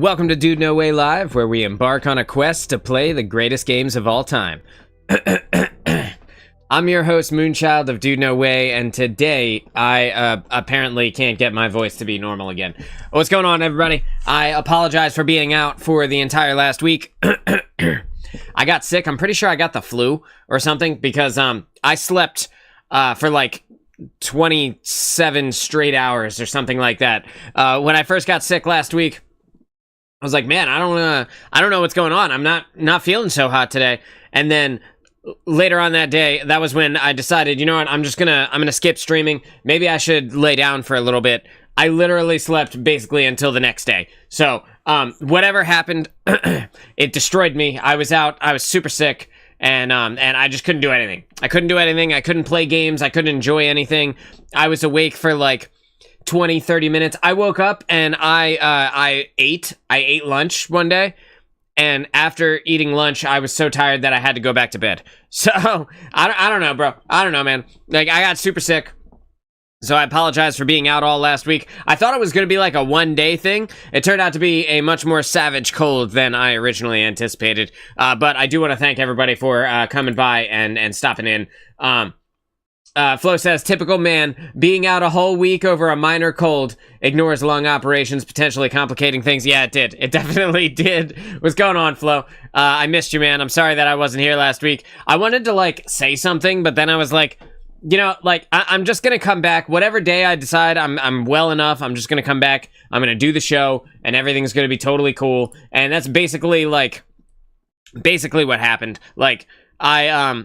Welcome to Dude No Way Live, where we embark on a quest to play the greatest games of all time. I'm your host, Moonchild of Dude No Way, and today I apparently can't get my voice to be normal again. What's going on, everybody? I apologize for being out for the entire last week. I got sick. I'm pretty sure I got the flu or something because I slept for like 27 straight hours or something like that. When I first got sick last week, I was like, man, I don't know what's going on. I'm not feeling so hot today. And then later on that day, that was when I decided, you know what, I'm gonna skip streaming. Maybe I should lay down for a little bit. I literally slept basically until the next day. So, whatever happened, it destroyed me. I was out. I was super sick. And I just couldn't do anything. I couldn't play games. I couldn't enjoy anything. I was awake for like 20, 30 minutes. I woke up and I ate lunch one day. And after eating lunch, I was so tired that I had to go back to bed. So, I don't know, bro. I don't know, man. Like, I got super sick. So I apologize for being out all last week. I thought it was going to be like a one-day thing. It turned out to be a much more savage cold than I originally anticipated. But I do want to thank everybody for coming by and stopping in. Flo says, typical man, being out a whole week over a minor cold, ignores long operations, potentially complicating things. Yeah, it did. It definitely did. What's going on, Flo? I missed you, man. I'm sorry that I wasn't here last week. I wanted to, like, say something, but then I was like, you know, like, I'm just gonna come back. Whatever day I decide I'm well enough, I'm just gonna come back. I'm gonna do the show, and everything's gonna be totally cool. And that's basically what happened. Like, I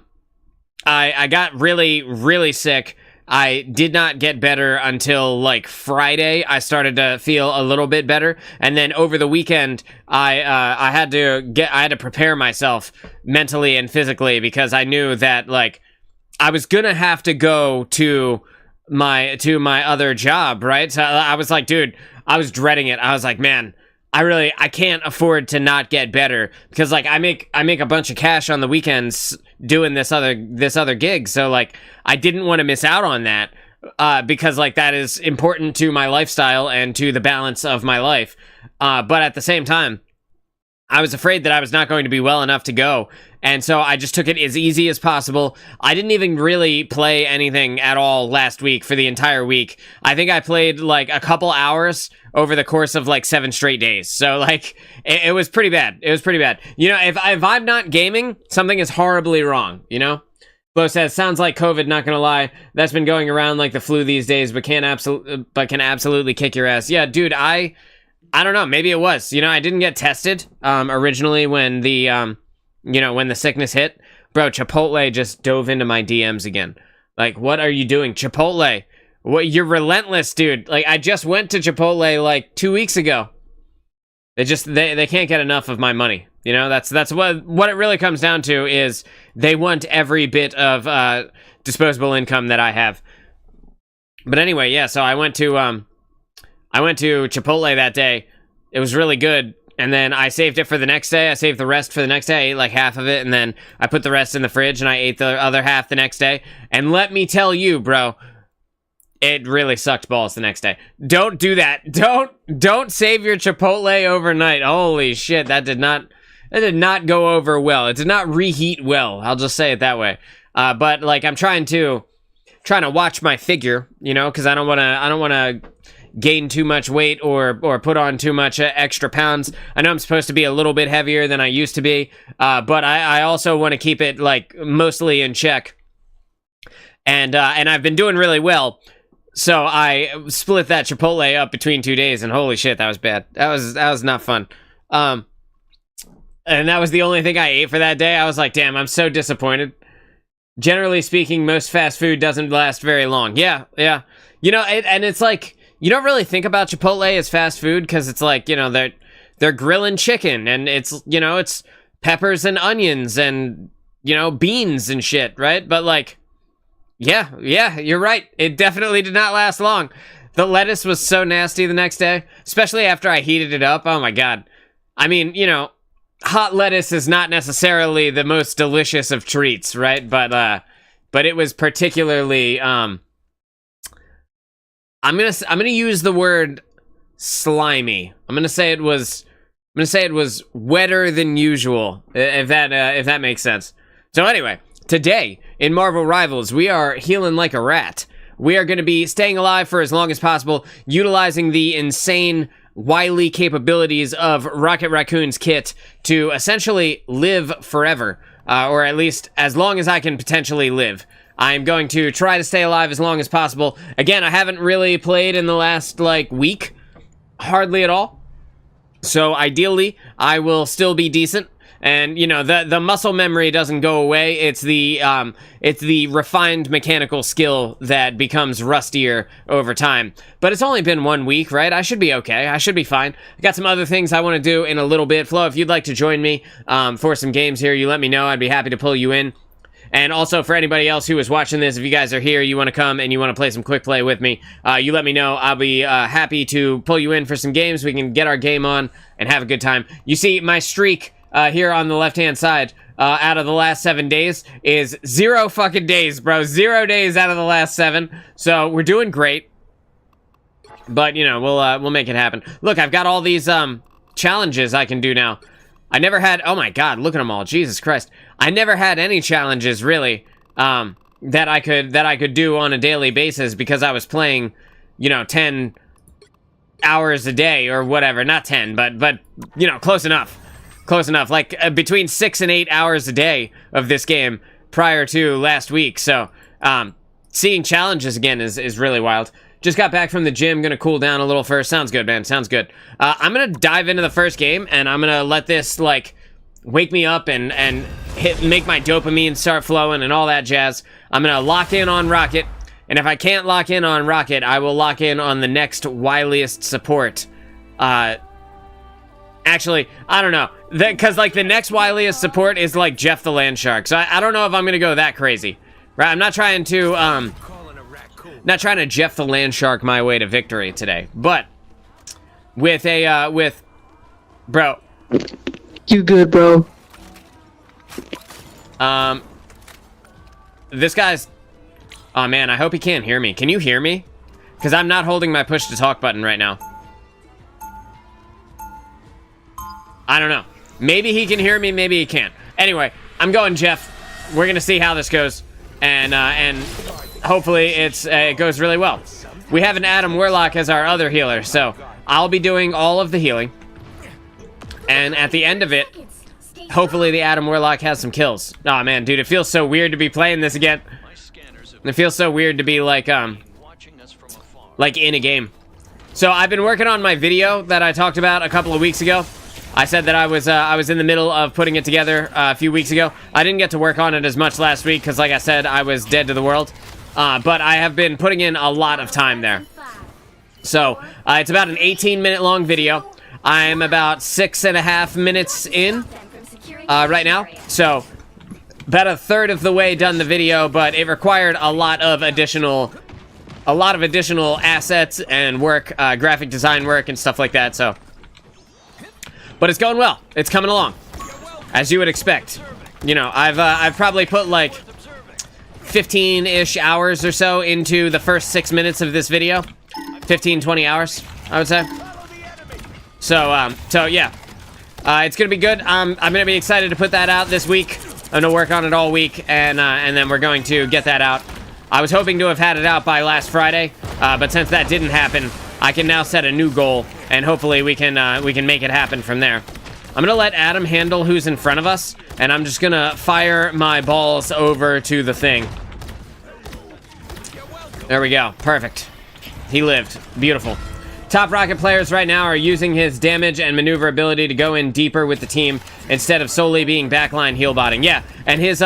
got really, really sick. I did not get better until, like, Friday. I started to feel a little bit better. And then over the weekend, I had to prepare myself mentally and physically because I knew that, like, I was gonna have to go to my other job, right? So I was like, dude, I was dreading it. I was like, man, I can't afford to not get better because, like, I make a bunch of cash on the weekends doing this other gig. So, like, I didn't want to miss out on that because, like, that is important to my lifestyle and to the balance of my life. But at the same time, I was afraid that I was not going to be well enough to go. And so I just took it as easy as possible. I didn't even really play anything at all last week for the entire week. I think I played like a couple hours over the course of like 7 straight days. So like, it was pretty bad. It was pretty bad. You know, if I'm not gaming, something is horribly wrong, you know? Flo says, sounds like COVID, not gonna lie. That's been going around like the flu these days, but can absolutely kick your ass. Yeah, dude, I don't know. Maybe it was. You know, I didn't get tested originally when the when the sickness hit. Bro, Chipotle just dove into my DMs again. Like, what are you doing? Chipotle, what? You're relentless, dude. Like, I just went to Chipotle like 2 weeks ago. They can't get enough of my money. You know, that's what it really comes down to is they want every bit of disposable income that I have. But anyway, yeah, so I went to Chipotle that day. It was really good. And then I saved it for the next day. I saved the rest for the next day. I ate like half of it. And then I put the rest in the fridge and I ate the other half the next day. And let me tell you, bro, it really sucked balls the next day. Don't do that. Don't save your Chipotle overnight. Holy shit. That did not go over well. It did not reheat well. I'll just say it that way. But like, I'm trying to watch my figure, you know, because I don't want to gain too much weight or put on too much extra pounds. I know I'm supposed to be a little bit heavier than I used to be, but I also want to keep it like mostly in check. And I've been doing really well. So I split that Chipotle up between 2 days, and holy shit, that was bad. That was not fun. And that was the only thing I ate for that day. I was like, damn, I'm so disappointed. Generally speaking, most fast food doesn't last very long. Yeah. You know, and it's like, you don't really think about Chipotle as fast food because it's like, you know, they're grilling chicken and it's, you know, it's peppers and onions and, you know, beans and shit, right? But like, yeah, you're right. It definitely did not last long. The lettuce was so nasty the next day, especially after I heated it up. Oh my God. I mean, you know, hot lettuce is not necessarily the most delicious of treats, right? But it was particularly, I'm gonna use the word slimy. I'm gonna say it was gonna say it was wetter than usual, if that makes sense. So anyway, today in Marvel Rivals, we are healing like a rat. We are going to be staying alive for as long as possible, utilizing the insane, wily capabilities of Rocket Raccoon's kit to essentially live forever, or at least as long as I can potentially live. I'm going to try to stay alive as long as possible. Again, I haven't really played in the last, like, week, hardly at all. So ideally, I will still be decent. And, you know, the muscle memory doesn't go away. It's the refined mechanical skill that becomes rustier over time. But it's only been 1 week, right? I should be okay. I should be fine. I got some other things I want to do in a little bit. Flo, if you'd like to join me for some games here, you let me know. I'd be happy to pull you in. And also, for anybody else who is watching this, if you guys are here, you want to come and you want to play some quick play with me, you let me know. I'll be happy to pull you in for some games. We can get our game on and have a good time. You see, my streak... here on the left-hand side, out of the last 7 days, is 0 fucking days, bro. 0 days out of the last 7. So, we're doing great. But, you know, we'll make it happen. Look, I've got all these, challenges I can do now. I never had... Oh my god, look at them all. Jesus Christ. I never had any challenges, really, that I could do on a daily basis because I was playing, you know, 10 hours a day or whatever. Not 10, but you know, close enough. Close enough, like between 6 and 8 hours a day of this game prior to last week. So, seeing challenges again is really wild. Just got back from the gym, gonna cool down a little first. Sounds good, man, sounds good. I'm gonna dive into the first game, and I'm gonna let this, like, wake me up and make my dopamine start flowing and all that jazz. I'm gonna lock in on Rocket, and if I can't lock in on Rocket, I will lock in on the next wiliest support. Actually, I don't know. Because, like, the next wiliest support is, like, Jeff the Landshark. So I don't know if I'm going to go that crazy. Right? I'm not trying to, Jeff the Landshark my way to victory today. But, bro. You good, bro. This guy's... Oh, man, I hope he can't hear me. Can you hear me? Because I'm not holding my push-to-talk button right now. I don't know. Maybe he can hear me, maybe he can't. Anyway, I'm going Jeff. We're gonna see how this goes, and hopefully it goes really well. We have an Adam Warlock as our other healer, so I'll be doing all of the healing. And at the end of it, hopefully the Adam Warlock has some kills. Aw, man, dude, it feels so weird to be playing this again. It feels so weird to be like in a game. So I've been working on my video that I talked about a couple of weeks ago. I said that I was in the middle of putting it together a few weeks ago. I didn't get to work on it as much last week because, like I said, I was dead to the world. But I have been putting in a lot of time there. So it's about an 18-minute long video. I'm about 6.5 minutes in right now. So about a third of the way done the video, but it required a lot of additional assets and work, graphic design work and stuff like that. So. But it's going well. It's coming along, as you would expect. You know, I've probably put like 15-ish hours or so into the first 6 minutes of this video. 15, 20 hours, I would say. So yeah, it's gonna be good. I'm gonna be excited to put that out this week. I'm gonna work on it all week, and then we're going to get that out. I was hoping to have had it out by last Friday, but since that didn't happen, I can now set a new goal, and hopefully we can make it happen from there. I'm gonna let Adam handle who's in front of us, and I'm just gonna fire my balls over to the thing. There we go. Perfect. He lived. Beautiful. Top Rocket players right now are using his damage and maneuverability to go in deeper with the team instead of solely being backline heal botting. Yeah, and his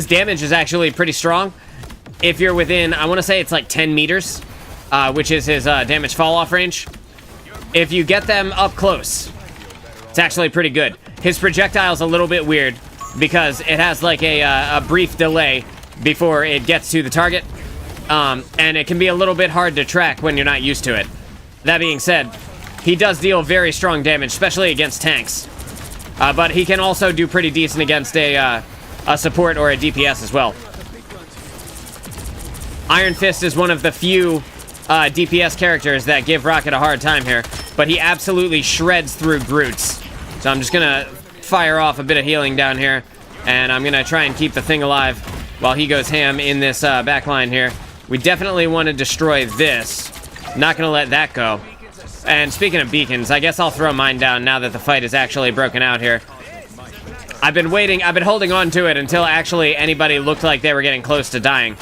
damage is actually pretty strong. If you're within, I want to say it's like 10 meters. Which is his damage fall-off range. If you get them up close, it's actually pretty good. His projectile's a little bit weird because it has like a brief delay before it gets to the target. And it can be a little bit hard to track when you're not used to it. That being said, he does deal very strong damage, especially against tanks. But he can also do pretty decent against a support or a DPS as well. Iron Fist is one of the few DPS characters that give Rocket a hard time here. but he absolutely shreds through Groots. So I'm just gonna fire off a bit of healing down here, and I'm gonna try and keep the thing alive while he goes ham in this back line here. We definitely want to destroy this. Not gonna let that go. And speaking of beacons, I guess I'll throw mine down now that the fight is actually broken out here. I've been holding on to it until actually anybody looked like they were getting close to dying.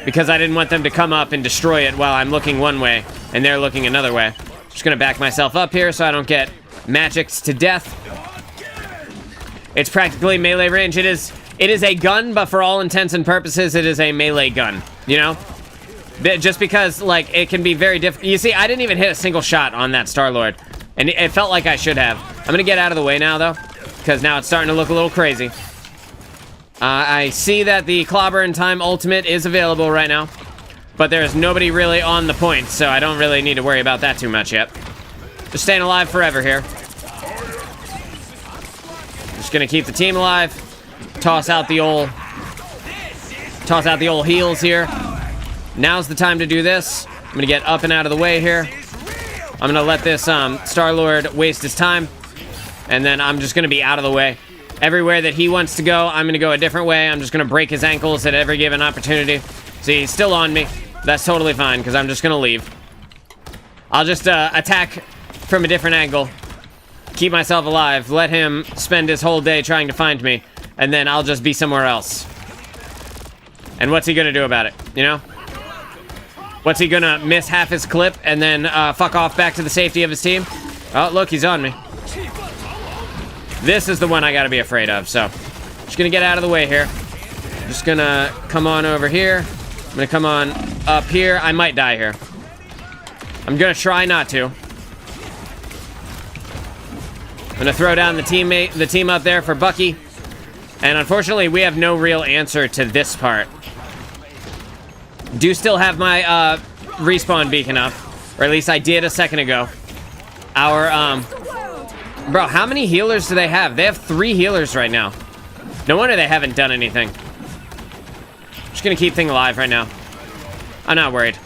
Because I didn't want them to come up and destroy it while I'm looking one way and they're looking another way. Just gonna back myself up here so I don't get magicked to death. It's practically melee range. It is a gun, but for all intents and purposes, it is a melee gun, you know? Just because, like, it can be very difficult. You see, I didn't even hit a single shot on that Star-Lord, and it felt like I should have. I'm gonna get out of the way now, though, because now it's starting to look a little crazy. I see that the Clobber in Time ultimate is available right now, but there's nobody really on the point, so I don't really need to worry about that too much yet. Just staying alive forever here. Just gonna keep the team alive. Toss out the old heals here. Now's the time to do this. I'm gonna get up and out of the way here. I'm gonna let this Star-Lord waste his time, and then I'm just gonna be out of the way. Everywhere that he wants to go, I'm gonna go a different way. I'm just gonna break his ankles at every given opportunity. See, he's still on me. That's totally fine, because I'm just gonna leave. I'll just attack from a different angle. Keep myself alive. Let him spend his whole day trying to find me, and then I'll just be somewhere else. And what's he gonna do about it, you know? What's he gonna miss half his clip and then fuck off back to the safety of his team? Oh, look, he's on me. This is the one I gotta be afraid of, so. Just gonna get out of the way here. Just gonna come on over here. I'm gonna come on up here. I might die here. I'm gonna try not to. I'm gonna throw down the team up there for Bucky. And unfortunately, we have no real answer to this part. Do still have my respawn beacon up, or at least I did a second ago. Bro, how many healers do they have? They have 3 healers right now. No wonder they haven't done anything. Just gonna keep thing alive right now. I'm not worried.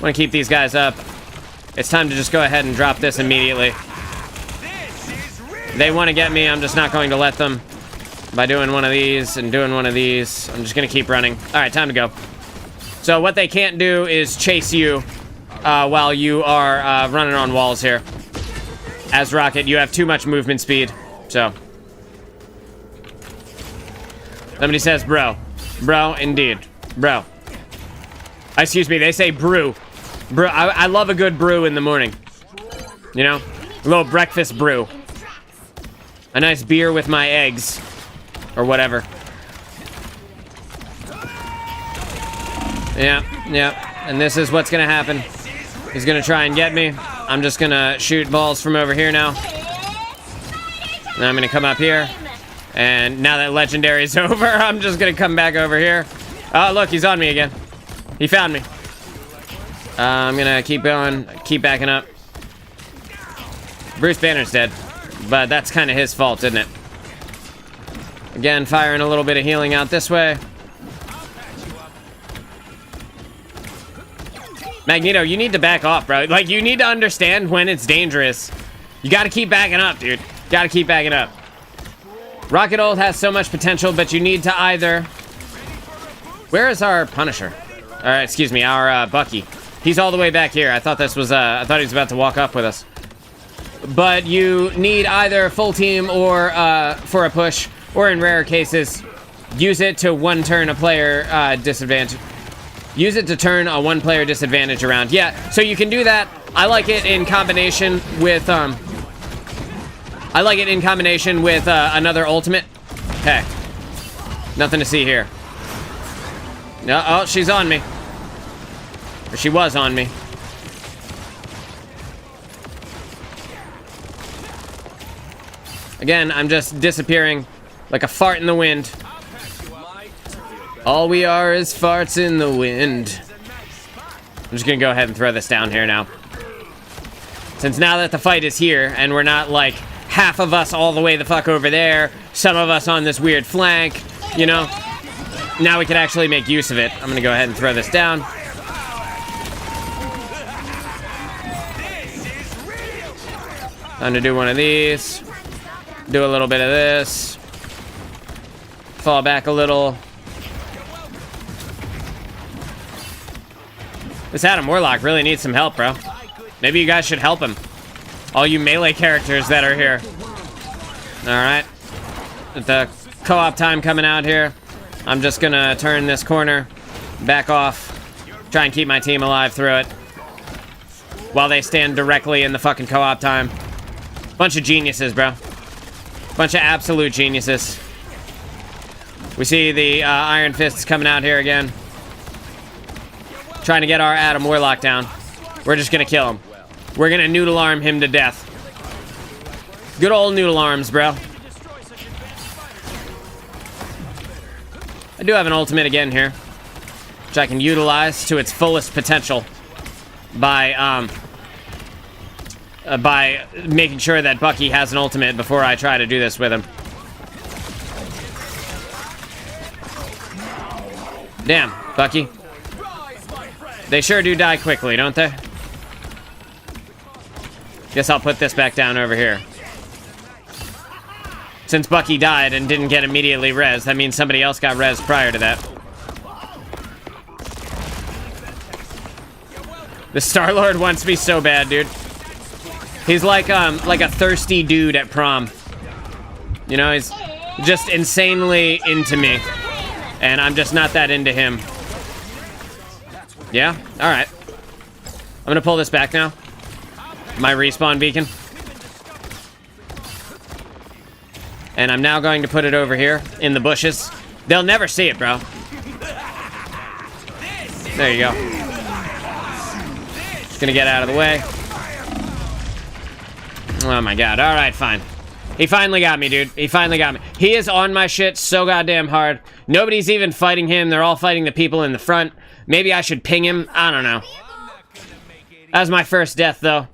Want to keep these guys up. It's time to just go ahead and drop this immediately. They want to get me. I'm just not going to let them. By doing one of these and doing one of these, I'm just gonna keep running. All right, time to go. So what they can't do is chase you while you are running on walls here. As Rocket, you have too much movement speed, so. Somebody says bro. Bro, indeed. Bro. Excuse me, they say brew. Brew. I love a good brew in the morning. You know? A little breakfast brew. A nice beer with my eggs. Or whatever. Yeah. And this is what's gonna happen. He's gonna try and get me. I'm just gonna shoot balls from over here now. And I'm gonna come up here. And now that Legendary is over, I'm just gonna come back over here. Oh, look, he's on me again. He found me. I'm gonna keep going, keep backing up. Bruce Banner's dead. But that's kind of his fault, isn't it? Again, firing a little bit of healing out this way. Magneto, you need to back off, bro. Like, you need to understand when it's dangerous. You gotta keep backing up, dude. Gotta keep backing up. Rocket Old has so much potential, but you need to either... Where is our Punisher? Alright, excuse me, our Bucky. He's all the way back here. I thought this was, I thought he was about to walk up with us. But you need either full team or, for a push, or in rare cases, use it to one-turn a player, disadvantage. Use it to turn a one-player disadvantage around. Yeah, so you can do that. I like it in combination with, another ultimate. Okay. Nothing to see here. No, oh, she's on me. Or she was on me. Again, I'm just disappearing like a fart in the wind. All we are is farts in the wind. I'm just gonna go ahead and throw this down here now. Since now that the fight is here, and we're not like half of us all the way the fuck over there, some of us on this weird flank, you know? Now we can actually make use of it. I'm gonna go ahead and throw this down. Time to do one of these. Do a little bit of this. Fall back a little. This Adam Warlock really needs some help, bro. Maybe you guys should help him. All you melee characters that are here. Alright. With the co-op time coming out here, I'm just gonna turn this corner, back off, try and keep my team alive through it. While they stand directly in the fucking co-op time. Bunch of geniuses, bro. Bunch of absolute geniuses. We see the Iron Fists coming out here again. Trying to get our Adam Warlock down. We're just gonna kill him. We're gonna noodle arm him to death. Good old noodle arms, bro. I do have an ultimate again here, which I can utilize to its fullest potential by making sure that Bucky has an ultimate before I try to do this with him. Damn, Bucky. They sure do die quickly, don't they? Guess I'll put this back down over here. Since Bucky died and didn't get immediately res, that means somebody else got res prior to that. The Star-Lord wants me so bad, dude. He's like a thirsty dude at prom. You know, he's just insanely into me. And I'm just not that into him. Yeah? Alright. I'm gonna pull this back now. My respawn beacon. And I'm now going to put it over here in the bushes. They'll never see it, bro. There you go. Just gonna get out of the way. Oh my god. Alright, fine. He finally got me, dude. He finally got me. He is on my shit so goddamn hard. Nobody's even fighting him. They're all fighting the people in the front. Maybe I should ping him. I don't know. That was my first death, though.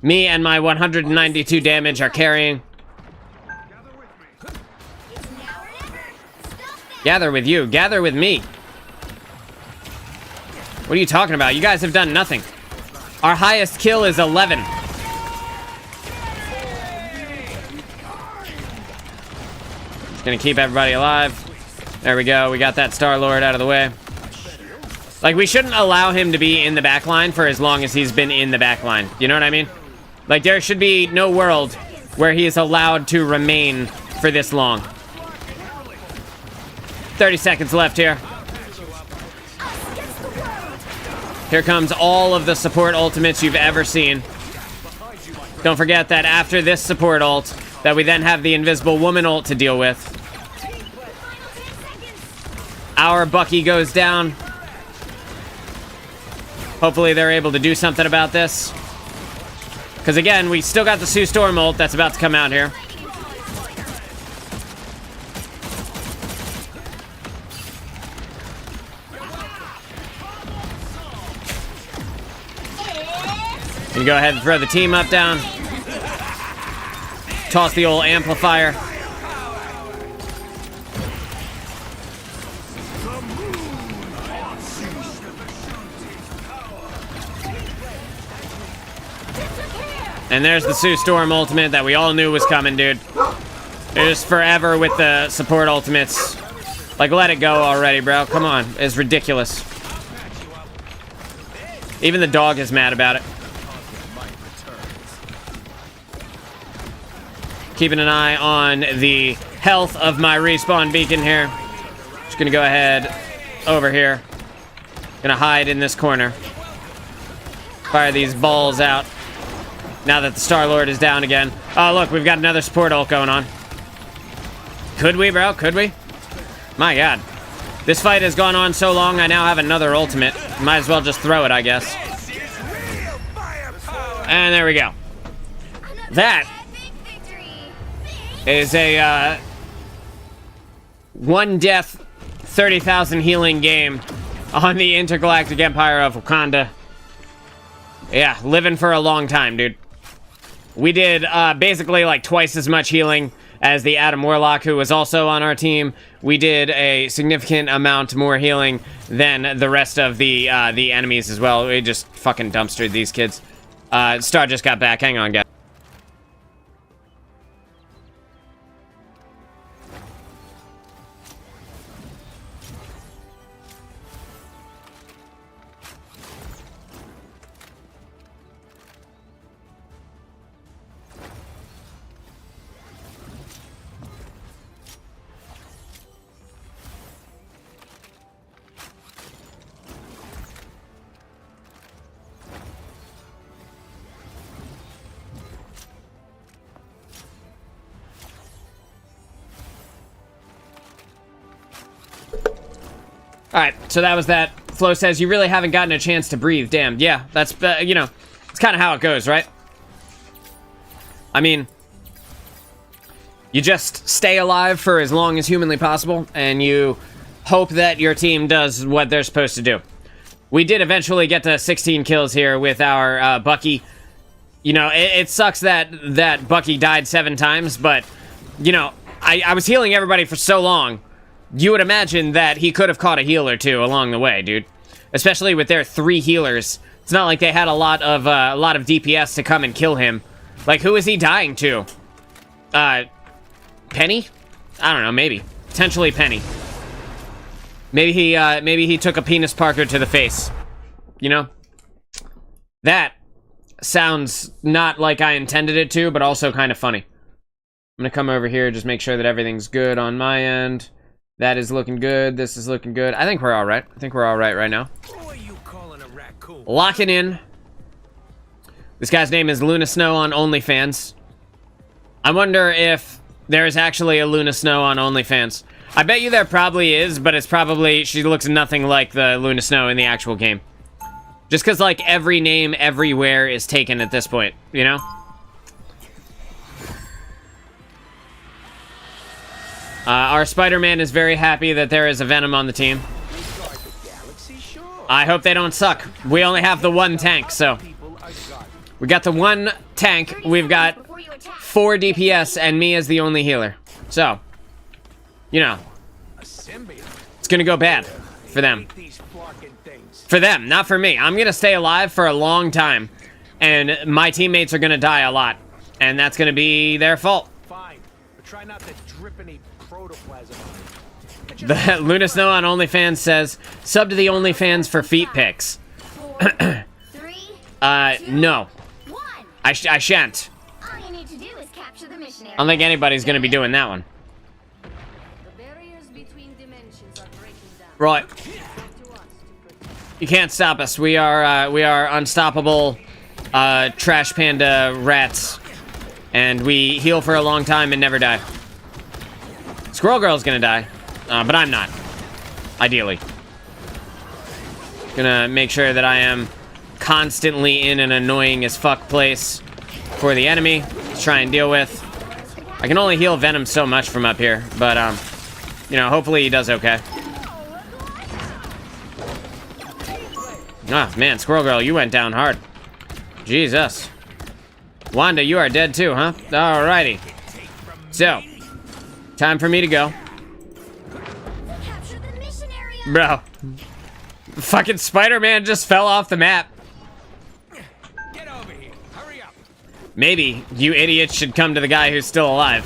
Me and my 192 damage are carrying. Gather with you. Gather with me. What are you talking about? You guys have done nothing. Our highest kill is 11. Just gonna keep everybody alive. There we go. We got that Star-Lord out of the way. Like, we shouldn't allow him to be in the back line for as long as he's been in the back line. You know what I mean? Like, there should be no world where he is allowed to remain for this long. 30 seconds left here. Here comes all of the support ultimates you've ever seen. Don't forget that after this support ult, that we then have the Invisible Woman ult to deal with. Our Bucky goes down. Hopefully they're able to do something about this. Because again, we still got the Sue Storm ult that's about to come out here. And go ahead and throw the team up down. Toss the old amplifier. And there's the Sue Storm ultimate that we all knew was coming, dude. They're just forever with the support ultimates. Like, let it go already, bro. Come on. It's ridiculous. Even the dog is mad about it. Keeping an eye on the health of my respawn beacon here. Just gonna go ahead over here. Gonna hide in this corner. Fire these balls out. Now that the Star-Lord is down again. Oh, look, we've got another support ult going on. Could we, bro? Could we? My god. This fight has gone on so long, I now have another ultimate. Might as well just throw it, I guess. And there we go. That is a one death, 30,000 healing game on the Intergalactic Empire of Wakanda. Yeah, living for a long time, dude. We did basically like twice as much healing as the Adam Warlock, who was also on our team. We did a significant amount more healing than the rest of the enemies as well. We just fucking dumpstered these kids. Star just got back. Hang on, guys. Alright, so that was that. Flo says, you really haven't gotten a chance to breathe. Damn, yeah, that's, you know, it's kind of how it goes, right? I mean, you just stay alive for as long as humanly possible, and you hope that your team does what they're supposed to do. We did eventually get to 16 kills here with our Bucky. You know, it sucks that Bucky died 7 times, but, you know, I was healing everybody for so long. You would imagine that he could have caught a heal or two along the way, dude. Especially with their 3 healers. It's not like they had a lot of DPS to come and kill him. Like, who is he dying to? Penny? I don't know, maybe. Potentially Penny. Maybe he took a penis Parker to the face. You know? That sounds not like I intended it to, but also kind of funny. I'm gonna come over here, just make sure that everything's good on my end. That is looking good. This is looking good. I think we're alright. I think we're alright right now. Locking in. This guy's name is Luna Snow on OnlyFans. I wonder if there is actually a Luna Snow on OnlyFans. I bet you there probably is, but it's probably... She looks nothing like the Luna Snow in the actual game. Just because, like, every name everywhere is taken at this point, you know? Our Spider-Man is very happy that there is a Venom on the team. I hope they don't suck. We only have the 1 tank, so... We got the 1 tank, we've got 4 DPS, and me as the only healer. So, you know, it's gonna go bad for them. For them, not for me. I'm gonna stay alive for a long time, and my teammates are gonna die a lot, and that's gonna be their fault. Fine, but try not to drip any protoplasm on it. The Luna Snow on OnlyFans says, sub to the OnlyFans for feet pics. No. I shan't. All you need to do is capture the mission area. I don't think anybody's gonna be doing that one. The barriers between dimensions are breaking down. Right. You can't stop us. We are unstoppable, trash panda rats. And we heal for a long time and never die. Squirrel Girl's gonna die. But I'm not. Ideally. Gonna make sure that I am constantly in an annoying as fuck place for the enemy to try and deal with. I can only heal Venom so much from up here, but, you know, hopefully he does okay. Ah, man, Squirrel Girl, you went down hard. Jesus. Wanda, you are dead too, huh? Alrighty. So, time for me to go. Capture the mission area. Bro. Fucking Spider-Man just fell off the map. Get over here. Hurry up. Maybe you idiots should come to the guy who's still alive.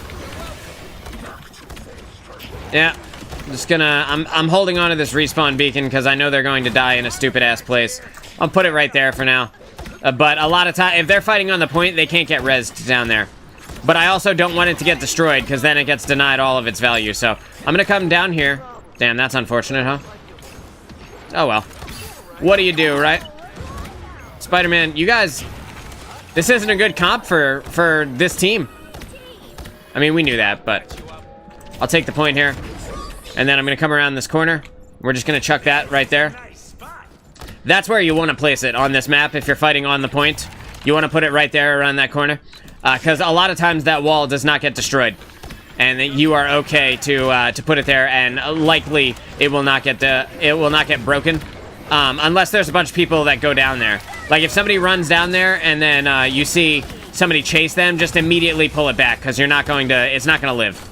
Yeah. I'm just gonna... I'm holding on to this respawn beacon because I know they're going to die in a stupid-ass place. I'll put it right there for now. But a lot of time... If they're fighting on the point, they can't get rezzed down there. But I also don't want it to get destroyed because then it gets denied all of its value. So I'm gonna come down here. Damn, that's unfortunate, huh? Oh well. What do you do, right? Spider-Man, you guys... This isn't a good comp for this team. I mean, we knew that, but... I'll take the point here. And then I'm gonna come around this corner. We're just gonna chuck that right there. That's where you want to place it on this map if you're fighting on the point. You want to put it right there around that corner. Because a lot of times that wall does not get destroyed. And you are okay to put it there, and likely it will not get broken. Unless there's a bunch of people that go down there. Like if somebody runs down there and then you see somebody chase them, just immediately pull it back because you're not going to. It's not going to live.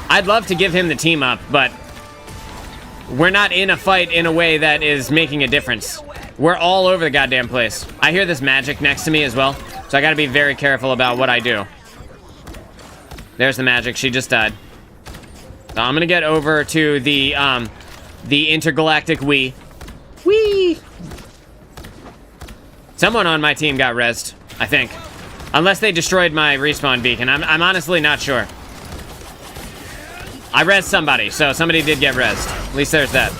I'd love to give him the team up, but we're not in a fight in a way that is making a difference. We're all over the goddamn place. I hear this magic next to me as well, so I got to be very careful about what I do. There's the magic. She just died. So I'm gonna get over to the intergalactic Wii. Wee. Someone on my team got rezzed, I think. Unless they destroyed my respawn beacon. I'm honestly not sure. I rezzed somebody, so somebody did get rezzed. At least there's that.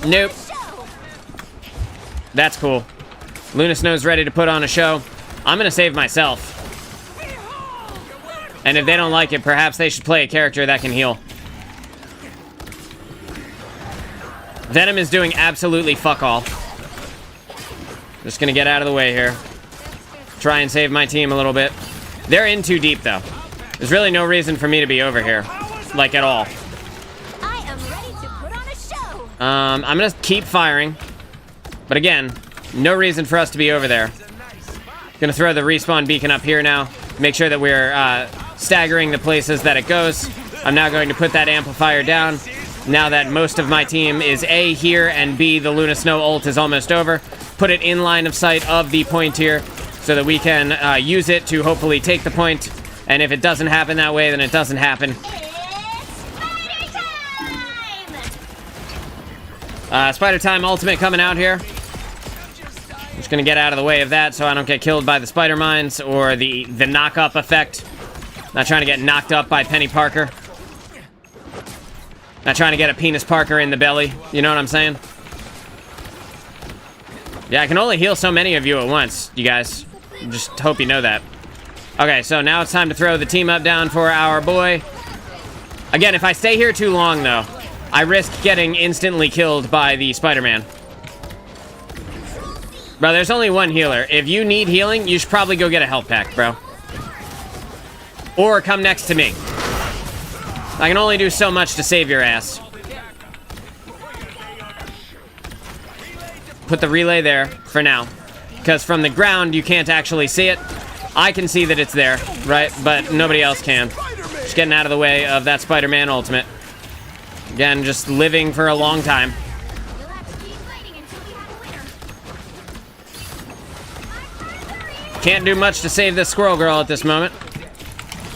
Nope. That's cool. Luna Snow's ready to put on a show. I'm gonna save myself. And if they don't like it, perhaps they should play a character that can heal. Venom is doing absolutely fuck all. Just gonna get out of the way here. Try and save my team a little bit. They're in too deep, though. There's really no reason for me to be over here. Like, at all. I am ready to put on a show. I'm gonna keep firing. But again, no reason for us to be over there. Gonna throw the respawn beacon up here now. Make sure that we're staggering the places that it goes. I'm now going to put that amplifier down. Now that most of my team is A, here, and B, the Luna Snow ult is almost over. Put it in line of sight of the point here so that we can use it to hopefully take the point. And if it doesn't happen that way, then it doesn't happen. Spider Time ultimate coming out here. Just gonna get out of the way of that so I don't get killed by the spider mines or the knock-up effect. Not trying to get knocked up by Penny Parker. Not trying to get a penis Parker in the belly. You know what I'm saying? Yeah, I can only heal so many of you at once, you guys. Just hope you know that. Okay, so now it's time to throw the team up down for our boy. Again, if I stay here too long, though, I risk getting instantly killed by the Spider-Man. Bro, there's only one healer. If you need healing, you should probably go get a health pack, bro. Or come next to me. I can only do so much to save your ass. Put the relay there for now. Because from the ground, you can't actually see it. I can see that it's there, right? But nobody else can. Just getting out of the way of that Spider-Man ultimate. Again, just living for a long time. Can't do much to save this squirrel girl at this moment.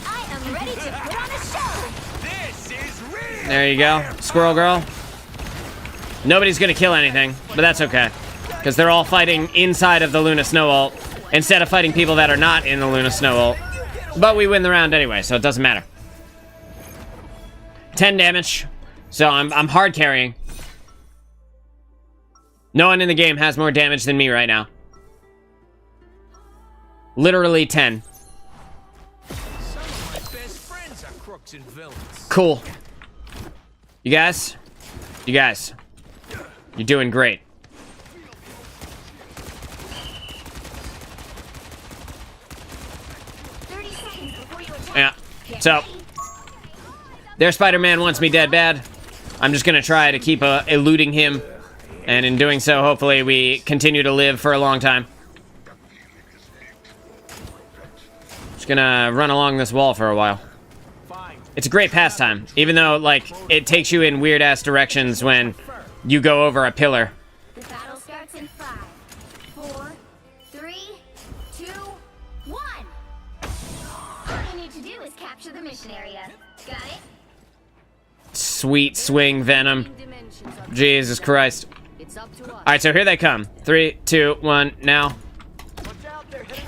I am ready to put on a show. This is real. There you go, squirrel girl. Nobody's gonna kill anything, but that's okay. Because they're all fighting inside of the Luna Snow ult, instead of fighting people that are not in the Luna Snow ult. But we win the round anyway, so it doesn't matter. 10 damage, so I'm hard carrying. No one in the game has more damage than me right now. Literally 10. Some of my best friends are crooks and villains. Cool. You guys, you're doing great. Yeah, so their Spider-Man wants me dead bad. I'm just gonna try to keep eluding him, and in doing so, hopefully we continue to live for a long time. Just gonna run along this wall for a while. It's a great pastime, even though, like, it takes you in weird-ass directions when you go over a pillar. The battle starts in 5, 4, 3, 2, 1. All you need to do is capture the mission area. Got it? Sweet swing, Venom. Dimensions are- Jesus Christ. It's up to us. Alright, so here they come. 3, 2, 1, now.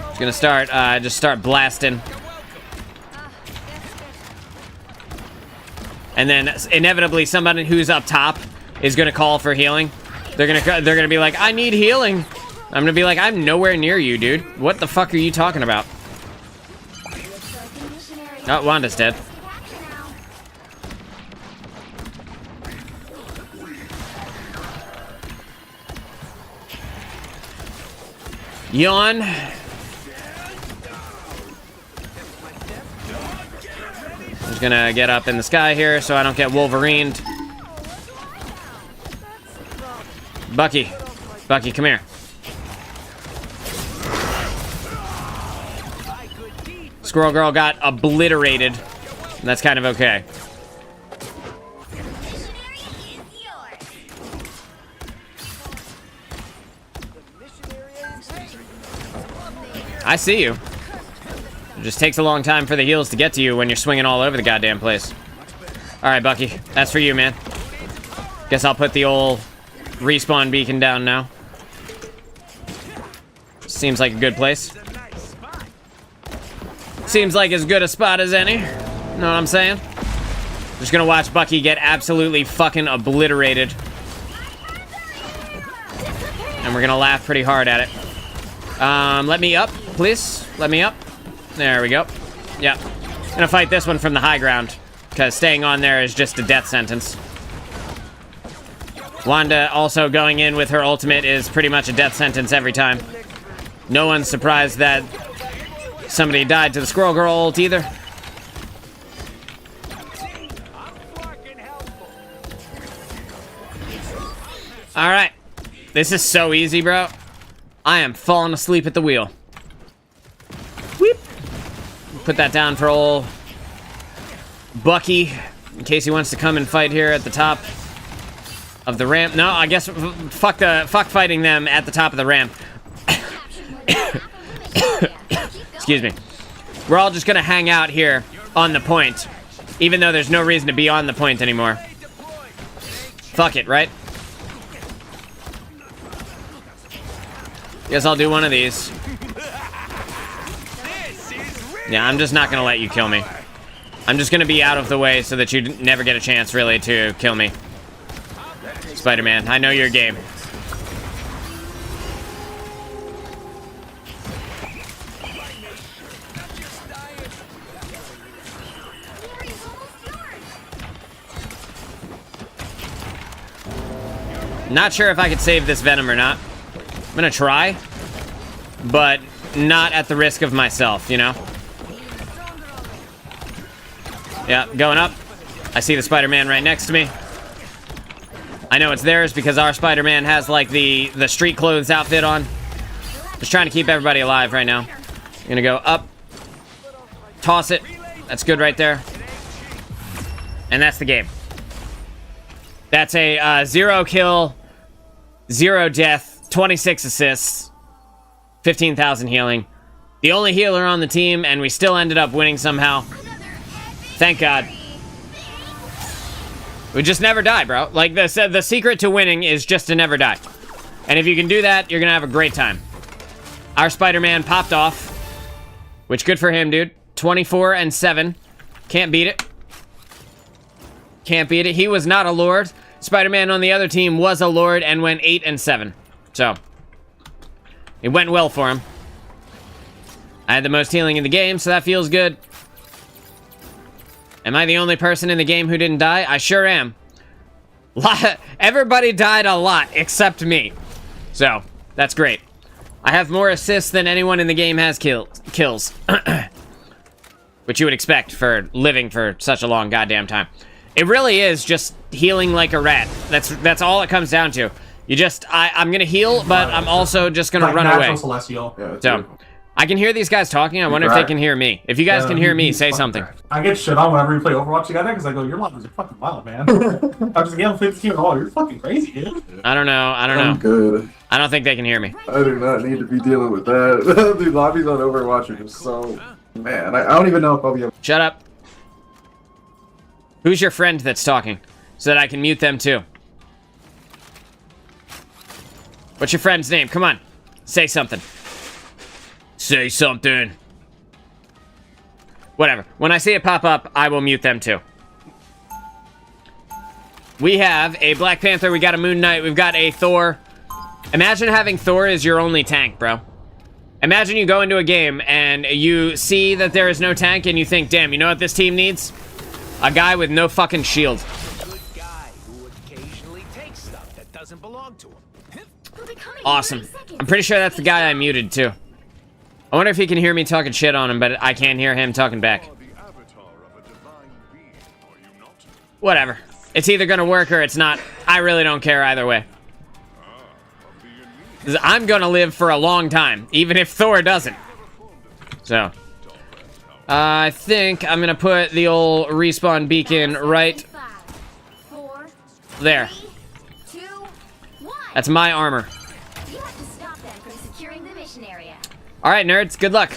Just gonna start, just start blasting. And then inevitably somebody who's up top is gonna call for healing. They're gonna be like, I need healing. I'm gonna be like, I'm nowhere near you, dude. What the fuck are you talking about? Oh, Wanda's dead. Yawn. I'm just gonna get up in the sky here so I don't get Wolverined. Bucky, come here. Squirrel Girl got obliterated. And that's kind of okay. I see you. It just takes a long time for the heals to get to you when you're swinging all over the goddamn place. Alright, Bucky. That's for you, man. Guess I'll put the old respawn beacon down now. Seems like a good place. Seems like as good a spot as any. Know what I'm saying? Just gonna watch Bucky get absolutely fucking obliterated. And we're gonna laugh pretty hard at it. Let me up, please. Let me up. There we go. Yeah. Gonna fight this one from the high ground, because staying on there is just a death sentence. Wanda also going in with her ultimate is pretty much a death sentence every time. No one's surprised that somebody died to the Squirrel Girl ult either. Alright. This is so easy, bro. I am falling asleep at the wheel. Whoop. Put that down for old Bucky, in case he wants to come and fight here at the top of the ramp. No, I guess fuck fighting them at the top of the ramp. Excuse me. We're all just gonna hang out here on the point, even though there's no reason to be on the point anymore. Fuck it, right? Guess I'll do one of these. Yeah, I'm just not gonna let you kill me. I'm just gonna be out of the way so that you never get a chance, really, to kill me. Spider-Man, I know your game. Not sure if I could save this Venom or not. I'm gonna try, but not at the risk of myself, you know? Yeah, going up. I see the Spider-Man right next to me. I know it's theirs because our Spider-Man has, like, the street clothes outfit on. Just trying to keep everybody alive right now. I'm gonna go up. Toss it. That's good right there. And that's the game. That's a 0 kill, 0 death, 26 assists, 15,000 healing. The only healer on the team, and we still ended up winning somehow. Thank God. We just never die, bro. Like, the secret to winning is just to never die. And if you can do that, you're gonna have a great time. Our Spider-Man popped off, which good for him, dude. 24 and 7. Can't beat it. Can't beat it. He was not a Lord. Spider-Man on the other team was a Lord and went 8 and 7. So, it went well for him. I had the most healing in the game, so that feels good. Am I the only person in the game who didn't die? I sure am. Everybody died a lot, except me. So, that's great. I have more assists than anyone in the game has kills. Which you would expect for living for such a long goddamn time. It really is just healing like a rat. That's all it comes down to. You just, I'm gonna heal, but I'm also just gonna run away. Celestial. Yeah, so, I can hear these guys talking. I wonder if they can hear me. If you guys can hear me, say something. I get shit on whenever we play Overwatch together because I go, your levels are fucking wild, man. I'm just getting 15 and all. You're fucking crazy, dude. I don't know. I'm good. I don't think they can hear me. I do not need to be dealing with that. Dude, lobbies on Overwatch are just so... Man, I don't even know if I'll be able... Shut up. Who's your friend that's talking? So that I can mute them too. What's your friend's name? Come on. Say something. Say something. Whatever. When I see it pop up, I will mute them too. We have a Black Panther. We got a Moon Knight. We've got a Thor. Imagine having Thor as your only tank, bro. Imagine you go into a game and you see that there is no tank and you think, damn, you know what this team needs? A guy with no fucking shield. Good guy who occasionally takes stuff that doesn't belong to him. Awesome. I'm pretty sure that's the guy I muted too. I wonder if he can hear me talking shit on him, but I can't hear him talking back. Whatever. It's either gonna work or it's not. I really don't care either way. I'm gonna live for a long time, even if Thor doesn't. So, I think I'm gonna put the old respawn beacon right there. That's my armor. All right, nerds. Good luck.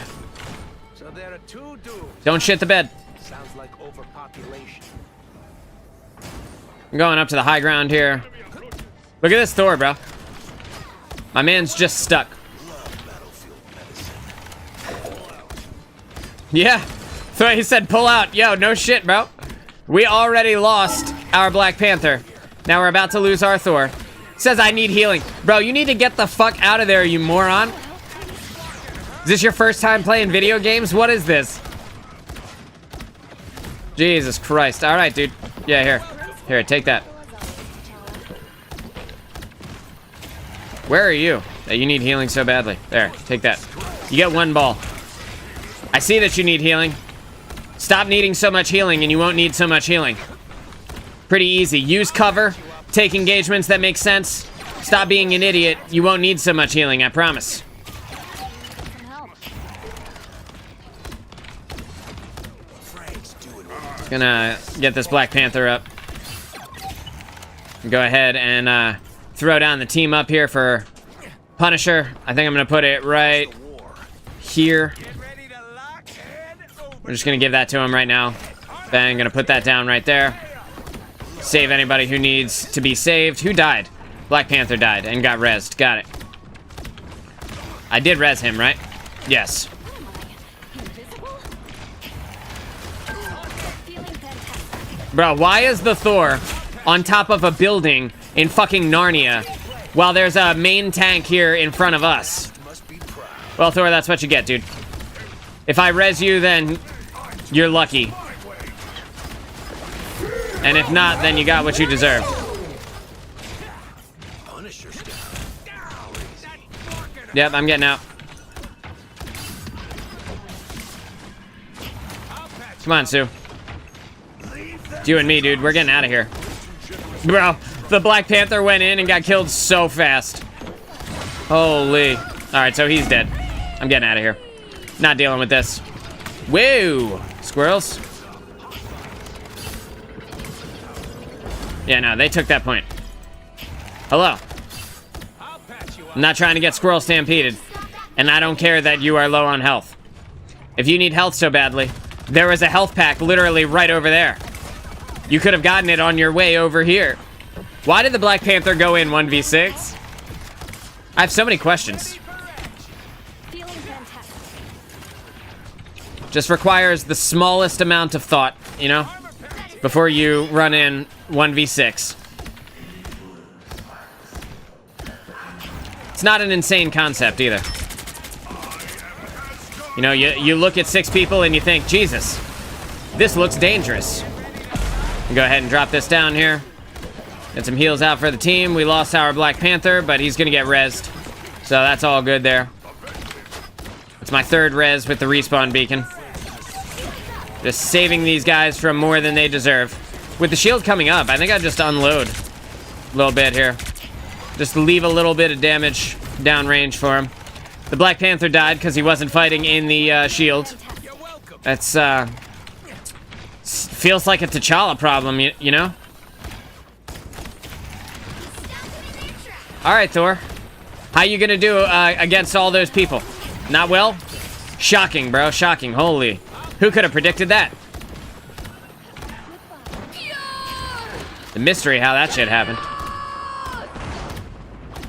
So there are 2 dudes. Don't shit the bed. Sounds like overpopulation. I'm going up to the high ground here. Look at this Thor, bro. My man's just stuck. Yeah. So he said pull out. Yo, no shit, bro. We already lost our Black Panther. Now we're about to lose our Thor. Says I need healing. Bro, you need to get the fuck out of there, you moron. Is this your first time playing video games? What is this? Jesus Christ. All right, dude. Yeah, here. Here, take that. Where are you? That you need healing so badly. There, take that. You get 1 ball. I see that you need healing. Stop needing so much healing and you won't need so much healing. Pretty easy. Use cover. Take engagements that make sense. Stop being an idiot. You won't need so much healing, I promise. Gonna get this Black Panther up. Go ahead and throw down the team up here for Punisher. I think I'm gonna put it right here. We're just gonna give that to him right now. Then gonna put that down right there. Save anybody who needs to be saved. Who died? Black Panther died and got rezzed. Got it. I did res him, right? Yes. Bro, why is the Thor on top of a building in fucking Narnia while there's a main tank here in front of us? Well, Thor, that's what you get, dude. If I res you, then you're lucky. And if not, then you got what you deserve. Yep, I'm getting out. Come on, Sue. It's you and me, dude. We're getting out of here. Bro, the Black Panther went in and got killed so fast. Holy. Alright, so he's dead. I'm getting out of here. Not dealing with this. Whoa! Squirrels. Yeah, no, they took that point. Hello. I'm not trying to get squirrel stampeded. And I don't care that you are low on health. If you need health so badly, there is a health pack literally right over there. You could have gotten it on your way over here. Why did the Black Panther go in 1v6? I have so many questions. Just requires the smallest amount of thought, you know? Before you run in 1v6. It's not an insane concept either. You know, you look at 6 people and you think, Jesus, this looks dangerous. Go ahead and drop this down here. Get some heals out for the team. We lost our Black Panther, but he's gonna get rezzed. So that's all good there. It's my 3rd res with the respawn beacon. Just saving these guys from more than they deserve. With the shield coming up, I think I'd just unload a little bit here. Just leave a little bit of damage downrange for him. The Black Panther died because he wasn't fighting in the shield. That's, feels like a T'Challa problem, you know? Alright, Thor. How you gonna do against all those people? Not well? Shocking, bro. Shocking. Holy. Who could have predicted that? The mystery how that shit happened.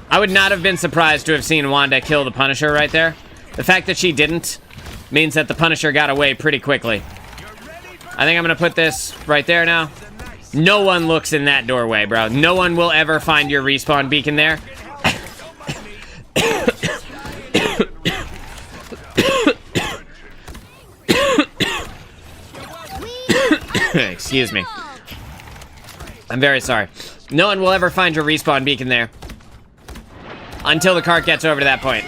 I would not have been surprised to have seen Wanda kill the Punisher right there. The fact that she didn't means that the Punisher got away pretty quickly. I think I'm gonna put this right there now. No one looks in that doorway, bro. No one will ever find your respawn beacon there. Excuse me. I'm very sorry. No one will ever find your respawn beacon there. Until the cart gets over to that point.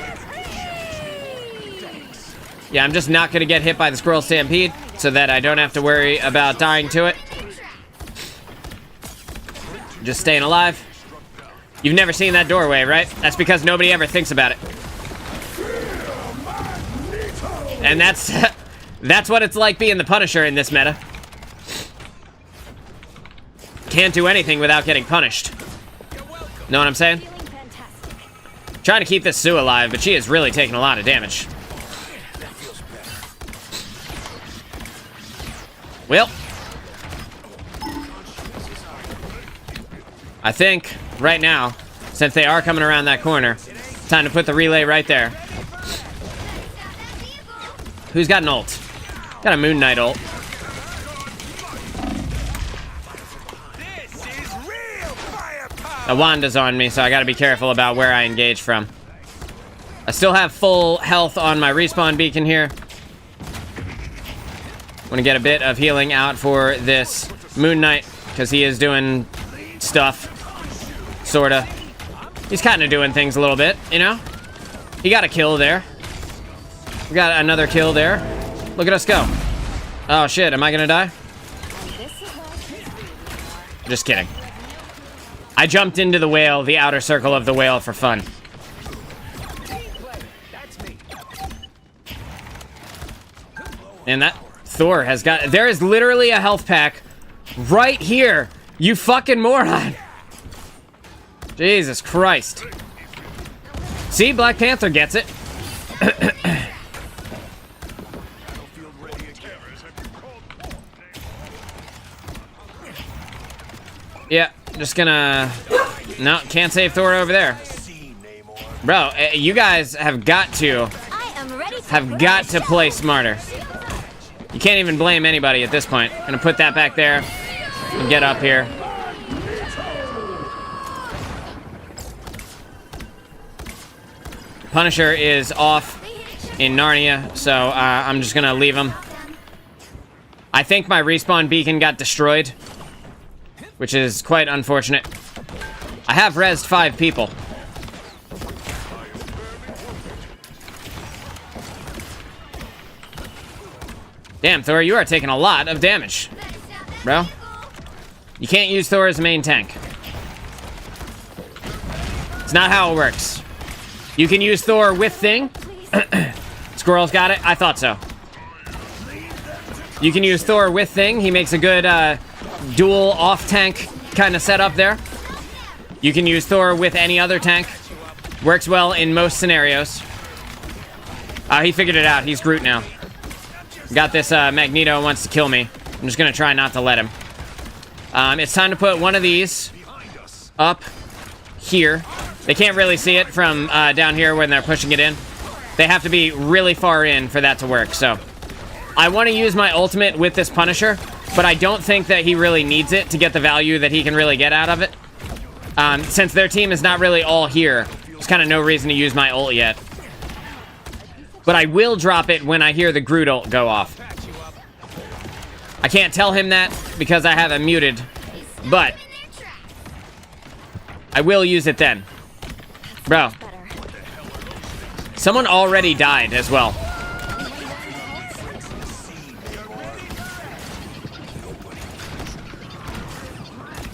Yeah, I'm just not gonna get hit by the squirrel stampede, so that I don't have to worry about dying to it. Just staying alive. You've never seen that doorway, right? That's because nobody ever thinks about it. And that's that's what it's like being the Punisher in this meta. Can't do anything without getting punished. Know what I'm saying? Trying to keep this Sue alive, but she is really taking a lot of damage. Well, I think right now, since they are coming around that corner, time to put the relay right there. Who's got an ult? Got a Moon Knight ult. Wanda's on me, so I gotta be careful about where I engage from. I still have full health on my respawn beacon here. Want to get a bit of healing out for this Moon Knight, because he is doing stuff. Sorta. He's kind of doing things a little bit, you know? He got a kill there. We got another kill there. Look at us go. Oh shit, am I gonna die? Just kidding. I jumped into the whale, the outer circle of the whale for fun. And that Thor has got... There is literally a health pack right here. You fucking moron. Jesus Christ. See, Black Panther gets it. Yeah, just gonna... No, can't save Thor over there. Bro, you guys have got to play smarter. You can't even blame anybody at this point. Gonna put that back there and get up here. Punisher is off in Narnia, so I'm just gonna leave him. I think my respawn beacon got destroyed, which is quite unfortunate. I have rezzed 5 people. Damn, Thor, you are taking a lot of damage, bro. You can't use Thor as a main tank. It's not how it works. You can use Thor with Thing. Squirrel's got it? I thought so. You can use Thor with Thing. He makes a good dual off-tank kind of setup there. You can use Thor with any other tank. Works well in most scenarios. He figured it out. He's Groot now. Got this Magneto wants to kill me. I'm just gonna try not to let him. It's time to put one of these up here. They can't really see it from down here when they're pushing it in. They have to be really far in for that to work, so. I want to use my ultimate with this Punisher, but I don't think that he really needs it to get the value that he can really get out of it. Since their team is not really all here, there's kind of no reason to use my ult yet. But I will drop it when I hear the Groot ult go off. I can't tell him that because I have it muted, but I will use it then. Bro. Someone already died as well.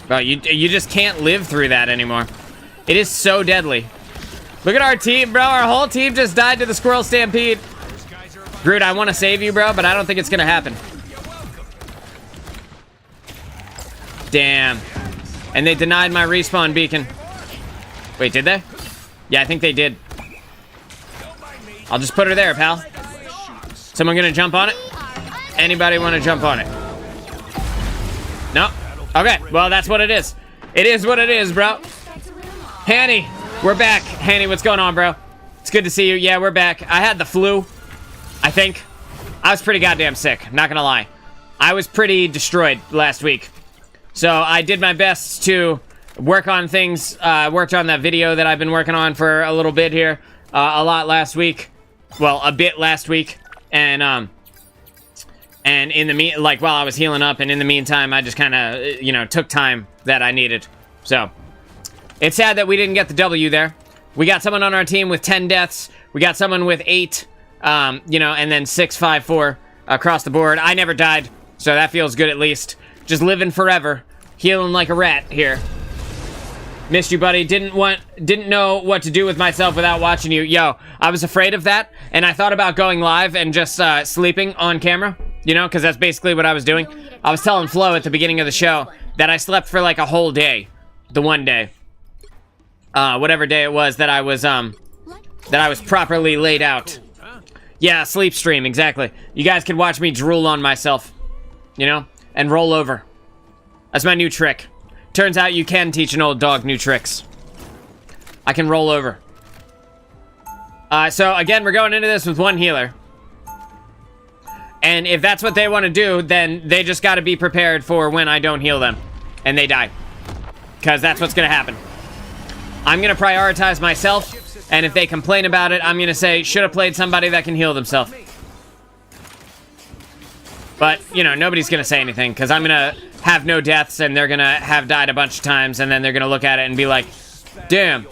Bro, you just can't live through that anymore. It is so deadly. Look at our team, bro. Our whole team just died to the squirrel stampede. Groot, I want to save you, bro, but I don't think it's going to happen. Damn. And they denied my respawn beacon. Wait, did they? Yeah, I think they did. I'll just put her there, pal. Someone going to jump on it? Anybody want to jump on it? No? Okay, well, that's what it is. It is what it is, bro. Hanny. We're back. Hanny, what's going on, bro? It's good to see you. Yeah, we're back. I had the flu, I think. I was pretty goddamn sick, I'm not gonna lie. I was pretty destroyed last week. So I did my best to work on things. Worked on that video that I've been working on for a little bit here. A lot last week. Well, a bit last week. And in the while I was healing up, and in the meantime, I just kind of, you know, took time that I needed. So it's sad that we didn't get the W there. We got someone on our team with 10 deaths. We got someone with 8, you know, and then 6, 5, 4 across the board. I never died, so that feels good at least. Just living forever, healing like a rat here. Missed you, buddy. Didn't know what to do with myself without watching you. Yo, I was afraid of that, and I thought about going live and just sleeping on camera, you know, because that's basically what I was doing. I was telling Flo at the beginning of the show that I slept for like a whole day, the one day. Whatever day it was that I was properly laid out. Yeah, sleep stream, exactly. You guys could watch me drool on myself, you know, and roll over. That's my new trick. Turns out you can teach an old dog new tricks. I can roll over. So again, we're going into this with one healer. And if that's what they want to do, then they just got to be prepared for when I don't heal them. And they die. Because that's what's going to happen. I'm going to prioritize myself, and if they complain about it, I'm going to say, should have played somebody that can heal themselves. But, you know, nobody's going to say anything, because I'm going to have no deaths, and they're going to have died a bunch of times, and then they're going to look at it and be like, damn,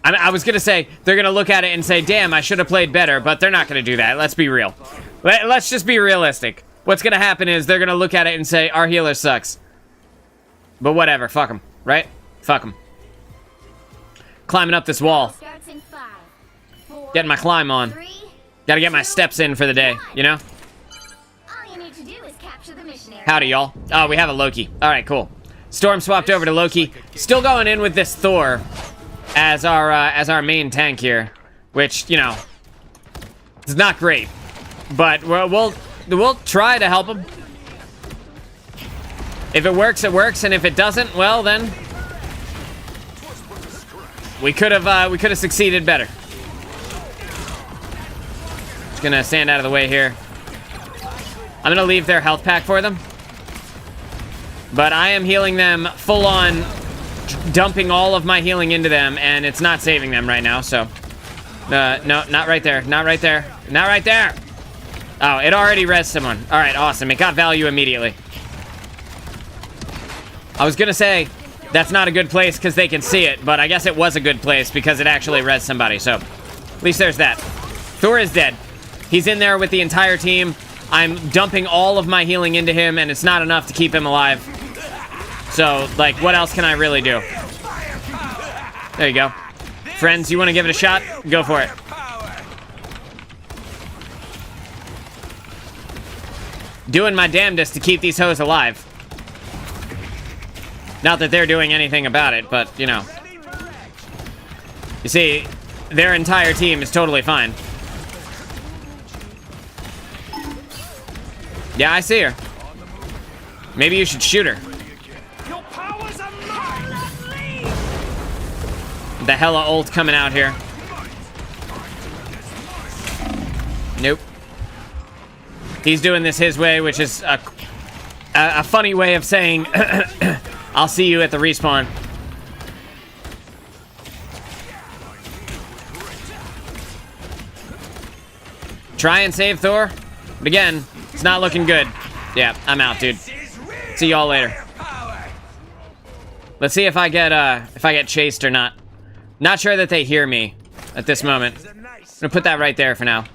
I was gonna say, they're gonna look at it and say, damn, I should have played better, but they're not gonna do that. Let's be real. Let's just be realistic. What's gonna happen is they're gonna look at it and say, our healer sucks. But whatever, fuck them, right? Fuck them. Climbing up this wall. Starts in 5, 4, Getting my climb on. 3, Gotta get my steps in for the day, you know? all you need to do is capture the missionary. Howdy, y'all. Oh, we have a Loki. Alright, cool. Storm swapped over to Loki. Still going in with this Thor as our main tank here, which, you know, is not great, but we'll try to help him. If it works, it works, and if it doesn't, well then we could have succeeded better. Just gonna stand out of the way here. I'm gonna leave their health pack for them, but I am healing them full on, dumping all of my healing into them, and it's not saving them right now, so... no, not right there. Not right there. Not right there! Oh, it already res someone. Alright, awesome. It got value immediately. I was gonna say, that's not a good place because they can see it, but I guess it was a good place because it actually res somebody, so... At least there's that. Thor is dead. He's in there with the entire team. I'm dumping all of my healing into him, and it's not enough to keep him alive. So, like, what else can I really do? There you go. Friends, you want to give it a shot? Go for it. Doing my damnedest to keep these hoes alive. Not that they're doing anything about it, but, you know. You see, their entire team is totally fine. Yeah, I see her. Maybe you should shoot her. The hella ult coming out here. Nope. He's doing this his way, which is a funny way of saying, I'll see you at the respawn. Try and save Thor, but again, it's not looking good. Yeah, I'm out, dude. See y'all later. Let's see if I get chased or not. Not sure that they hear me at this moment. I'm gonna put that right there for now.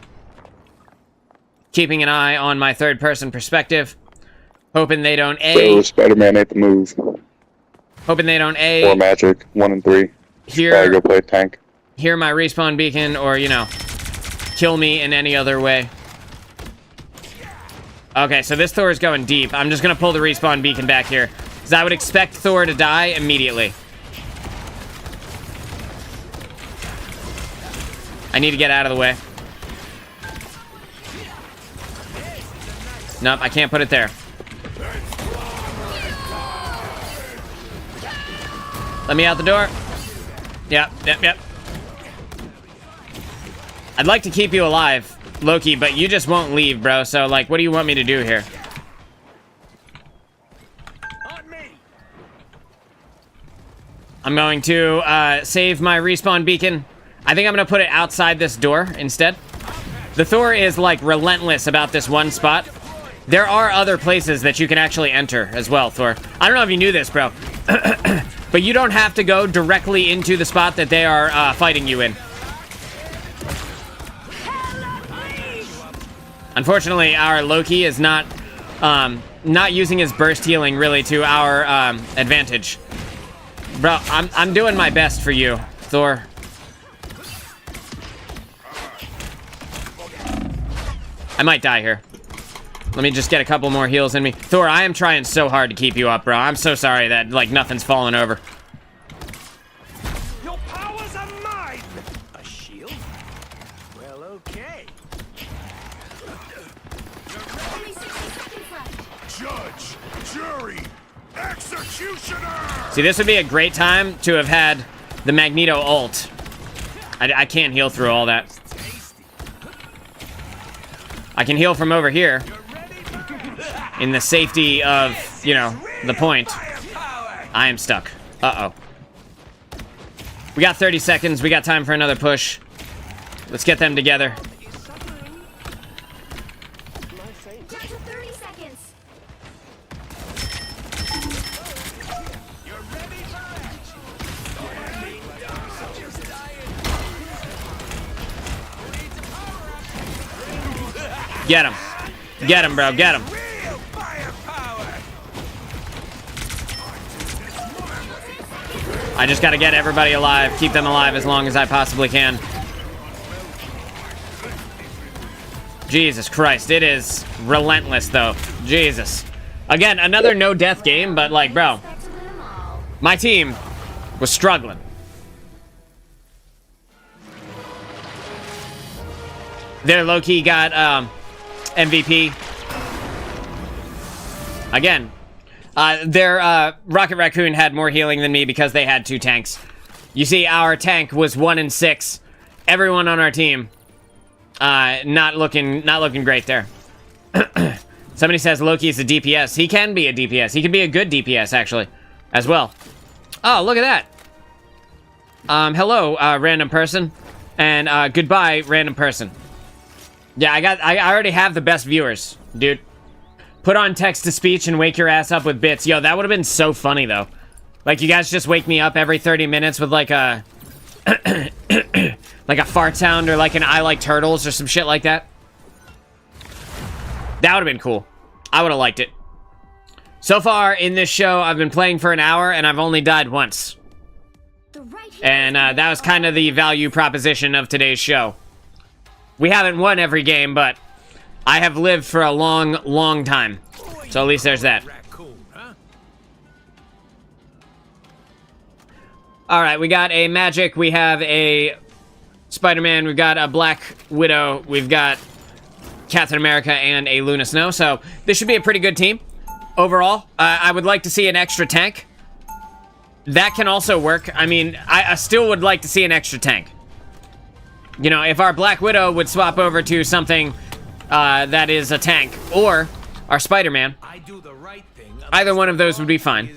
Keeping an eye on my third-person perspective. Hoping they don't So Spider-Man ain't the move. Hoping they don't Or Magic, 1 and 3. Gotta go play tank. Hear my respawn beacon, or, you know, kill me in any other way. Okay, so this Thor is going deep. I'm just gonna pull the respawn beacon back here, because I would expect Thor to die immediately. I need to get out of the way. Nope, I can't put it there. Let me out the door. Yep. I'd like to keep you alive, Loki, but you just won't leave, bro. So, like, what do you want me to do here? I'm going to save my respawn beacon. I think I'm going to put it outside this door instead. The Thor is, like, relentless about this one spot. There are other places that you can actually enter as well, Thor. I don't know if you knew this, bro. But you don't have to go directly into the spot that they are fighting you in. Unfortunately, our Loki is not using his burst healing really to our advantage. Bro, I'm doing my best for you, Thor. I might die here. Let me just get a couple more heals in me. Thor, I am trying so hard to keep you up, bro. I'm so sorry that, like, nothing's falling over. Your powers are mine! A shield? Well, okay. Only 60 seconds left. Judge, jury, executioner! See, this would be a great time to have had the Magneto ult. I can't heal through all that. I can heal from over here. In the safety of, you know, the point. I am stuck. Uh-oh. We got 30 seconds. We got time for another push. Let's get them together. Down to 30 seconds. Get him. Get him, bro. Get him. I just gotta get everybody alive. Keep them alive as long as I possibly can. Jesus Christ. It is relentless, though. Jesus. Again, another no-death game, but, like, bro. My team was struggling. Their low-key got, MVP. Again, their Rocket Raccoon had more healing than me because they had 2 tanks. You see, our tank was 1 and 6. Everyone on our team, not looking great there. Somebody says Loki's a DPS. He can be a DPS. He can be a good DPS, actually, as well. Oh, look at that. Hello, random person, and goodbye, random person. Yeah, I already have the best viewers, dude. Put on text-to-speech and wake your ass up with bits. Yo, that would have been so funny, though. Like, you guys just wake me up every 30 minutes with, like, a... like a fart sound or, like, an I like turtles or some shit like that. That would have been cool. I would have liked it. So far, in this show, I've been playing for an hour, and I've only died once. And, that was kind of the value proposition of today's show. We haven't won every game, but I have lived for a long, long time. So at least there's that. Alright, we got a Magic, we have a Spider-Man, we've got a Black Widow, we've got Captain America, and a Luna Snow. So this should be a pretty good team overall. I would like to see an extra tank. That can also work. I mean, I still would like to see an extra tank. You know, if our Black Widow would swap over to something that is a tank, or our Spider-Man, either one of those would be fine.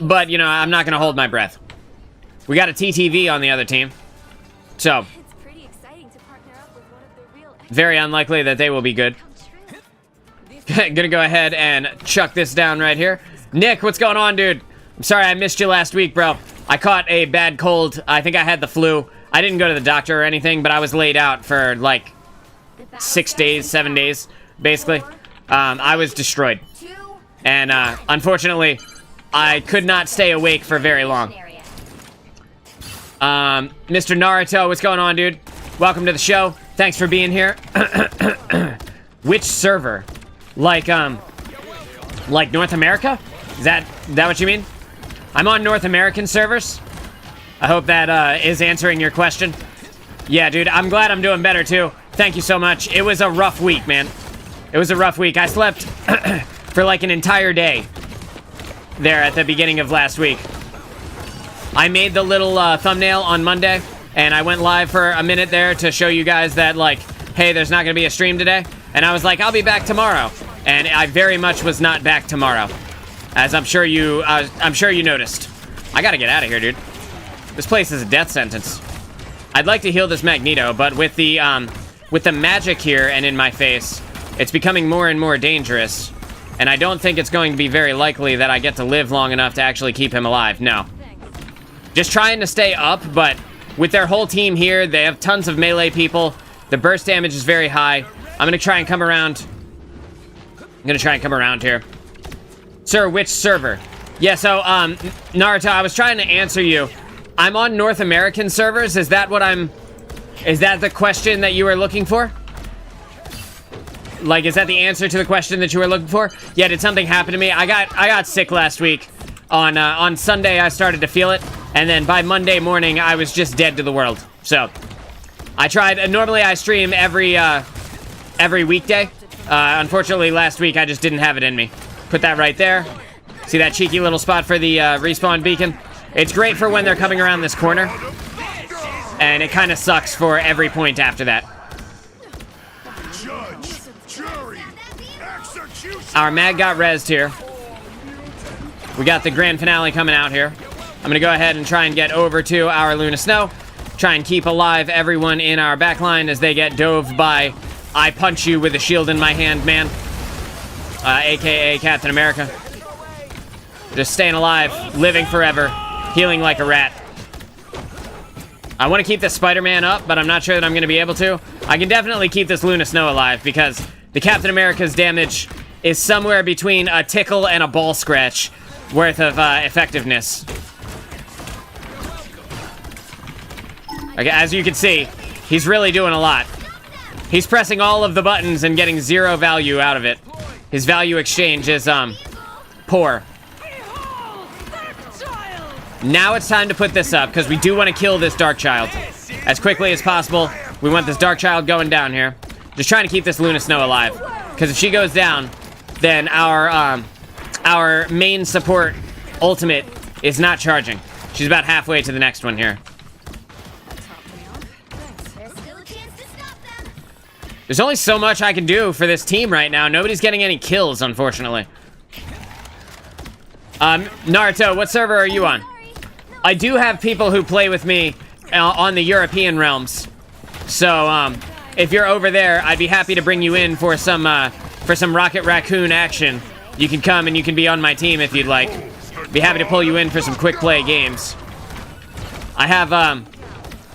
But, you know, I'm not going to hold my breath. We got a TTV on the other team. So, very unlikely that they will be good. Gonna go ahead and chuck this down right here. Nick, what's going on, dude? I'm sorry I missed you last week, bro. I caught a bad cold. I think I had the flu. I didn't go to the doctor or anything, but I was laid out for, like, 6 days, 7 days, basically. I was destroyed. And, unfortunately, I could not stay awake for very long. Mr. Naruto, what's going on, dude? Welcome to the show. Thanks for being here. Which server? Like North America? Is that what you mean? I'm on North American servers. I hope that is answering your question. Yeah, dude, I'm glad I'm doing better, too. Thank you so much. It was a rough week, man. It was a rough week. I slept for like an entire day there at the beginning of last week. I made the little thumbnail on Monday, and I went live for a minute there to show you guys that, like, hey, there's not going to be a stream today. And I was like, I'll be back tomorrow. And I very much was not back tomorrow, as I'm sure you noticed. I got to get out of here, dude. This place is a death sentence. I'd like to heal this Magneto, but with the magic here and in my face, it's becoming more and more dangerous. And I don't think it's going to be very likely that I get to live long enough to actually keep him alive. No. Just trying to stay up, but with their whole team here, they have tons of melee people. The burst damage is very high. I'm going to try and come around. I'm going to try and come around here. Sir, which server? Yeah, so, Naruto, I was trying to answer you. I'm on North American servers. Is that the question that you were looking for? Like, is that the answer to the question that you were looking for? Yeah, did something happen to me? I got sick last week. On Sunday, I started to feel it. And then by Monday morning, I was just dead to the world. So, I tried. Normally, I stream every weekday. Unfortunately, last week, I just didn't have it in me. Put that right there. See that cheeky little spot for the respawn beacon? It's great for when they're coming around this corner. And it kind of sucks for every point after that. Our mag got rezzed here. We got the grand finale coming out here. I'm going to go ahead and try and get over to our Luna Snow. Try and keep alive everyone in our backline as they get dove by I punch you with a shield in my hand, man. AKA Captain America. Just staying alive, living forever, healing like a rat. I want to keep this Spider-Man up, but I'm not sure that I'm going to be able to. I can definitely keep this Luna Snow alive because the Captain America's damage is somewhere between a tickle and a ball scratch worth of effectiveness. Okay, as you can see, he's really doing a lot. He's pressing all of the buttons and getting 0 value out of it. His value exchange is, poor. Now it's time to put this up, because we do want to kill this Dark Child as quickly as possible. We want this Dark Child going down here. Just trying to keep this Luna Snow alive, because if she goes down, then our main support ultimate is not charging. She's about halfway to the next one here. There's only so much I can do for this team right now. Nobody's getting any kills, unfortunately. Naruto, what server are you on? I do have people who play with me on the European realms. So, if you're over there, I'd be happy to bring you in for some Rocket Raccoon action. You can come and you can be on my team if you'd like. Be happy to pull you in for some quick play games. I have,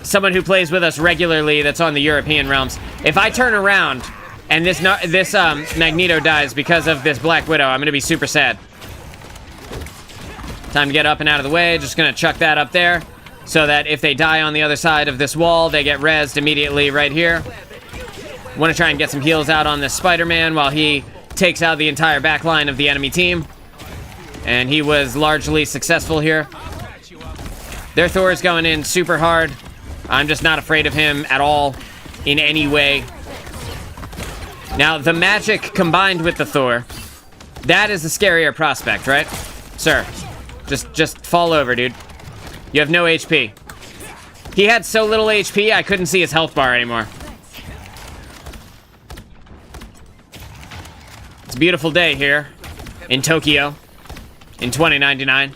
someone who plays with us regularly that's on the European realms. If I turn around and this Magneto dies because of this Black Widow, I'm gonna be super sad. Time to get up and out of the way. Just gonna chuck that up there so that if they die on the other side of this wall, they get rezzed immediately right here. Want to try and get some heals out on this Spider-Man while he takes out the entire back line of the enemy team. And he was largely successful here. Their Thor is going in super hard. I'm just not afraid of him at all in any way. Now, the magic combined with the Thor, that is the scarier prospect, right? Sir, just fall over, dude. You have no HP. He had so little HP, I couldn't see his health bar anymore. It's a beautiful day here in Tokyo in 2099.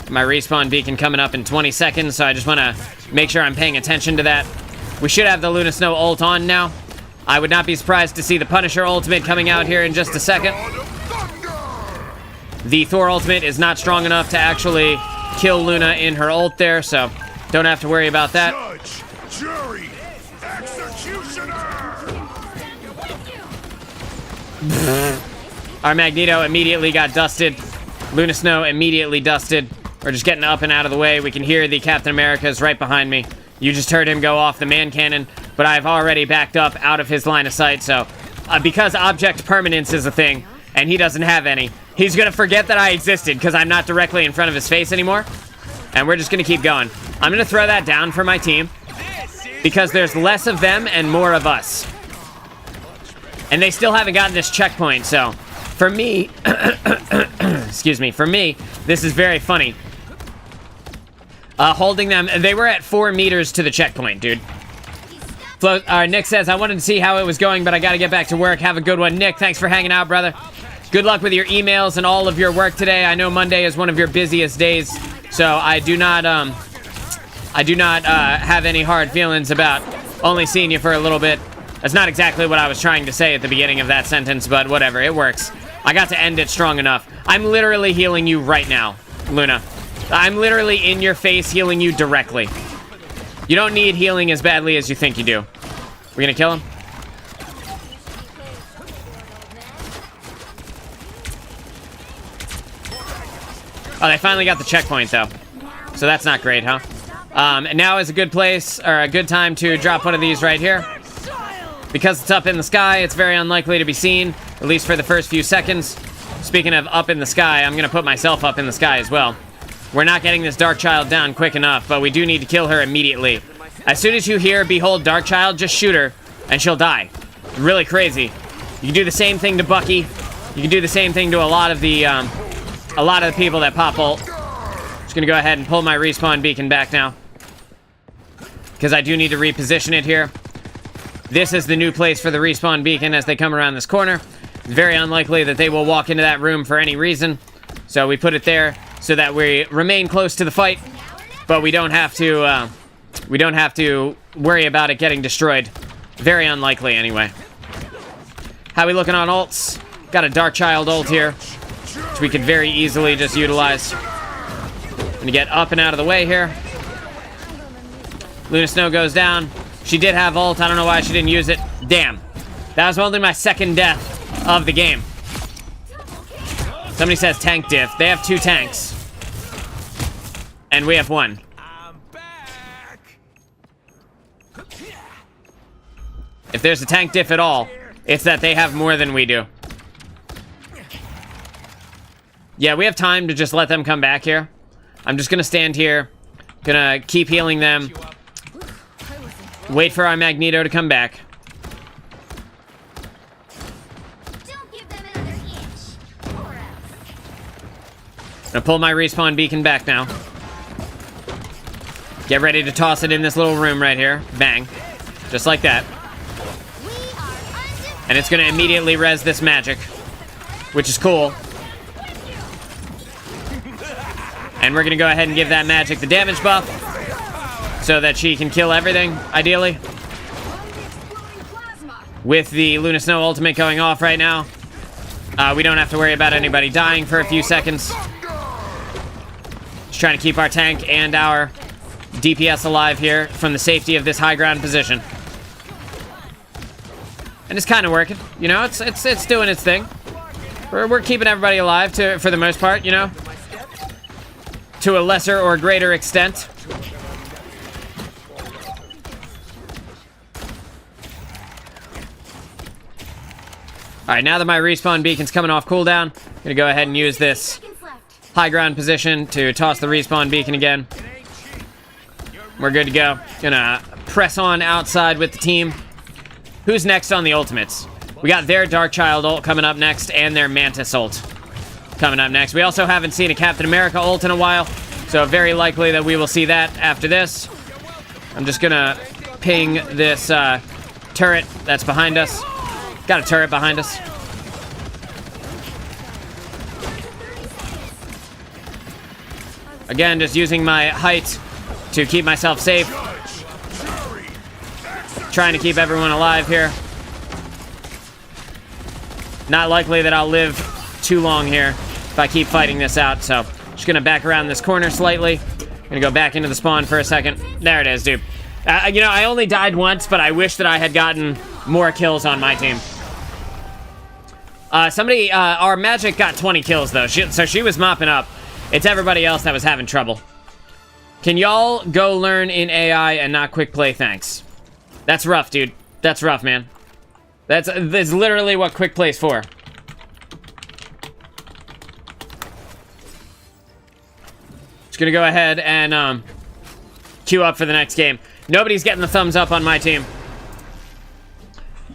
My respawn beacon coming up in 20 seconds, so I just want to make sure I'm paying attention to that. We should have the Luna Snow ult on now. I would not be surprised to see the Punisher ultimate coming out here in just a second. The Thor ultimate is not strong enough to actually kill Luna in her ult there, so don't have to worry about that. Judge, jury, executioner! Our Magneto immediately got dusted. Luna Snow immediately dusted. We're just getting up and out of the way. We can hear the Captain America's right behind me. You just heard him go off the man cannon, but I've already backed up out of his line of sight, so because object permanence is a thing, and he doesn't have any, he's gonna forget that I existed because I'm not directly in front of his face anymore, and we're just gonna keep going. I'm gonna throw that down for my team because there's less of them and more of us. And they still haven't gotten this checkpoint, so for me, excuse me, for me, this is very funny. Holding them, they were at 4 meters to the checkpoint, dude. Nick says, I wanted to see how it was going, but I gotta get back to work. Have a good one. Nick, thanks for hanging out, brother. Good luck with your emails and all of your work today. I know Monday is one of your busiest days, so I do not have any hard feelings about only seeing you for a little bit. That's not exactly what I was trying to say at the beginning of that sentence, but whatever, it works. I got to end it strong enough. I'm literally healing you right now, Luna. I'm literally in your face healing you directly. You don't need healing as badly as you think you do. We're gonna kill him? Oh, they finally got the checkpoint, though. So that's not great, huh? And now is a good place, or a good time to drop one of these right here. Because it's up in the sky, it's very unlikely to be seen, at least for the first few seconds. Speaking of up in the sky, I'm gonna put myself up in the sky as well. We're not getting this Dark Child down quick enough, but we do need to kill her immediately. As soon as you hear, behold, Dark Child, just shoot her, and she'll die. Really crazy. You can do the same thing to Bucky. You can do the same thing to a lot of the people that pop ult. Just gonna go ahead and pull my respawn beacon back now. Because I do need to reposition it here. This is the new place for the respawn beacon as they come around this corner. It's very unlikely that they will walk into that room for any reason. So we put it there so that we remain close to the fight, but we don't have to worry about it getting destroyed. Very unlikely, anyway. How we looking on ults? Got a Dark Child ult here, which we could very easily just utilize. gonna get up and out of the way here. Luna Snow goes down. She did have ult. I don't know why she didn't use it. Damn. That was only my second death of the game. Somebody says tank diff. They have 2 tanks. And we have 1. I'm back. If there's a tank diff at all, it's that they have more than we do. Yeah, we have time to just let them come back here. I'm just gonna stand here. Gonna keep healing them. Wait for our Magneto to come back. Don't give them another inch, or else. Gonna pull my respawn beacon back now. Get ready to toss it in this little room right here. Bang. Just like that. We are undefeated. And it's gonna immediately res this magic, which is cool. And we're gonna go ahead and give that magic the damage buff so that she can kill everything, ideally. With the Luna Snow ultimate going off right now, we don't have to worry about anybody dying for a few seconds. Just trying to keep our tank and our DPS alive here from the safety of this high ground position. And it's kind of working, you know, it's doing its thing. We're keeping everybody alive for the most part, you know, to a lesser or greater extent. All right, now that my respawn beacon's coming off cooldown, I'm gonna go ahead and use this Seconds left. high ground position to toss the respawn beacon again. We're good to go. Gonna press on outside with the team. Who's next on the ultimates? We got their Darkchild ult coming up next and their Mantis ult coming up next. We also haven't seen a Captain America ult in a while, so very likely that we will see that after this. I'm just gonna ping this turret that's behind us. Got a turret behind us. Again, just using my height to keep myself safe. Trying to keep everyone alive here. Not likely that I'll live too long here if I keep fighting this out, so just gonna back around this corner slightly. Gonna go back into the spawn for a second. There it is, dude. You know, I only died once, but I wish that I had gotten more kills on my team. Our Magic got 20 kills, though, so she was mopping up. It's everybody else that was having trouble. Can y'all go learn in AI and not quick play? Thanks. That's rough, dude. That's rough, man. That's literally what quick play's for. Just gonna go ahead and queue up for the next game. Nobody's getting the thumbs up on my team.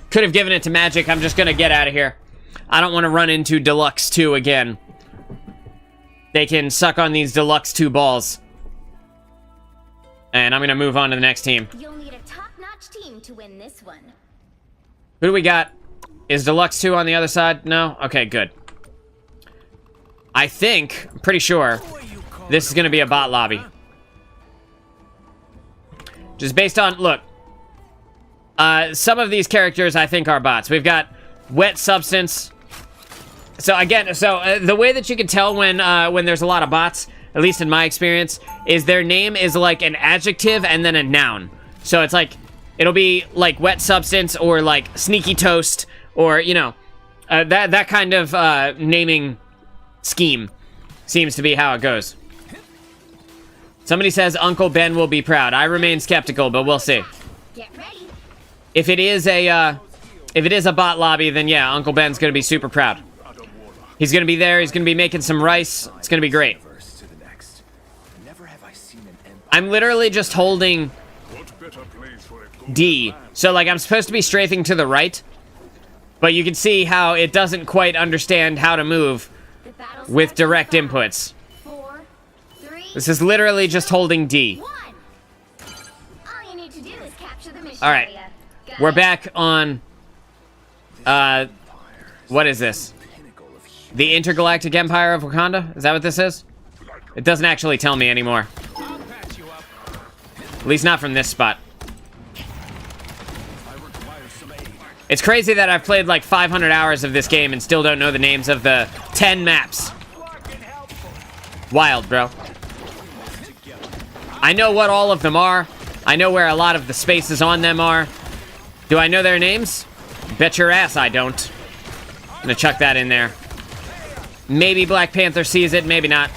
Could have given it to Magic. I'm just gonna get out of here. I don't want to run into Deluxe 2 again. They can suck on these Deluxe 2 balls. And I'm gonna move on to the next team. You'll need a top-notch team to win this one. Who do we got? Is Deluxe 2 on the other side? No? Okay, good. I think, I'm pretty sure, this is gonna be a bot lobby. Just based on, look. Some of these characters I think are bots. We've got Wet Substance. So again, the way that you can tell when there's a lot of bots, at least in my experience, is their name is like an adjective and then a noun. So it's like, it'll be like Wet Substance or like Sneaky Toast or, you know, that kind of naming scheme seems to be how it goes. Somebody says Uncle Ben will be proud. I remain skeptical, but we'll see. Get ready. If it is a bot lobby, then yeah, Uncle Ben's gonna be super proud. He's gonna be there. He's gonna be making some rice. It's gonna be great. I'm literally just holding D. So like I'm supposed to be strafing to the right, but you can see how it doesn't quite understand how to move with direct inputs. 4, 3, This is literally just holding D. 1. All you need to do is capture the mission All right. area. Got We're it? back on, what is this? The Intergalactic Empire of Wakanda? Is that what this is? It doesn't actually tell me anymore. I'll patch you up. At least not from this spot. It's crazy that I've played like 500 hours of this game and still don't know the names of the 10 maps. Wild, bro. I know what all of them are. I know where a lot of the spaces on them are. Do I know their names? Bet your ass I don't. I'm gonna chuck that in there. Maybe Black Panther sees it, maybe not.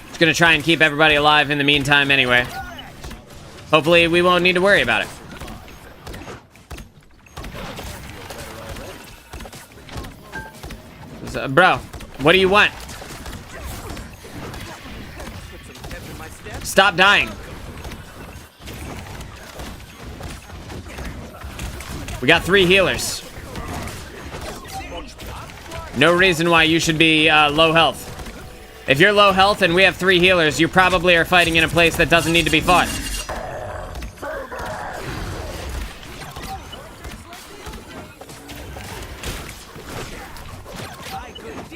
Just gonna try and keep everybody alive in the meantime anyway. Hopefully we won't need to worry about it. Bro, what do you want? Stop dying. We got 3 healers. No reason why you should be low health. If you're low health and we have 3 healers, you probably are fighting in a place that doesn't need to be fought.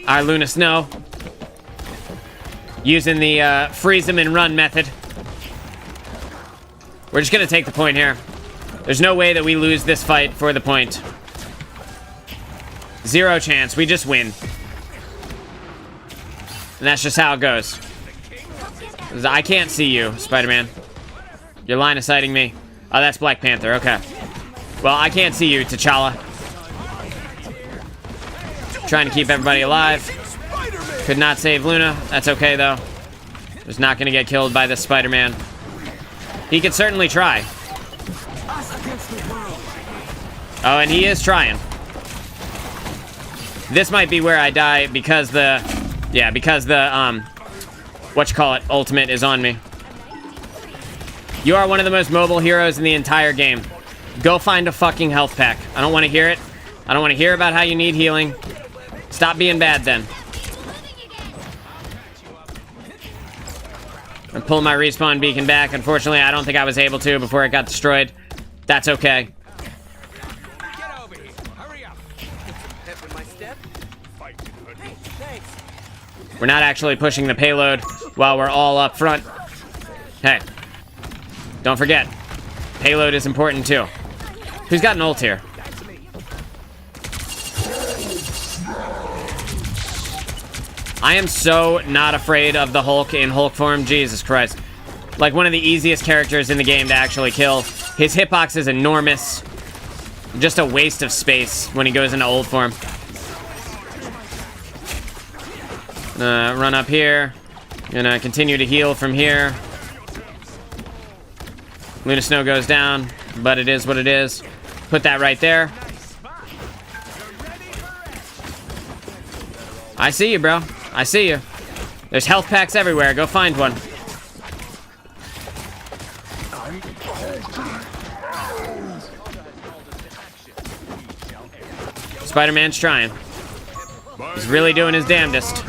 Alright, Luna Snow. Using the freeze them and run method. We're just gonna take the point here. There's no way that we lose this fight for the point. 0 chance. We just win. And that's just how it goes. I can't see you, Spider-Man. You're line of sighting me. Oh, that's Black Panther. Okay. Well, I can't see you, T'Challa. Trying to keep everybody alive. Could not save Luna. That's okay, though. He's not going to get killed by this Spider-Man. He could certainly try. Oh, and he is trying. This might be where I die because the... Yeah, because the, whatchamacallit, ultimate is on me. You are one of the most mobile heroes in the entire game. Go find a fucking health pack. I don't want to hear it. I don't want to hear about how you need healing. Stop being bad, then. I'm pulling my respawn beacon back. Unfortunately, I don't think I was able to before it got destroyed. That's okay. Get over here. Hurry up. Get some pep in my step. Fight good. Hey, thanks. We're not actually pushing the payload while we're all up front. Hey. Don't forget. Payload is important, too. Who's got an ult here? I am so not afraid of the Hulk in Hulk form. Jesus Christ. Like, one of the easiest characters in the game to actually kill. His hitbox is enormous. Just a waste of space when he goes into old form. Run up here. Gonna continue to heal from here. Luna Snow goes down, but it is what it is. Put that right there. I see you, bro. I see you. There's health packs everywhere. Go find one. Spider-Man's trying. He's really doing his damnedest.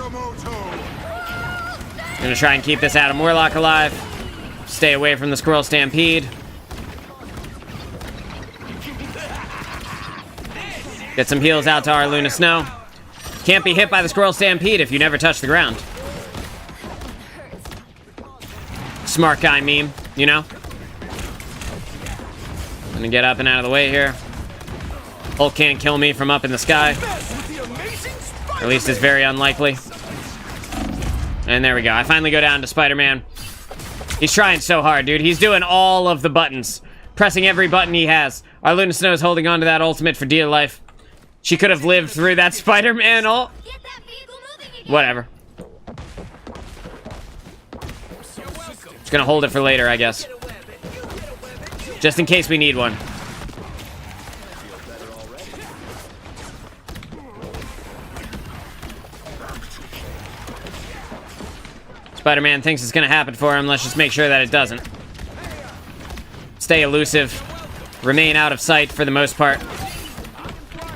Gonna try and keep this Adam Warlock alive. Stay away from the Squirrel Stampede. Get some heals out to our Luna Snow. Can't be hit by the Squirrel Stampede if you never touch the ground. Smart guy meme, you know? Gonna get up and out of the way here. Hulk can't kill me from up in the sky. At least it's very unlikely. And there we go. I finally go down to Spider-Man. He's trying so hard, dude. He's doing all of the buttons. Pressing every button he has. Our Luna Snow's holding on to that ultimate for dear life. She could have lived through that Spider-Man ult. Whatever. Just gonna hold it for later, I guess. Just in case we need one. Spider-Man thinks it's gonna happen for him. Let's just make sure that it doesn't. Stay elusive. Remain out of sight for the most part.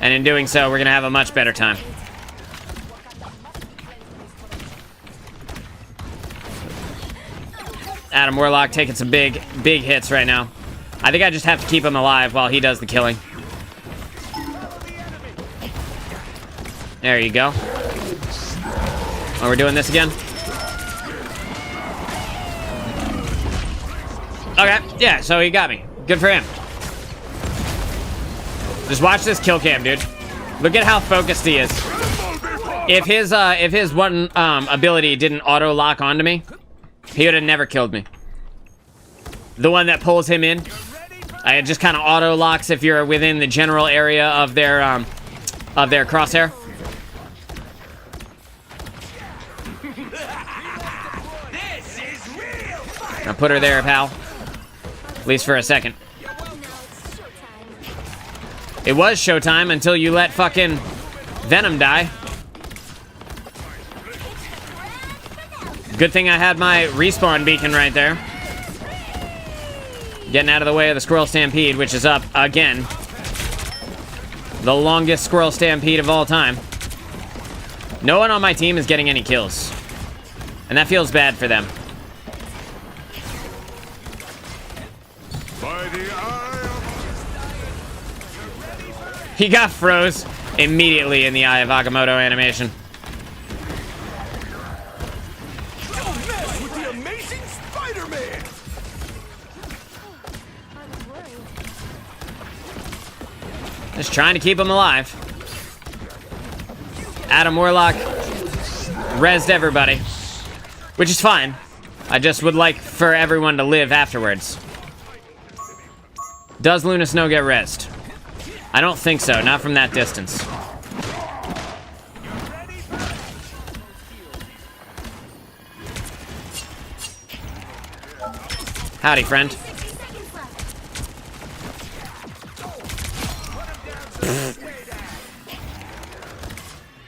And in doing so, we're gonna have a much better time. Adam Warlock taking some big hits right now. I think I just have to keep him alive while he does the killing. There you go. Oh, we're doing this again? Okay, yeah, so he got me. Good for him. Just watch this kill cam, dude. Look at how focused he is. If his one ability didn't auto lock onto me, He would have never killed me. The one that pulls him in, it just kind of auto locks if you're within the general area of their crosshair. Now put her there, pal. At least for a second. It was showtime until you let fucking Venom die. Good thing I had my respawn beacon right there. Getting out of the way of the squirrel stampede, which is up again. The longest squirrel stampede of all time. No one on my team is getting any kills. And that feels bad for them. By the eye He got froze immediately in the Eye of Agamotto animation. Don't mess with the amazing Spider-Man! Just trying to keep him alive. Adam Warlock rezzed everybody, which is fine. I just would like for everyone to live afterwards. Does Luna Snow get rezzed? I don't think so, not from that distance. Howdy, friend.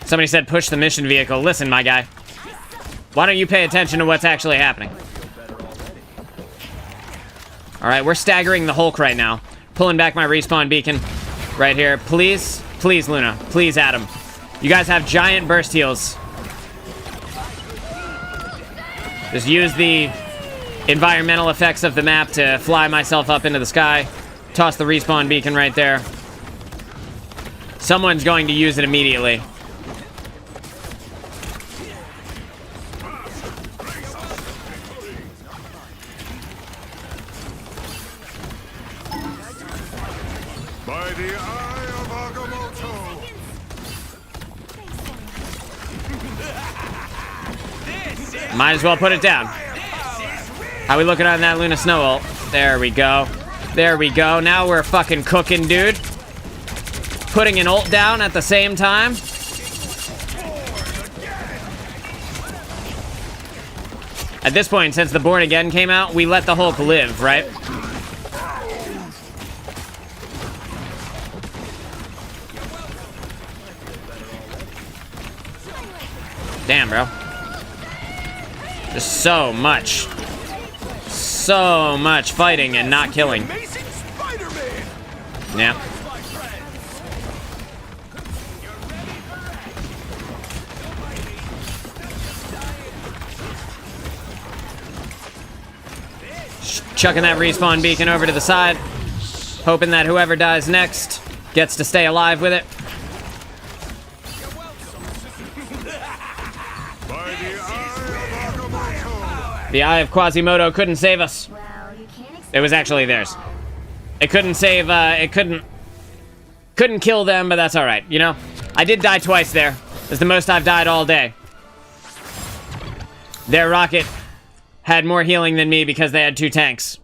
Somebody said push the mission vehicle. Listen, my guy. Why don't you pay attention to what's actually happening? Alright, we're staggering the Hulk right now. Pulling back my respawn beacon right here. Please, please, Luna. Please, Adam. You guys have giant burst heals. Just use the environmental effects of the map to fly myself up into the sky. Toss the respawn beacon right there. Someone's going to use it immediately. by the eye of Agamotto. Might as well put it down. How we looking on that Luna Snow ult? There we go. There we go. Now we're fucking cooking, dude. Putting an ult down at the same time. At this point, since the Born Again came out, we let the Hulk live, right? Damn, bro. Just so much fighting and not killing. Yeah. Chucking that respawn beacon over to the side, hoping that whoever dies next gets to stay alive with it. The Eye of Quasimodo couldn't save us. It was actually theirs. It couldn't save, it couldn't kill them, but that's alright, you know? I did die twice there. It's the most I've died all day. Their rocket had more healing than me because they had 2 tanks.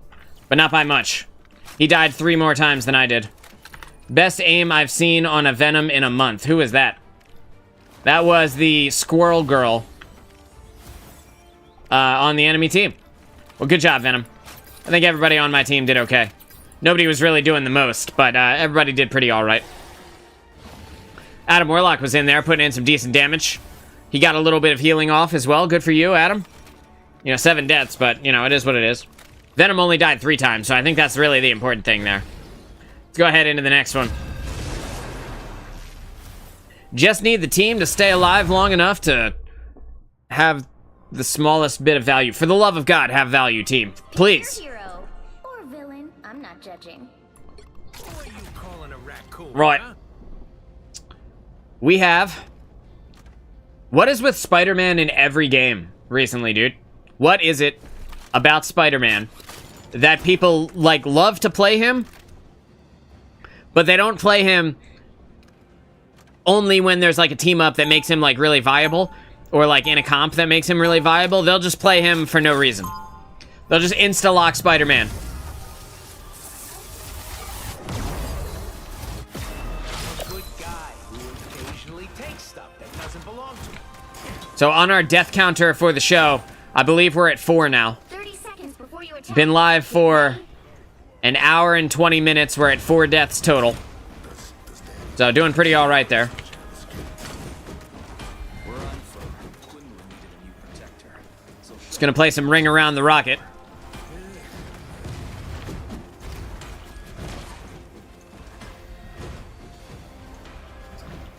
But not by much. He died 3 more times than I did. Best aim I've seen on a Venom in a month. Who is that? That was the Squirrel Girl. On the enemy team. Well, good job, Venom. I think everybody on my team did okay. Nobody was really doing the most, but everybody did pretty alright. Adam Warlock was in there, putting in some decent damage. He got a little bit of healing off as well. Good for you, Adam. You know, 7 deaths, but, you know, it is what it is. Venom only died 3 times, so I think that's really the important thing there. Let's go ahead into the next one. Just need the team to stay alive long enough to have the smallest bit of value. For the love of God, have value, team. Please. Hero or villain, I'm not judging. What are you calling a raccoon? Right. Huh? We have... What is with Spider-Man in every game recently, dude? What is it about Spider-Man that people, like, love to play him, but they don't play him only when there's, like, a team-up that makes him, like, really viable? or like in a comp that makes him really viable, they'll just play him for no reason. They'll just insta-lock Spider-Man. Good guy who occasionally takes stuff that doesn't belong to him. So on our death counter for the show, I believe we're at 4 now. 30 seconds before you attack. Been live for an hour and 20 minutes. We're at 4 deaths total. So doing pretty all right there. Just gonna play some Ring Around the Rocket.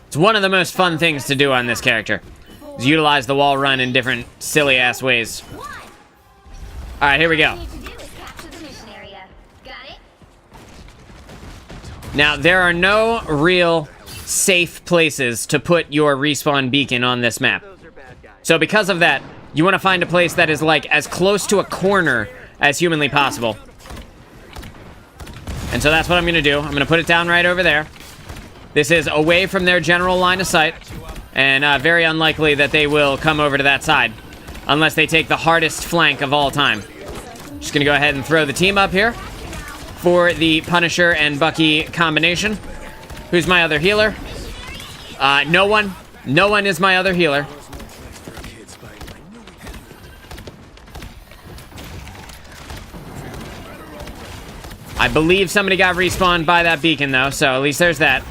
It's one of the most fun things to do on this character, is utilize the wall run in different silly ass ways. Alright, here we go. All you need to do is capture the mission area. Got it? Now, there are no real safe places to put your respawn beacon on this map. So because of that, you want to find a place that is like as close to a corner as humanly possible. And so that's what I'm going to do. I'm going to put it down right over there. This is away from their general line of sight, and very unlikely that they will come over to that side, unless they take the hardest flank of all time. Just gonna go ahead and throw the team up here for the Punisher and Bucky combination. Who's my other healer? No one. No one is my other healer. I believe somebody got respawned by that beacon, though, so at least there's that.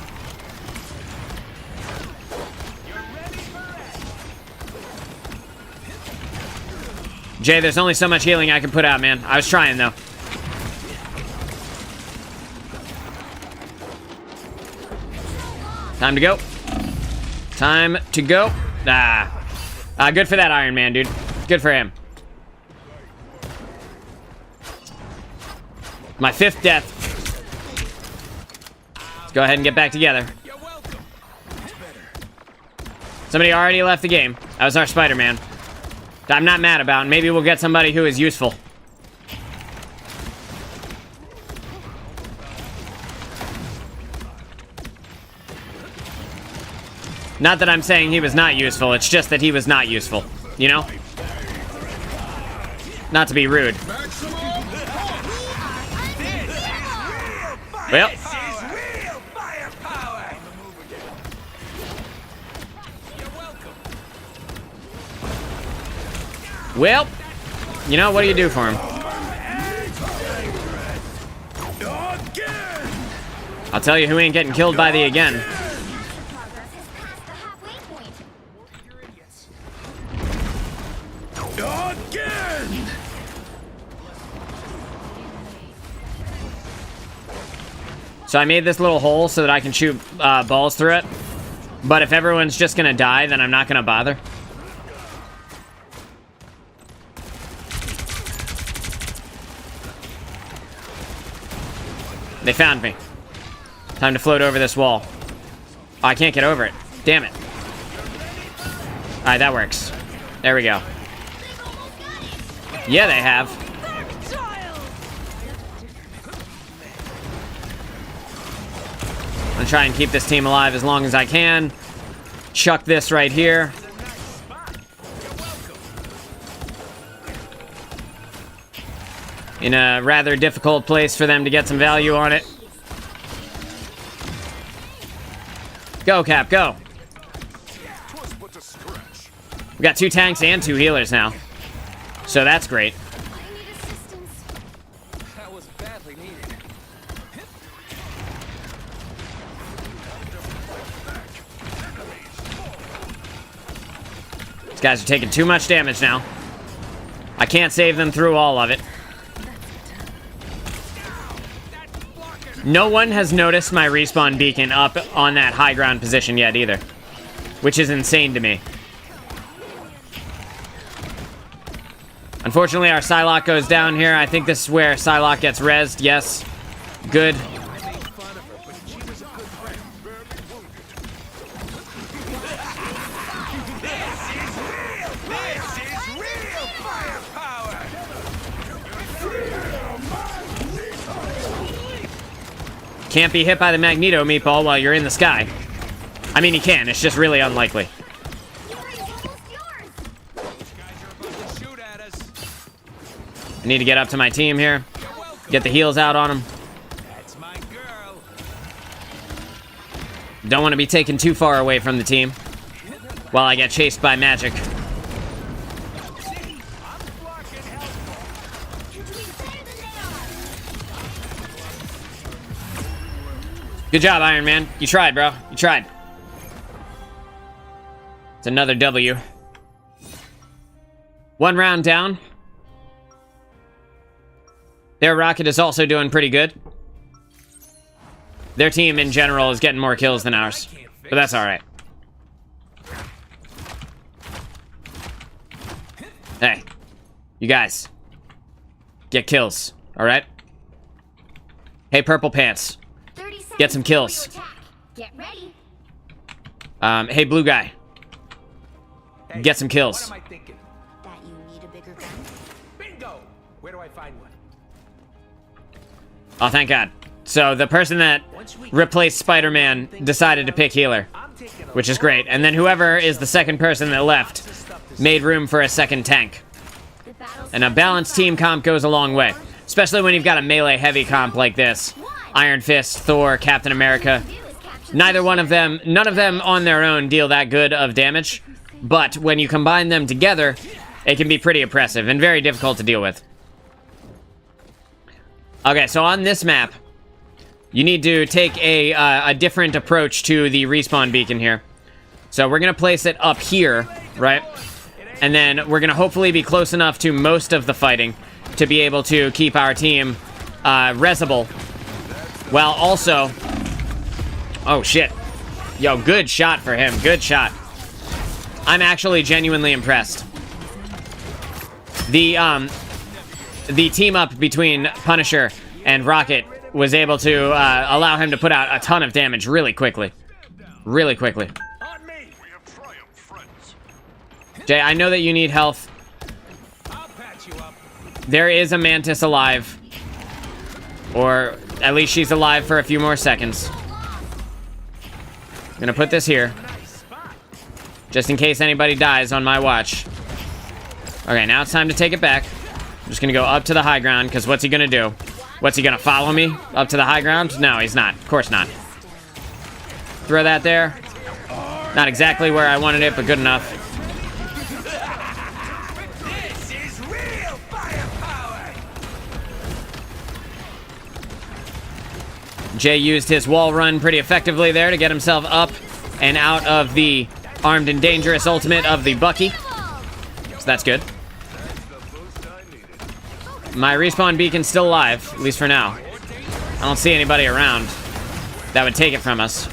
Jay, there's only so much healing I can put out, man. I was trying, though. Time to go. Time to go. Good for that Iron Man, dude. Good for him. My 5th death. Let's go ahead and get back together. Somebody already left the game. That was our Spider-Man. I'm not mad about. Maybe we'll get somebody who is useful. Not that I'm saying he was not useful, it's just that he was not useful, you know? Not to be rude. Well. Well, you know, what do you do for him? I'll tell you who ain't getting killed by the again. Progress is past the halfway point. So I made this little hole so that I can shoot balls through it. But if everyone's just gonna die, then I'm not gonna bother. They found me. Time to float over this wall. Oh, I can't get over it. Damn it. Alright, that works. There we go. Yeah, they have. I'm gonna try and keep this team alive as long as I can. Chuck this right here. In a rather difficult place for them to get some value on it. Go, Cap, go. We got 2 tanks and 2 healers now. So that's great. I need assistance. That was badly needed. These guys are taking too much damage now. I can't save them through all of it. No one has noticed my respawn beacon up on that high ground position yet either, which is insane to me. Unfortunately, our Psylocke goes down here. I think this is where Psylocke gets rezzed. Yes. Good. Can't be hit by the Magneto meatball while you're in the sky. I mean, he can. It's just really unlikely. Glory's almost yours. I need to get up to my team here. Get the heals out on them. That's my girl. Don't want to be taken too far away from the team while I get chased by magic. Good job, Iron Man. You tried, bro. You tried. It's another W. One round down. Their Rocket is also doing pretty good. Their team in general is getting more kills than ours, but that's all right. Hey, you guys, get kills, all right? Hey, Purple Pants, get some kills. Get ready. Hey, Blue Guy, get some kills. What am I thinking? That you need a bigger gun? Bingo! Where do I find one? Oh, thank God. So the person that replaced Spider-Man decided to pick healer, which is great. And then whoever is the second person that left made room for a second tank. And a balanced team comp goes a long way, especially when you've got a melee heavy comp like this. Iron Fist, Thor, Captain America. None of them on their own deal that good of damage, but when you combine them together, it can be pretty oppressive and very difficult to deal with. Okay, so on this map, you need to take a different approach to the respawn beacon here. So we're going to place it up here, right? And then we're going to hopefully be close enough to most of the fighting to be able to keep our team resable. While also... Oh, shit. Yo, good shot for him. Good shot. I'm actually genuinely impressed. The team up between Punisher and Rocket was able to allow him to put out a ton of damage really quickly. Really quickly. On me! Jay, I know that you need health. I'll patch you up. There is a Mantis alive. Or at least she's alive for a few more seconds. I'm gonna put this here. Just in case anybody dies on my watch. Okay, now it's time to take it back. I'm just gonna go up to the high ground, because what's he gonna do? What's he gonna follow me up to the high ground? No, he's not. Of course not. Throw that there. Not exactly where I wanted it, but good enough. This is real firepower! Jay used his wall run pretty effectively there to get himself up and out of the armed and dangerous ultimate of the Bucky. So that's good. My respawn beacon's still alive, at least for now. I don't see anybody around that would take it from us.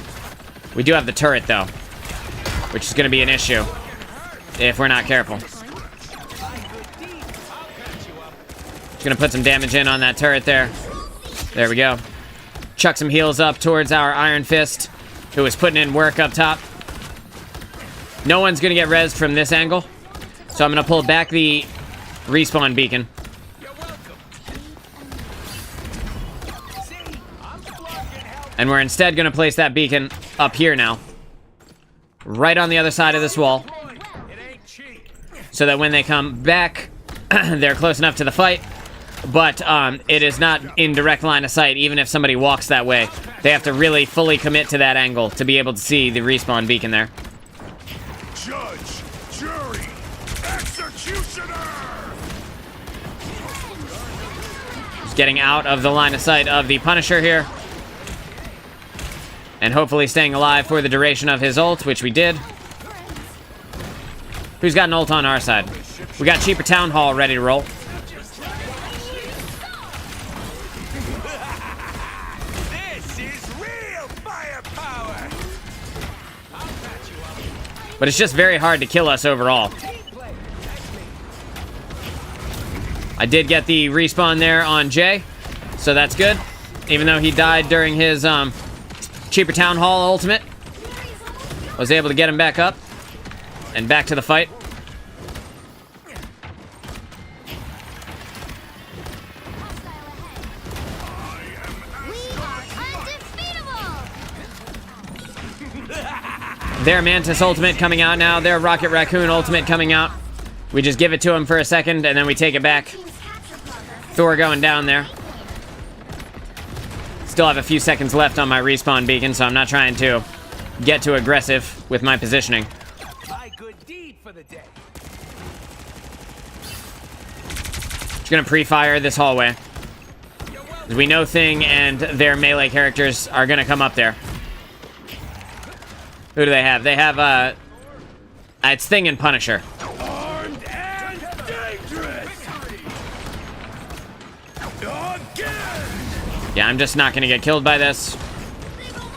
We do have the turret, though, which is going to be an issue if we're not careful. Just going to put some damage in on that turret there. There we go. Chuck some heals up towards our Iron Fist, who is putting in work up top. No one's going to get rezzed from this angle, so I'm going to pull back the respawn beacon. And we're instead going to place that beacon up here now. Right on the other side of this wall. So that when they come back, they're close enough to the fight. But it is not in direct line of sight, even if somebody walks that way. They have to really fully commit to that angle to be able to see the respawn beacon there. Judge, jury, executioner! Just getting out of the line of sight of the Punisher here. And hopefully staying alive for the duration of his ult, which we did. Who's got an ult on our side? We got Cheaper Town Hall ready to roll. This is real firepower! But it's just very hard to kill us overall. I did get the respawn there on Jay, so that's good. Even though he died during his Cheaper Town Hall ultimate. I was able to get him back up and back to the fight. Their Mantis ultimate coming out now. Their Rocket Raccoon ultimate coming out. We just give it to him for a second and then we take it back. Thor going down there. Still have a few seconds left on my respawn beacon, so I'm not trying to get too aggressive with my positioning. My good deed for the day. Just gonna pre-fire this hallway. We know Thing and their melee characters are gonna come up there. Who do they have? They have, it's Thing and Punisher. Armed and dangerous. Again. Yeah, I'm just not gonna get killed by this.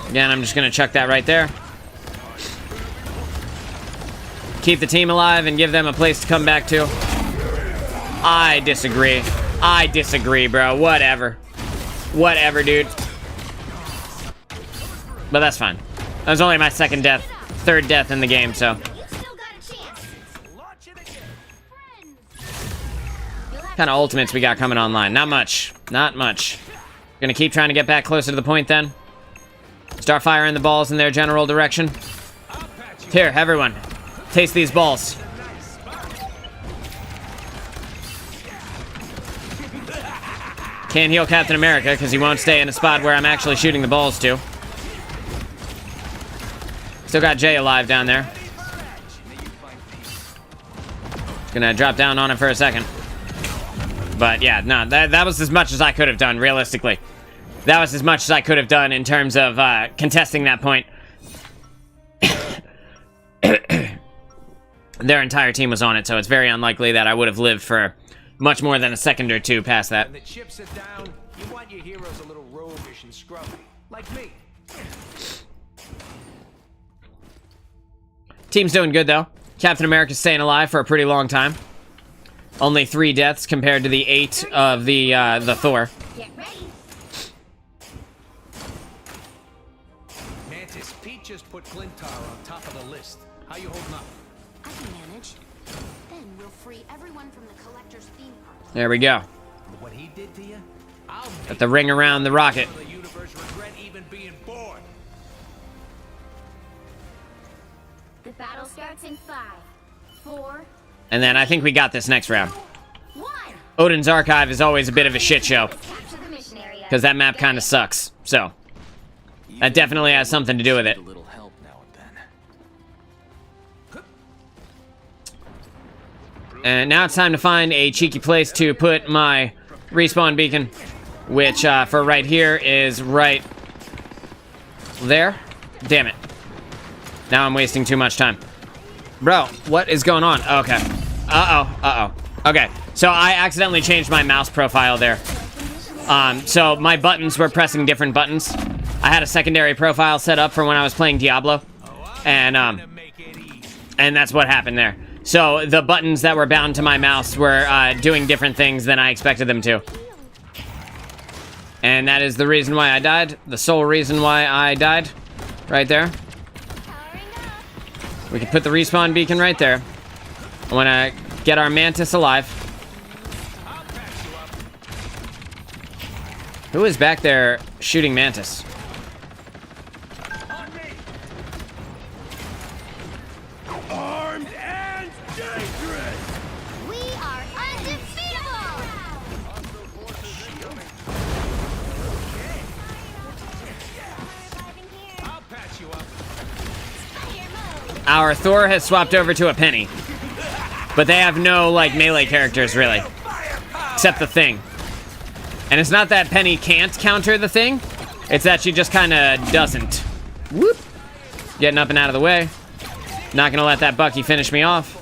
Again, I'm just gonna chuck that right there. Keep the team alive and give them a place to come back to. I disagree. I disagree, bro. Whatever. Whatever, dude. But that's fine. That was only my second death. Third death in the game, so. You still got a chance. Launch it again. What kind of ultimates we got coming online? Not much. Not much. Gonna keep trying to get back closer to the point then. Start firing the balls in their general direction. Here, everyone. Taste these balls. Can't heal Captain America because he won't stay in a spot where I'm actually shooting the balls to. Still got Jay alive down there. Gonna drop down on him for a second. But yeah, no, that was as much as I could have done, realistically. That was as much as I could have done in terms of contesting that point. Their entire team was on it, so it's very unlikely that I would have lived for much more than a second or two past that. When the chips are down, you want your heroes a little roguish and scrubby, like me. Team's doing good, though. Captain America's staying alive for a pretty long time. Only 3 deaths compared to the 8 of the Thor. Get ready. Mantis, Pete just put Glintar on top of the list. How you holding up? I can manage. Then we'll free everyone from the collector's theme park. There we go. What he did to you? I'll Got the ring around the rocket. make the universe regret even being born. The battle starts in 5, 4, And then I think we got this next round. 1. Odin's Archive is always a bit of a shit show. Capture the mission area. Because that map kind of sucks. So, that definitely has something to do with it. A little help now and then. And now it's time to find a cheeky place to put my respawn beacon. Which, for right here, is right there. Damn it. Now I'm wasting too much time. Bro, what is going on? Okay. Okay, so I accidentally changed my mouse profile there. So my buttons were pressing different buttons. I had a secondary profile set up for when I was playing Diablo. And that's what happened there. So the buttons that were bound to my mouse were doing different things than I expected them to. And that is the reason why I died. The sole reason why I died. Right there. We can put the respawn beacon right there. I want to get our Mantis alive. Who is back there shooting Mantis? Armed and dangerous. We are undefeatable. I'll patch you up. Our Thor has swapped over to a Penny. But they have no, like, melee characters, really. Except the Thing. And it's not that Penny can't counter the Thing. It's that she just kind of doesn't. Whoop. Getting up and out of the way. Not gonna let that Bucky finish me off.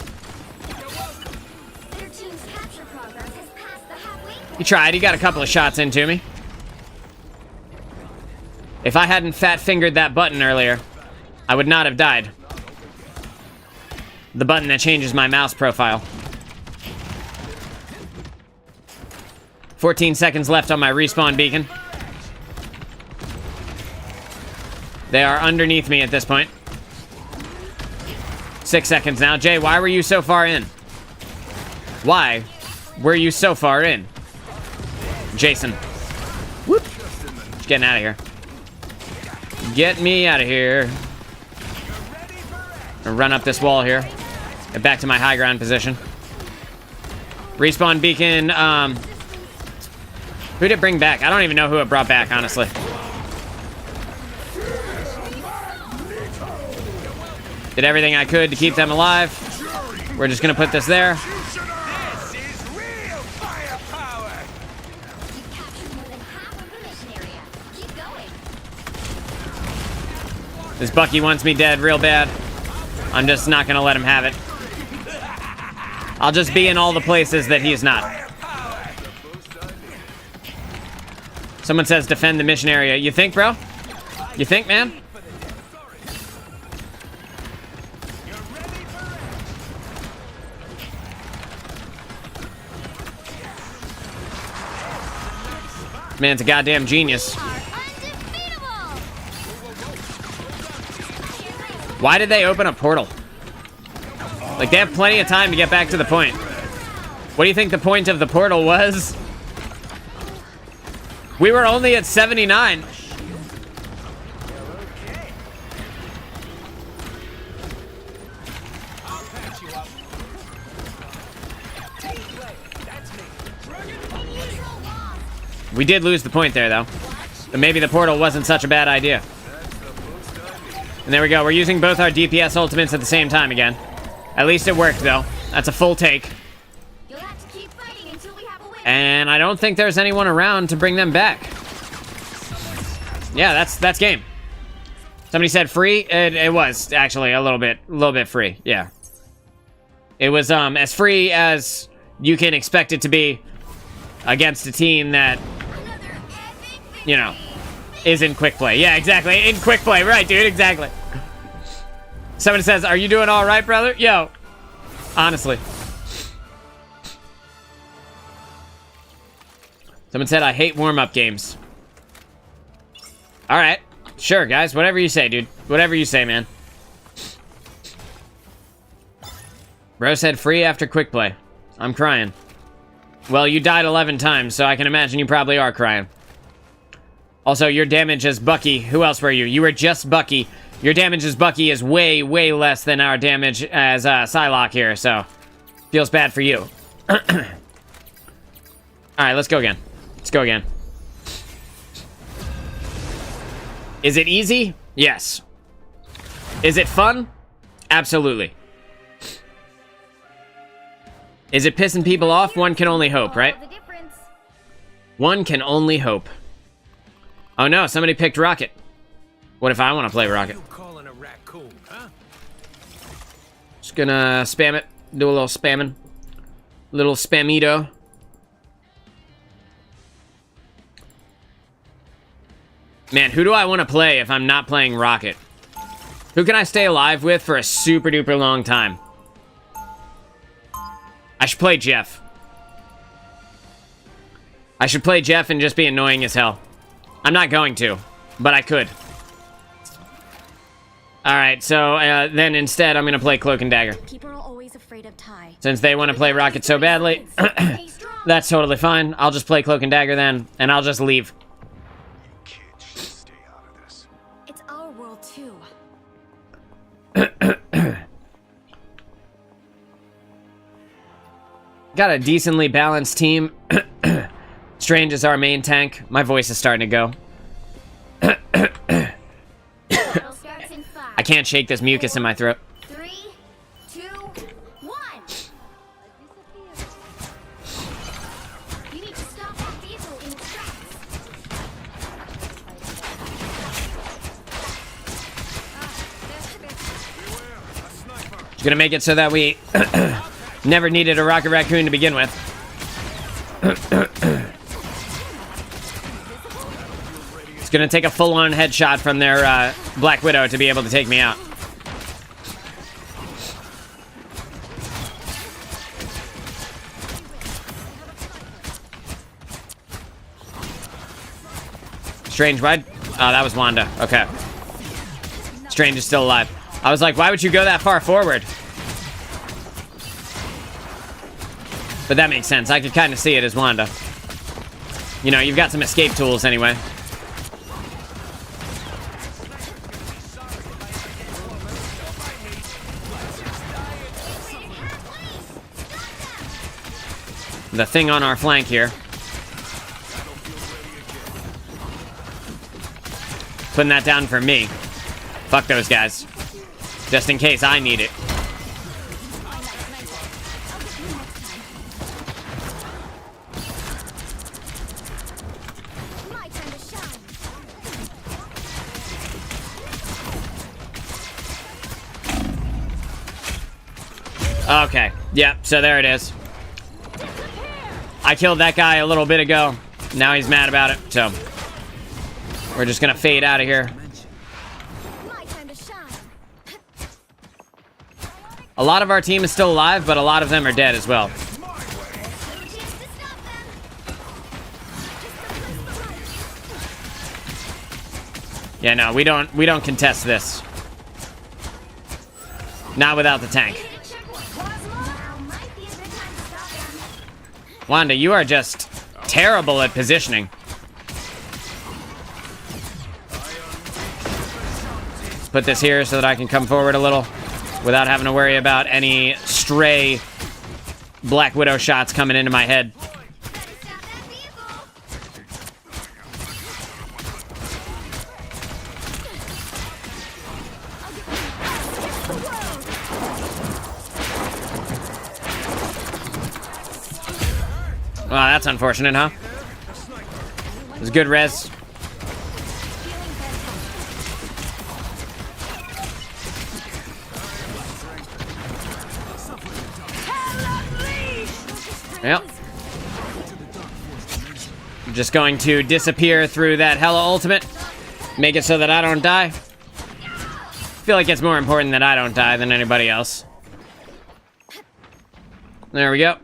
Your team's capture progress has passed the halfway point. He tried. He got a couple of shots into me. If I hadn't fat-fingered that button earlier, I would not have died. The button that changes my mouse profile. 14 seconds left on my respawn beacon. They are underneath me at this point. 6 seconds now. Jay, why were you so far in? Why were you so far in? Jason. Whoop. Just getting out of here. Get me out of here. Gonna run up this wall here. Get back to my high ground position. Respawn beacon Who did it bring back? I don't even know who it brought back, honestly. Did everything I could to keep them alive. We're just gonna put this there. This is real firepower. You captured more than half of the mission area. Keep going. This Bucky wants me dead real bad. I'm just not gonna let him have it. I'll just be in all the places that he's not. Someone says defend the mission area. You think, bro? You think, man? Man's a goddamn genius. Why did they open a portal? Like, they have plenty of time to get back to the point. What do you think the point of the portal was? We were only at 79. We did lose the point there, though. But maybe the portal wasn't such a bad idea. And there we go. We're using both our DPS ultimates at the same time again. At least it worked, though. That's a full take. You'll have to keep fighting until we have a winner. And I don't think there's anyone around to bring them back. Yeah, that's game. Somebody said free. It was actually a little bit free. Yeah. It was as free as you can expect it to be against a team that, you know, is in quick play. Yeah, exactly. In quick play. Right, dude. Exactly. Somebody says, are you doing all right, brother? Yo, honestly. Someone said, I hate warm-up games. All right. Sure, guys. Whatever you say, dude. Whatever you say, man. Bro said free after quick play. I'm crying. Well, you died 11 times, so I can imagine you probably are crying. Also, your damage as Bucky. Who else were you? You were just Bucky. Your damage as Bucky is way, way less than our damage as Psylocke here, so feels bad for you. All right, let's go again. Let's go again. Is it easy? Yes. Is it fun? Absolutely. Is it pissing people off? One can only hope, right? One can only hope. Oh no, somebody picked Rocket. What if I want to play Rocket? Calling a raccoon, huh? Just gonna spam it. Do a little spamming. Little spamito. Man, who do I want to play if I'm not playing Rocket? Who can I stay alive with for a super duper long time? I should play Jeff. I should play Jeff and just be annoying as hell. I'm not going to, but I could. Alright, so then instead I'm going to play Cloak and Dagger. People are always afraid of Ty. Since they want to play Rocket so badly, that's totally fine. I'll just play Cloak and Dagger then, and I'll just leave. It's our world too. Got a decently balanced team. Strange is our main tank. My voice is starting to go. I can't shake this mucus in my throat. 3, 2, 1. You need to stop that vehicle in its tracks. Just gonna make it so that we never needed a Rocket Raccoon to begin with. It's gonna take a full-on headshot from their Black Widow to be able to take me out. Strange, why? Oh, that was Wanda. Okay. Strange is still alive. I was like, why would you go that far forward? But that makes sense. I could kind of see it as Wanda. You know, you've got some escape tools anyway. The thing on our flank here. Putting that down for me. Fuck those guys. Just in case I need it. My time to shine. Okay. Yep, so there it is. I killed that guy a little bit ago. Now he's mad about it, so we're just gonna fade out of here. My time to shine. A lot of our team is still alive, but a lot of them are dead as well. No chance to stop them. Yeah, no, we don't contest this. Not without the tank. Now might be a good time to stop them. Wanda, you are just terrible at positioning. Put this here so that I can come forward a little without having to worry about any stray Black Widow shots coming into my head. Better stop that vehicle. Wow, that's unfortunate, huh? It was good res. Yep. I'm just going to disappear through that Hella ultimate. Make it so that I don't die. Feel like it's more important that I don't die than anybody else. There we go.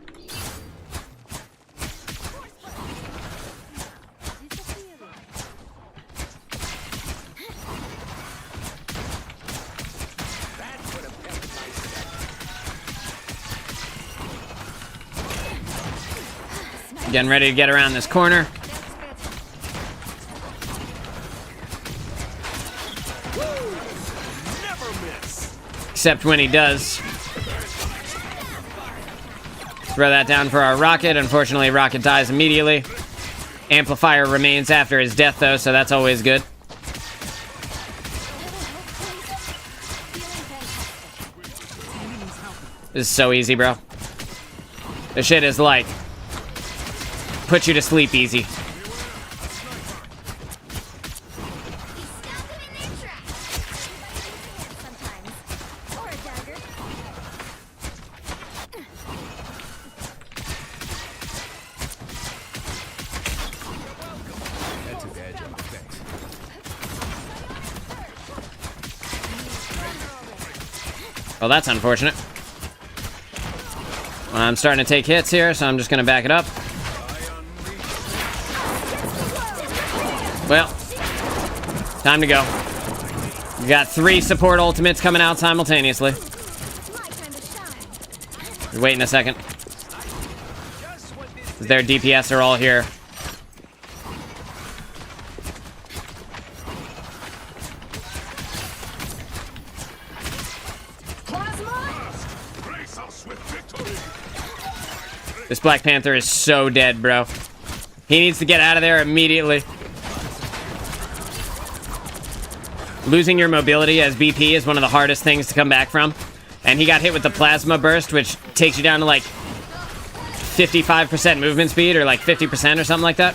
Getting ready to get around this corner. Except when he does. Throw that down for our rocket. Unfortunately, rocket dies immediately. Amplifier remains after his death, though, so that's always good. This is so easy, bro. This shit is like put you to sleep easy. Stop them in their tracks. Sometimes. Or a dagger. Well, that's unfortunate. I'm starting to take hits here, so I'm just gonna back it up. Well, time to go. We got 3 support ultimates coming out simultaneously. My time to shine. Wait a second. Their DPS are all here. This Black Panther is so dead, bro. He needs to get out of there immediately. Losing your mobility as BP is one of the hardest things to come back from. And he got hit with the plasma burst, which takes you down to like 55% movement speed or like 50% or something like that.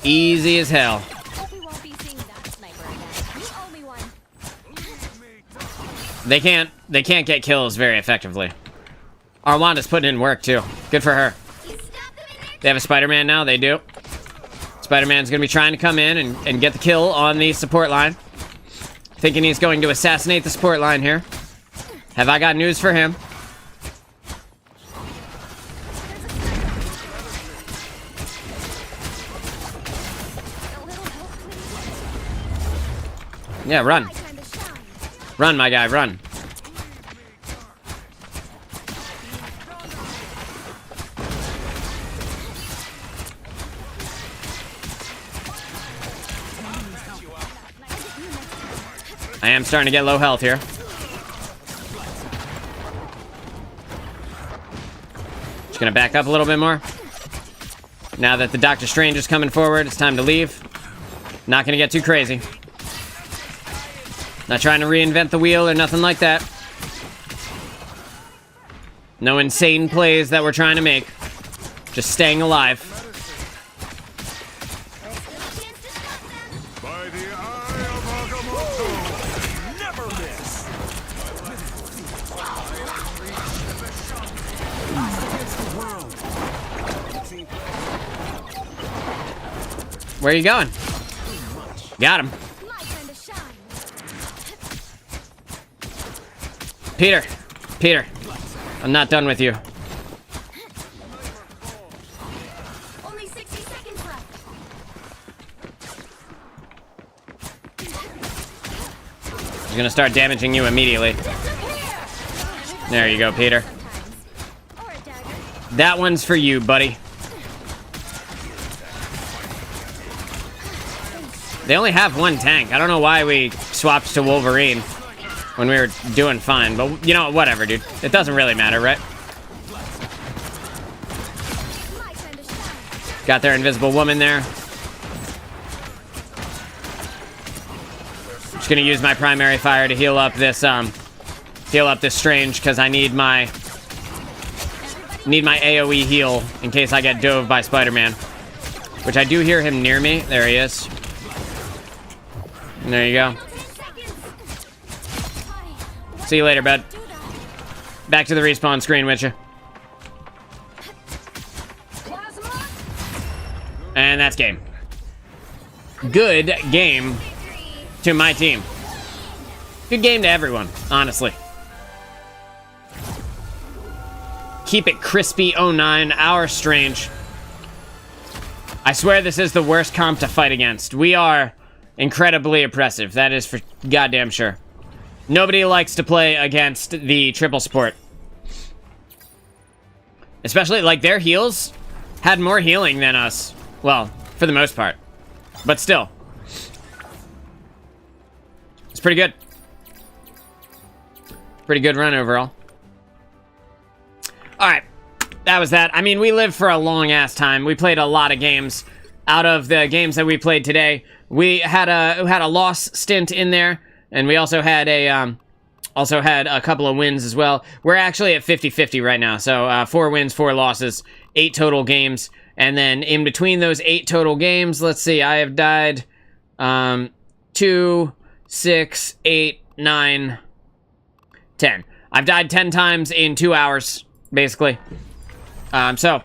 Easy as hell. We won't be seeing that sniper again. You owe me one. They can't get kills very effectively. Our Wanda's putting in work too. Good for her. You stop them in their They have a Spider-Man now, they do. Spider-Man's gonna be trying to come in and get the kill on the support line. Thinking he's going to assassinate the support line here. Have I got news for him? Yeah, run. My time to shine. Run, my guy, run. I am starting to get low health here. Just gonna back up a little bit more. Now that the Doctor Strange is coming forward, it's time to leave. Not gonna get too crazy. Not trying to reinvent the wheel or nothing like that. No insane plays that we're trying to make. Just staying alive. By the eye of Agamotto, never miss. Where are you going? Got him. My time to shine. Peter. Peter. I'm not done with you. Only 60 seconds left. He's gonna start damaging you immediately. There you go, Peter. Or a dagger. That one's for you, buddy. They only have one tank. I don't know why we swapped to Wolverine when we were doing fine, but you know, whatever, dude. It doesn't really matter, right? My time to shine. Got their invisible woman there. Just gonna use my primary fire to heal up this Strange, because I need my AoE heal in case I get dove by Spider-Man. Which I do hear him near me. There he is. And there you go. 10 seconds. See you later, bud. Back to the respawn screen with you. Plasma. And that's game. Good game to my team. Good game to everyone, honestly. Keep it crispy 09, our Strange. I swear this is the worst comp to fight against. We are incredibly oppressive. That is for goddamn sure. Nobody likes to play against the triple support. Especially, like, their heals had more healing than us. Well, for the most part. But still. It's pretty good. Pretty good run overall. Alright. That was that. I mean, we lived for a long-ass time. We played a lot of games. Out of the games that we played today, we had a loss stint in there, and we also had a couple of wins as well. We're actually at 50-50 right now, so 4 wins, 4 losses, 8 total games, and then in between those 8 total games, let's see, I have died 2, 6, 8, 9, 10. I've died 10 times in 2 hours, basically. So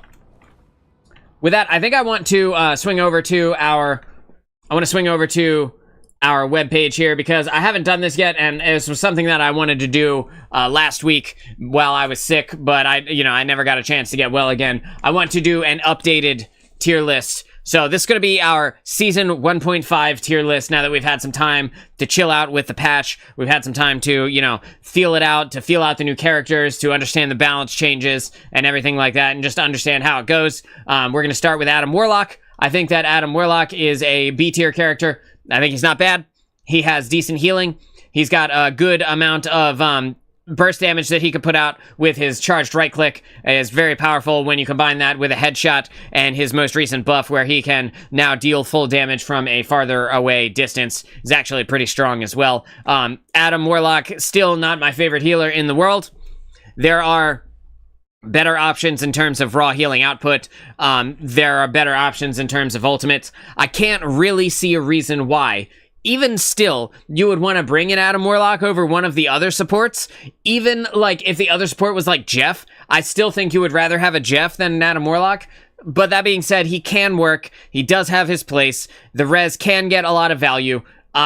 with that, I think I want to swing over to our webpage here, because I haven't done this yet, and this was something that I wanted to do last week while I was sick, but I never got a chance to get well again. I want to do an updated tier list. So this is going to be our season 1.5 tier list now that we've had some time to chill out with the patch. We've had some time to, feel it out, to feel out the new characters, to understand the balance changes and everything like that, and just to understand how it goes. We're going to start with Adam Warlock. I think that Adam Warlock is a B tier character. I think he's not bad. He has decent healing. He's got a good amount of burst damage that he could put out with his charged right click. Is very powerful when you combine that with a headshot and his most recent buff where he can now deal full damage from a farther away distance is actually pretty strong as well. Adam Warlock, still not my favorite healer in the world. There are better options in terms of raw healing output. There are better options in terms of ultimates. I can't really see a reason why, even still, you would want to bring in Adam Warlock over one of the other supports. Even, like, if the other support was, like, Jeff, I still think you would rather have a Jeff than an Adam Warlock. But that being said, he can work. He does have his place. The res can get a lot of value.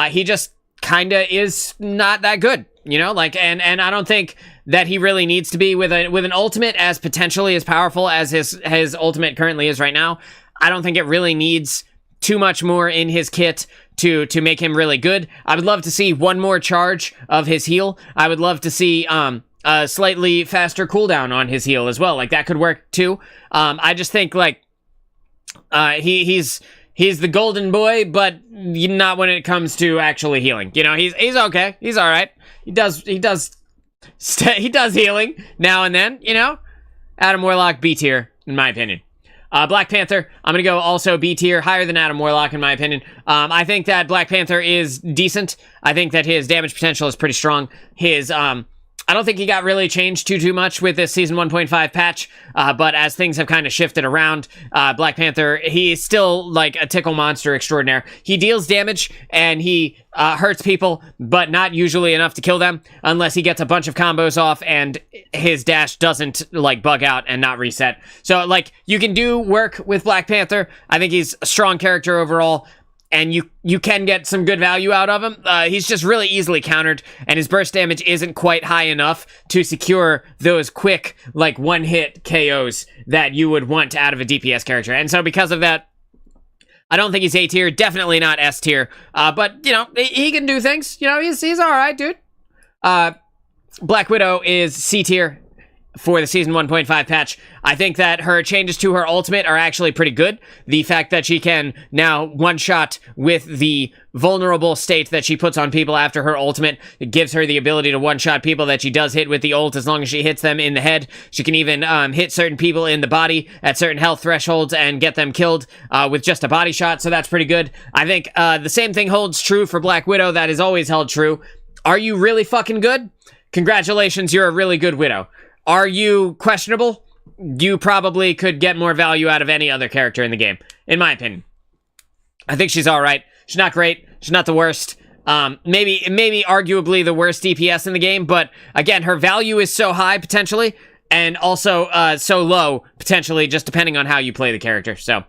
He just kinda is not that good, and I don't think that he really needs to be with an ultimate as potentially as powerful as his ultimate currently is right now. I don't think it really needs too much more in his kit to make him really good. I would love to see one more charge of his heal. I would love to see a slightly faster cooldown on his heal as well. Like, that could work too. I just think, like, he's He's the golden boy, but not when it comes to actually healing. You know, he's okay. He's all right. He does healing now and then. You know, Adam Warlock B tier in my opinion. Black Panther, I'm gonna go also B tier, higher than Adam Warlock in my opinion. I think that Black Panther is decent. I think that his damage potential is pretty strong. His I don't think he got really changed too much with this Season 1.5 patch, but as things have kind of shifted around, Black Panther, he is still like a tickle monster extraordinaire. He deals damage, and he hurts people, but not usually enough to kill them, unless he gets a bunch of combos off, and his dash doesn't, like, bug out and not reset. So, like, you can do work with Black Panther. I think he's a strong character overall, and you can get some good value out of him. He's just really easily countered, and his burst damage isn't quite high enough to secure those quick, like, one-hit KOs that you would want out of a DPS character. And so because of that, I don't think he's A tier, definitely not S tier. But, you know, he can do things. You know, he's all right, dude. Black Widow is C tier for the Season 1.5 patch. I think that her changes to her ultimate are actually pretty good. The fact that she can now one-shot with the vulnerable state that she puts on people after her ultimate, it gives her the ability to one-shot people that she does hit with the ult as long as she hits them in the head. She can even hit certain people in the body at certain health thresholds and get them killed with just a body shot, so that's pretty good. I think the same thing holds true for Black Widow. That has always held true. Are you really fucking good? Congratulations, you're a really good Widow. Are you questionable? You probably could get more value out of any other character in the game, in my opinion. I think she's all right. She's not great. She's not the worst. Maybe arguably the worst DPS in the game, but again, her value is so high potentially, and also so low potentially, just depending on how you play the character. So,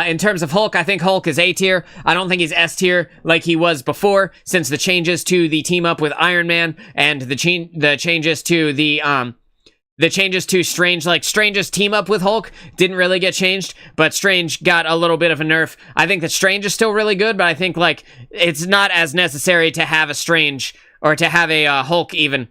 in terms of Hulk, I think Hulk is A tier. I don't think he's S tier like he was before, since the changes to the team up with Iron Man and the changes to the changes to Strange, like Strange's team up with Hulk didn't really get changed, but Strange got a little bit of a nerf. I think that Strange is still really good, but I think like it's not as necessary to have a Strange or to have a Hulk even.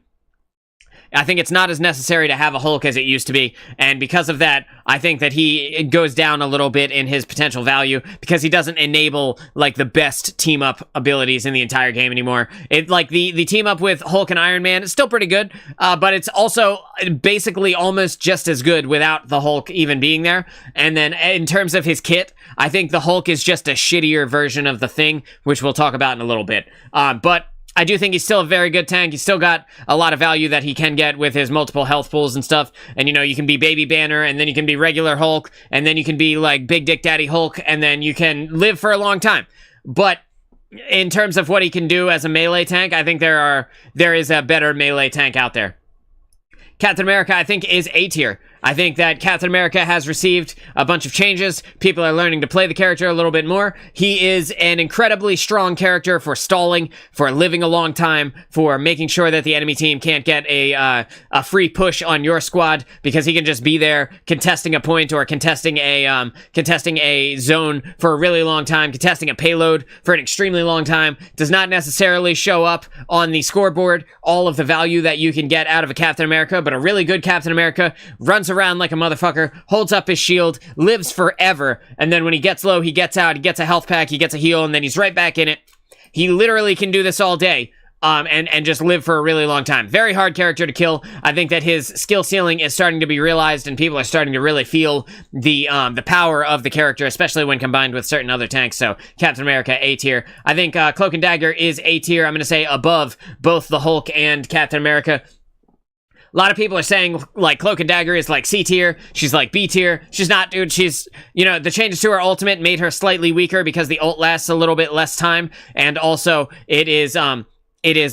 I think it's not as necessary to have a Hulk as it used to be, and because of that, I think that it goes down a little bit in his potential value because he doesn't enable like the best team up abilities in the entire game anymore. It like the team up with Hulk and Iron Man is still pretty good, but it's also basically almost just as good without the Hulk even being there. And then in terms of his kit, I think the Hulk is just a shittier version of the Thing, which we'll talk about in a little bit. But I do think he's still a very good tank. He's still got a lot of value that he can get with his multiple health pools and stuff. And, you know, you can be Baby Banner, and then you can be regular Hulk, and then you can be, like, Big Dick Daddy Hulk, and then you can live for a long time. But in terms of what he can do as a melee tank, I think there is a better melee tank out there. Captain America, I think, is A tier. I think that Captain America has received a bunch of changes. People are learning to play the character a little bit more. He is an incredibly strong character for stalling, for living a long time, for making sure that the enemy team can't get a free push on your squad, because he can just be there contesting a point or contesting a zone for a really long time, contesting a payload for an extremely long time. Does not necessarily show up on the scoreboard all of the value that you can get out of a Captain America, but a really good Captain America runs around like a motherfucker, holds up his shield, lives forever, and then when he gets low, he gets out, he gets a health pack, he gets a heal, and then he's right back in it. He literally can do this all day, and just live for a really long time. Very hard character to kill. I think that his skill ceiling is starting to be realized, and people are starting to really feel the power of the character, especially when combined with certain other tanks. So Captain America, A tier. I think Cloak and Dagger is A tier. I'm going to say above both the Hulk and Captain America. A lot of people are saying, like, Cloak and Dagger is, like, C tier. She's, like, B tier. She's not, dude. She's, you know, the changes to her ultimate made her slightly weaker because the ult lasts a little bit less time. And also, it is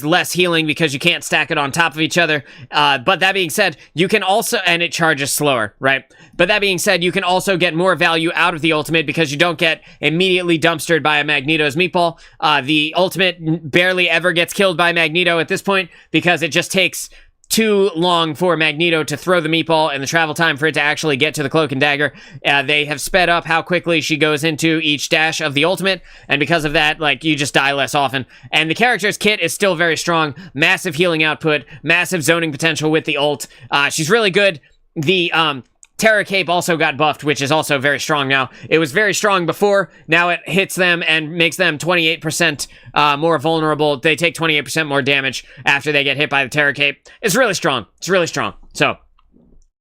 less healing because you can't stack it on top of each other. But that being said, you can also, and it charges slower, right? But that being said, you can also get more value out of the ultimate because you don't get immediately dumpstered by a Magneto's meatball. The ultimate barely ever gets killed by Magneto at this point because it just takes too long for Magneto to throw the meatball and the travel time for it to actually get to the Cloak and Dagger. They have sped up how quickly she goes into each dash of the ultimate, and because of that, like, you just die less often. And the character's kit is still very strong. Massive healing output, massive zoning potential with the ult. She's really good. Terror Cape also got buffed, which is also very strong now. It was very strong before. Now it hits them and makes them 28% more vulnerable. They take 28% more damage after they get hit by the Terror Cape. It's really strong. It's really strong. So,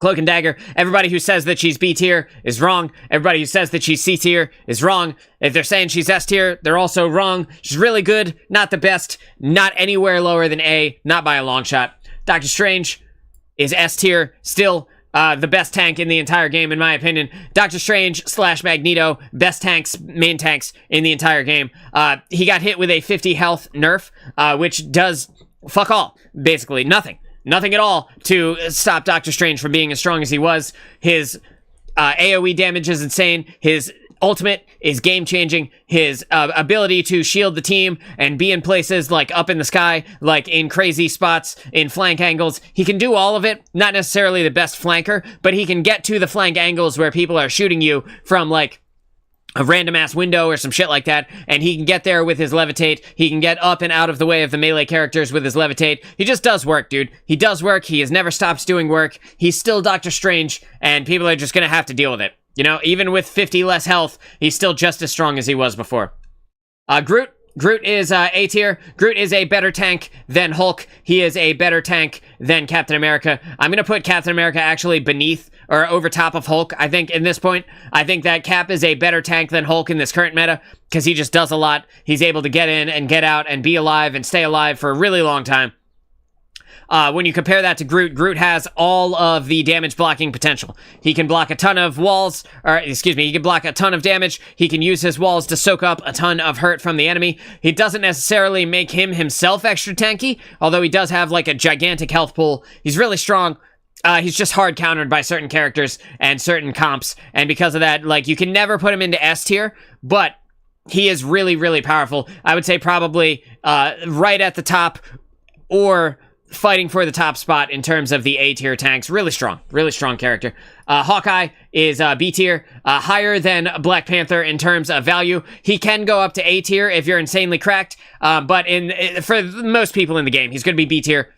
Cloak and Dagger, everybody who says that she's B tier is wrong. Everybody who says that she's C tier is wrong. If they're saying she's S tier, they're also wrong. She's really good, not the best, not anywhere lower than A, not by a long shot. Doctor Strange is S tier, still the best tank in the entire game, in my opinion. Doctor Strange / Magneto, best tanks, main tanks in the entire game. He got hit with a 50 health nerf, which does fuck all, basically. Nothing at all to stop Doctor Strange from being as strong as he was. His AoE damage is insane. His ultimate is game-changing. His ability to shield the team and be in places like up in the sky, like in crazy spots, in flank angles. He can do all of it. Not necessarily the best flanker, but he can get to the flank angles where people are shooting you from like a random ass window or some shit like that, and he can get there with his levitate. He can get up and out of the way of the melee characters with his levitate. He just does work, dude. He does work. He has never stopped doing work. He's still Doctor Strange, and people are just gonna have to deal with it. You know, even with 50 less health, he's still just as strong as he was before. Groot is A tier. Groot is a better tank than Hulk. He is a better tank than Captain America. I'm gonna put Captain America actually beneath or over top of Hulk, I think, in this point. I think that Cap is a better tank than Hulk in this current meta, because he just does a lot. He's able to get in and get out and be alive and stay alive for a really long time. When you compare that to Groot, Groot has all of the damage blocking potential. He can block a ton of walls, or excuse me, he can block a ton of damage. He can use his walls to soak up a ton of hurt from the enemy. He doesn't necessarily make him himself extra tanky, although he does have like a gigantic health pool. He's really strong. He's just hard countered by certain characters and certain comps, and because of that, like, you can never put him into S tier, but he is really, really powerful. I would say probably right at the top, or fighting for the top spot in terms of the A tier tanks. Really strong character. Hawkeye is B tier, higher than Black Panther in terms of value. He can go up to A tier if you're insanely cracked, but for most people in the game, he's going to be B tier.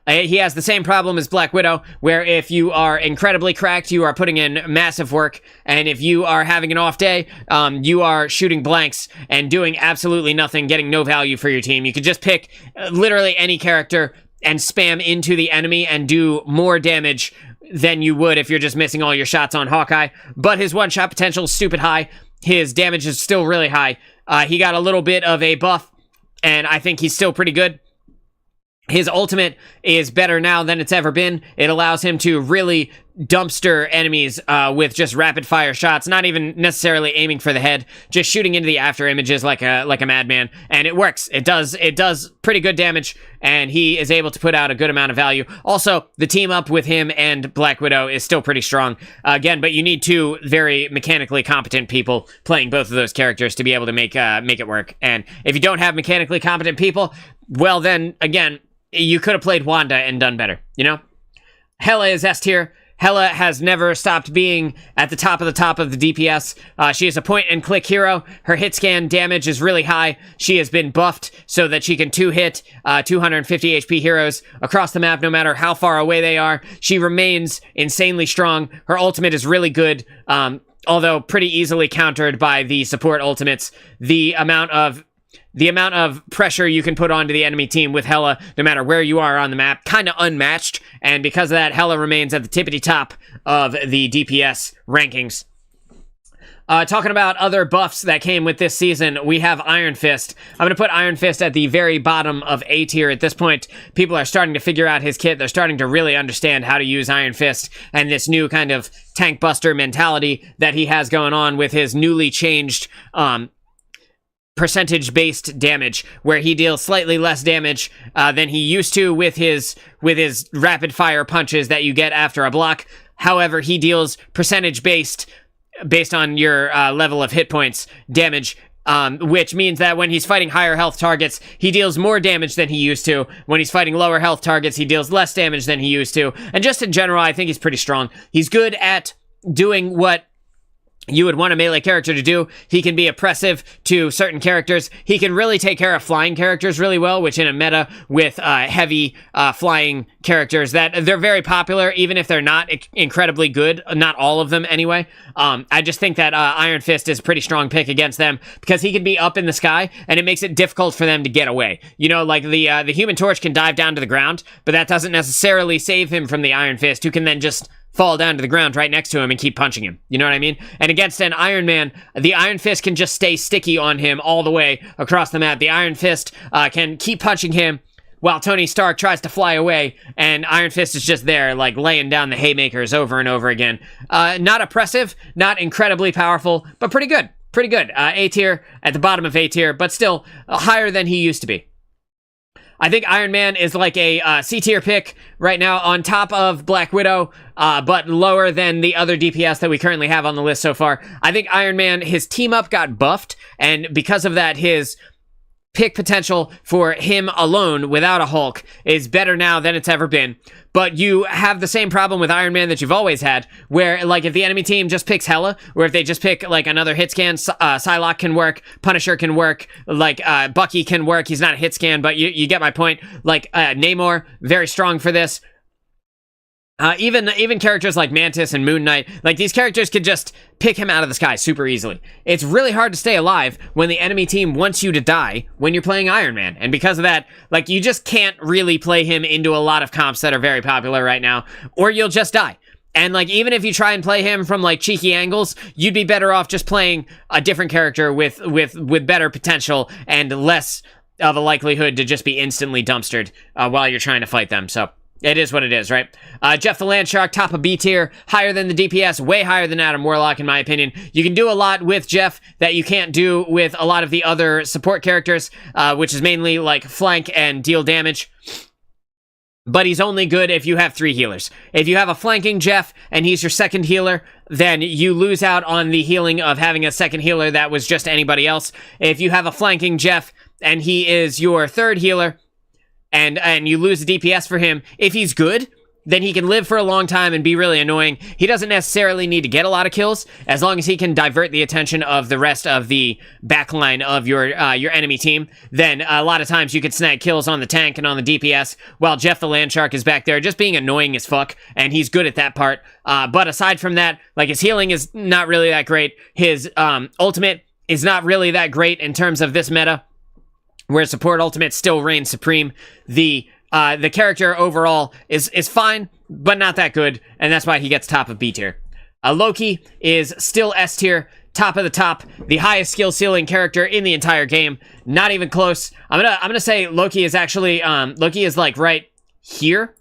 He has the same problem as Black Widow, where if you are incredibly cracked, you are putting in massive work, and if you are having an off day, you are shooting blanks and doing absolutely nothing, getting no value for your team. You could just pick literally any character and spam into the enemy and do more damage than you would if you're just missing all your shots on Hawkeye, but his one-shot potential is stupid high. His damage is still really high. He got a little bit of a buff, and I think he's still pretty good. His ultimate is better now than it's ever been. It allows him to really dumpster enemies with just rapid fire shots, not even necessarily aiming for the head, just shooting into the after images like a madman, and it works. It does pretty good damage, and he is able to put out a good amount of value. Also, the team up with him and Black Widow is still pretty strong. Again, but you need two very mechanically competent people playing both of those characters to be able to make it work. And if you don't have mechanically competent people, well then, again, you could have played Wanda and done better, you know? Hela is S tier. Hela has never stopped being at the top of the DPS. She is a point-and-click hero. Her hit scan damage is really high. She has been buffed so that she can two-hit 250 HP heroes across the map no matter how far away they are. She remains insanely strong. Her ultimate is really good, although pretty easily countered by the support ultimates. The amount of pressure you can put onto the enemy team with Hela, no matter where you are on the map, kind of unmatched, and because of that, Hela remains at the tippity top of the DPS rankings. Talking about other buffs that came with this season, we have Iron Fist. I'm going to put Iron Fist at the very bottom of A tier. At this point, people are starting to figure out his kit. They're starting to really understand how to use Iron Fist and this new kind of tank buster mentality that he has going on with his newly changed percentage-based damage, where he deals slightly less damage than he used to with his rapid-fire punches that you get after a block. However, he deals percentage-based based on your level of hit points damage, which means that when he's fighting higher health targets, he deals more damage than he used to. When he's fighting lower health targets, he deals less damage than he used to. And just in general, I think he's pretty strong. He's good at doing what you would want a melee character to do. He can be oppressive to certain characters. He can really take care of flying characters really well, which in a meta with heavy flying characters, that they're very popular, even if they're not incredibly good. Not all of them, anyway. I just think that Iron Fist is a pretty strong pick against them because he can be up in the sky, and it makes it difficult for them to get away. You know, like the Human Torch can dive down to the ground, but that doesn't necessarily save him from the Iron Fist, who can then just fall down to the ground right next to him and keep punching him. You know what I mean? And against an Iron Man, the Iron Fist can just stay sticky on him all the way across the map. The Iron Fist can keep punching him while Tony Stark tries to fly away, and Iron Fist is just there, like, laying down the haymakers over and over again. Not oppressive, not incredibly powerful, but pretty good. Pretty good. A tier, at the bottom of A tier, but still higher than he used to be. I think Iron Man is like a C tier pick right now, on top of Black Widow, but lower than the other DPS that we currently have on the list so far. I think Iron Man, his team up got buffed, and because of that, his pick potential for him alone without a Hulk is better now than it's ever been. But you have the same problem with Iron Man that you've always had, where, like, if the enemy team just picks Hela, or if they just pick, like, another hit scan, Psylocke can work, Punisher can work, like, Bucky can work. He's not a hit scan, but you get my point. Like, Namor, very strong for this. Even characters like Mantis and Moon Knight, like, these characters could just pick him out of the sky super easily. It's really hard to stay alive when the enemy team wants you to die when you're playing Iron Man. And because of that, like, you just can't really play him into a lot of comps that are very popular right now, or you'll just die. And, like, even if you try and play him from, like, cheeky angles, you'd be better off just playing a different character with better potential and less of a likelihood to just be instantly dumpstered while you're trying to fight them. So it is what it is, right? Jeff the Landshark, top of B tier, higher than the DPS, way higher than Adam Warlock, in my opinion. You can do a lot with Jeff that you can't do with a lot of the other support characters, which is mainly, like, flank and deal damage. But he's only good if you have 3 healers. If you have a flanking Jeff and he's your second healer, then you lose out on the healing of having a second healer that was just anybody else. If you have a flanking Jeff and he is your third healer, and you lose the DPS for him, if he's good, then he can live for a long time and be really annoying. He doesn't necessarily need to get a lot of kills, as long as he can divert the attention of the rest of the backline of your enemy team. Then a lot of times you could snag kills on the tank and on the DPS, while Jeff the Landshark is back there just being annoying as fuck, and he's good at that part. But aside from that, like, his healing is not really that great. His ultimate is not really that great in terms of this meta, where support ultimate still reigns supreme. The character overall is fine, but not that good, and that's why he gets top of B tier. Loki is still S tier, top of the top, the highest skill ceiling character in the entire game. Not even close. I'm gonna say Loki is actually Loki is, like, right here.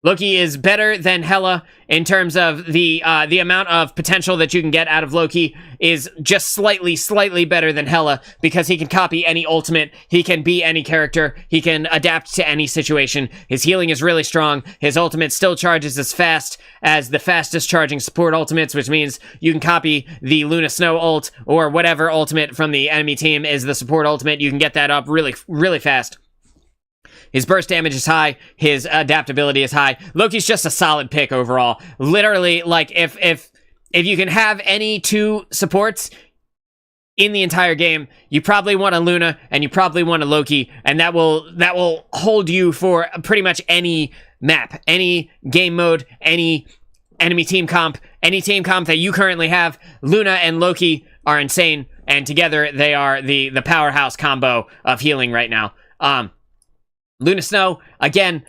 Loki is better than Hela in terms of the amount of potential that you can get out of Loki is just slightly better than Hela, because he can copy any ultimate, he can be any character, he can adapt to any situation. His healing is really strong. His ultimate still charges as fast as the fastest charging support ultimates, which means you can copy the Luna Snow ult or whatever ultimate from the enemy team is the support ultimate. You can get that up really fast. His burst damage is high. His adaptability is high. Loki's just a solid pick overall. Literally, like, if you can have any 2 supports in the entire game, you probably want a Luna and you probably want a Loki, and that will hold you for pretty much any map, any game mode, any enemy team comp, any team comp that you currently have. Luna and Loki are insane, and together they are the powerhouse combo of healing right now. Luna Snow, again,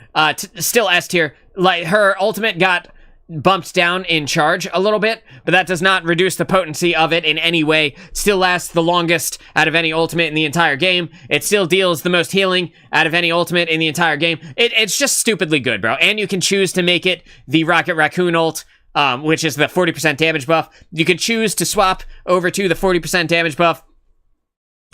still S tier. Like, her ultimate got bumped down in charge a little bit, but that does not reduce the potency of it in any way. Still lasts the longest out of any ultimate in the entire game. It still deals the most healing out of any ultimate in the entire game. It's just stupidly good, bro. And you can choose to make it the Rocket Raccoon ult, which is the 40% damage buff. You can choose to swap over to the 40% damage buff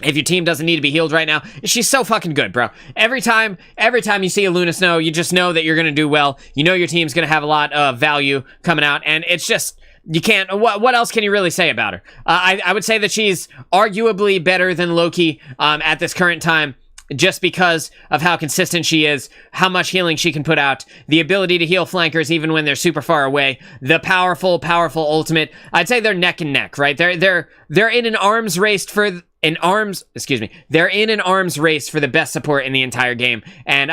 if your team doesn't need to be healed right now. She's so fucking good, bro. Every time you see a Luna Snow, you just know that you're gonna do well. You know your team's gonna have a lot of value coming out, and it's just, you can't, what else can you really say about her? I would say that she's arguably better than Loki at this current time. just because of how consistent she is, how much healing she can put out, the ability to heal flankers even when they're super far away, the powerful ultimate. I'd say they're neck and neck, right? They're in an arms race for they're in an arms race for the best support in the entire game. And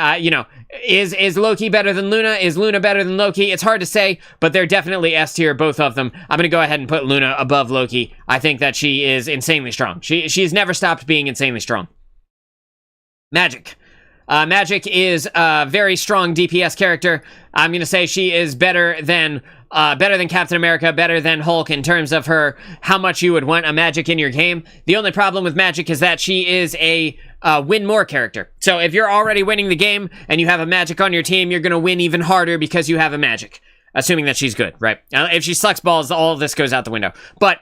is Loki better than Luna? Is Luna better than Loki? It's hard to say, but they're definitely S tier, both of them. I'm gonna go ahead and put Luna above Loki. I think that she is insanely strong. She's never stopped being insanely strong. Magic. Magic is a very strong DPS character. I'm gonna say she is better than Captain America, better than Hulk in terms of how much you would want a Magic in your game. The only problem with Magic is that she is a win more character. So if you're already winning the game and you have a Magic on your team, you're gonna win even harder because you have a Magic. Assuming that she's good, right? If she sucks balls, all of this goes out the window. But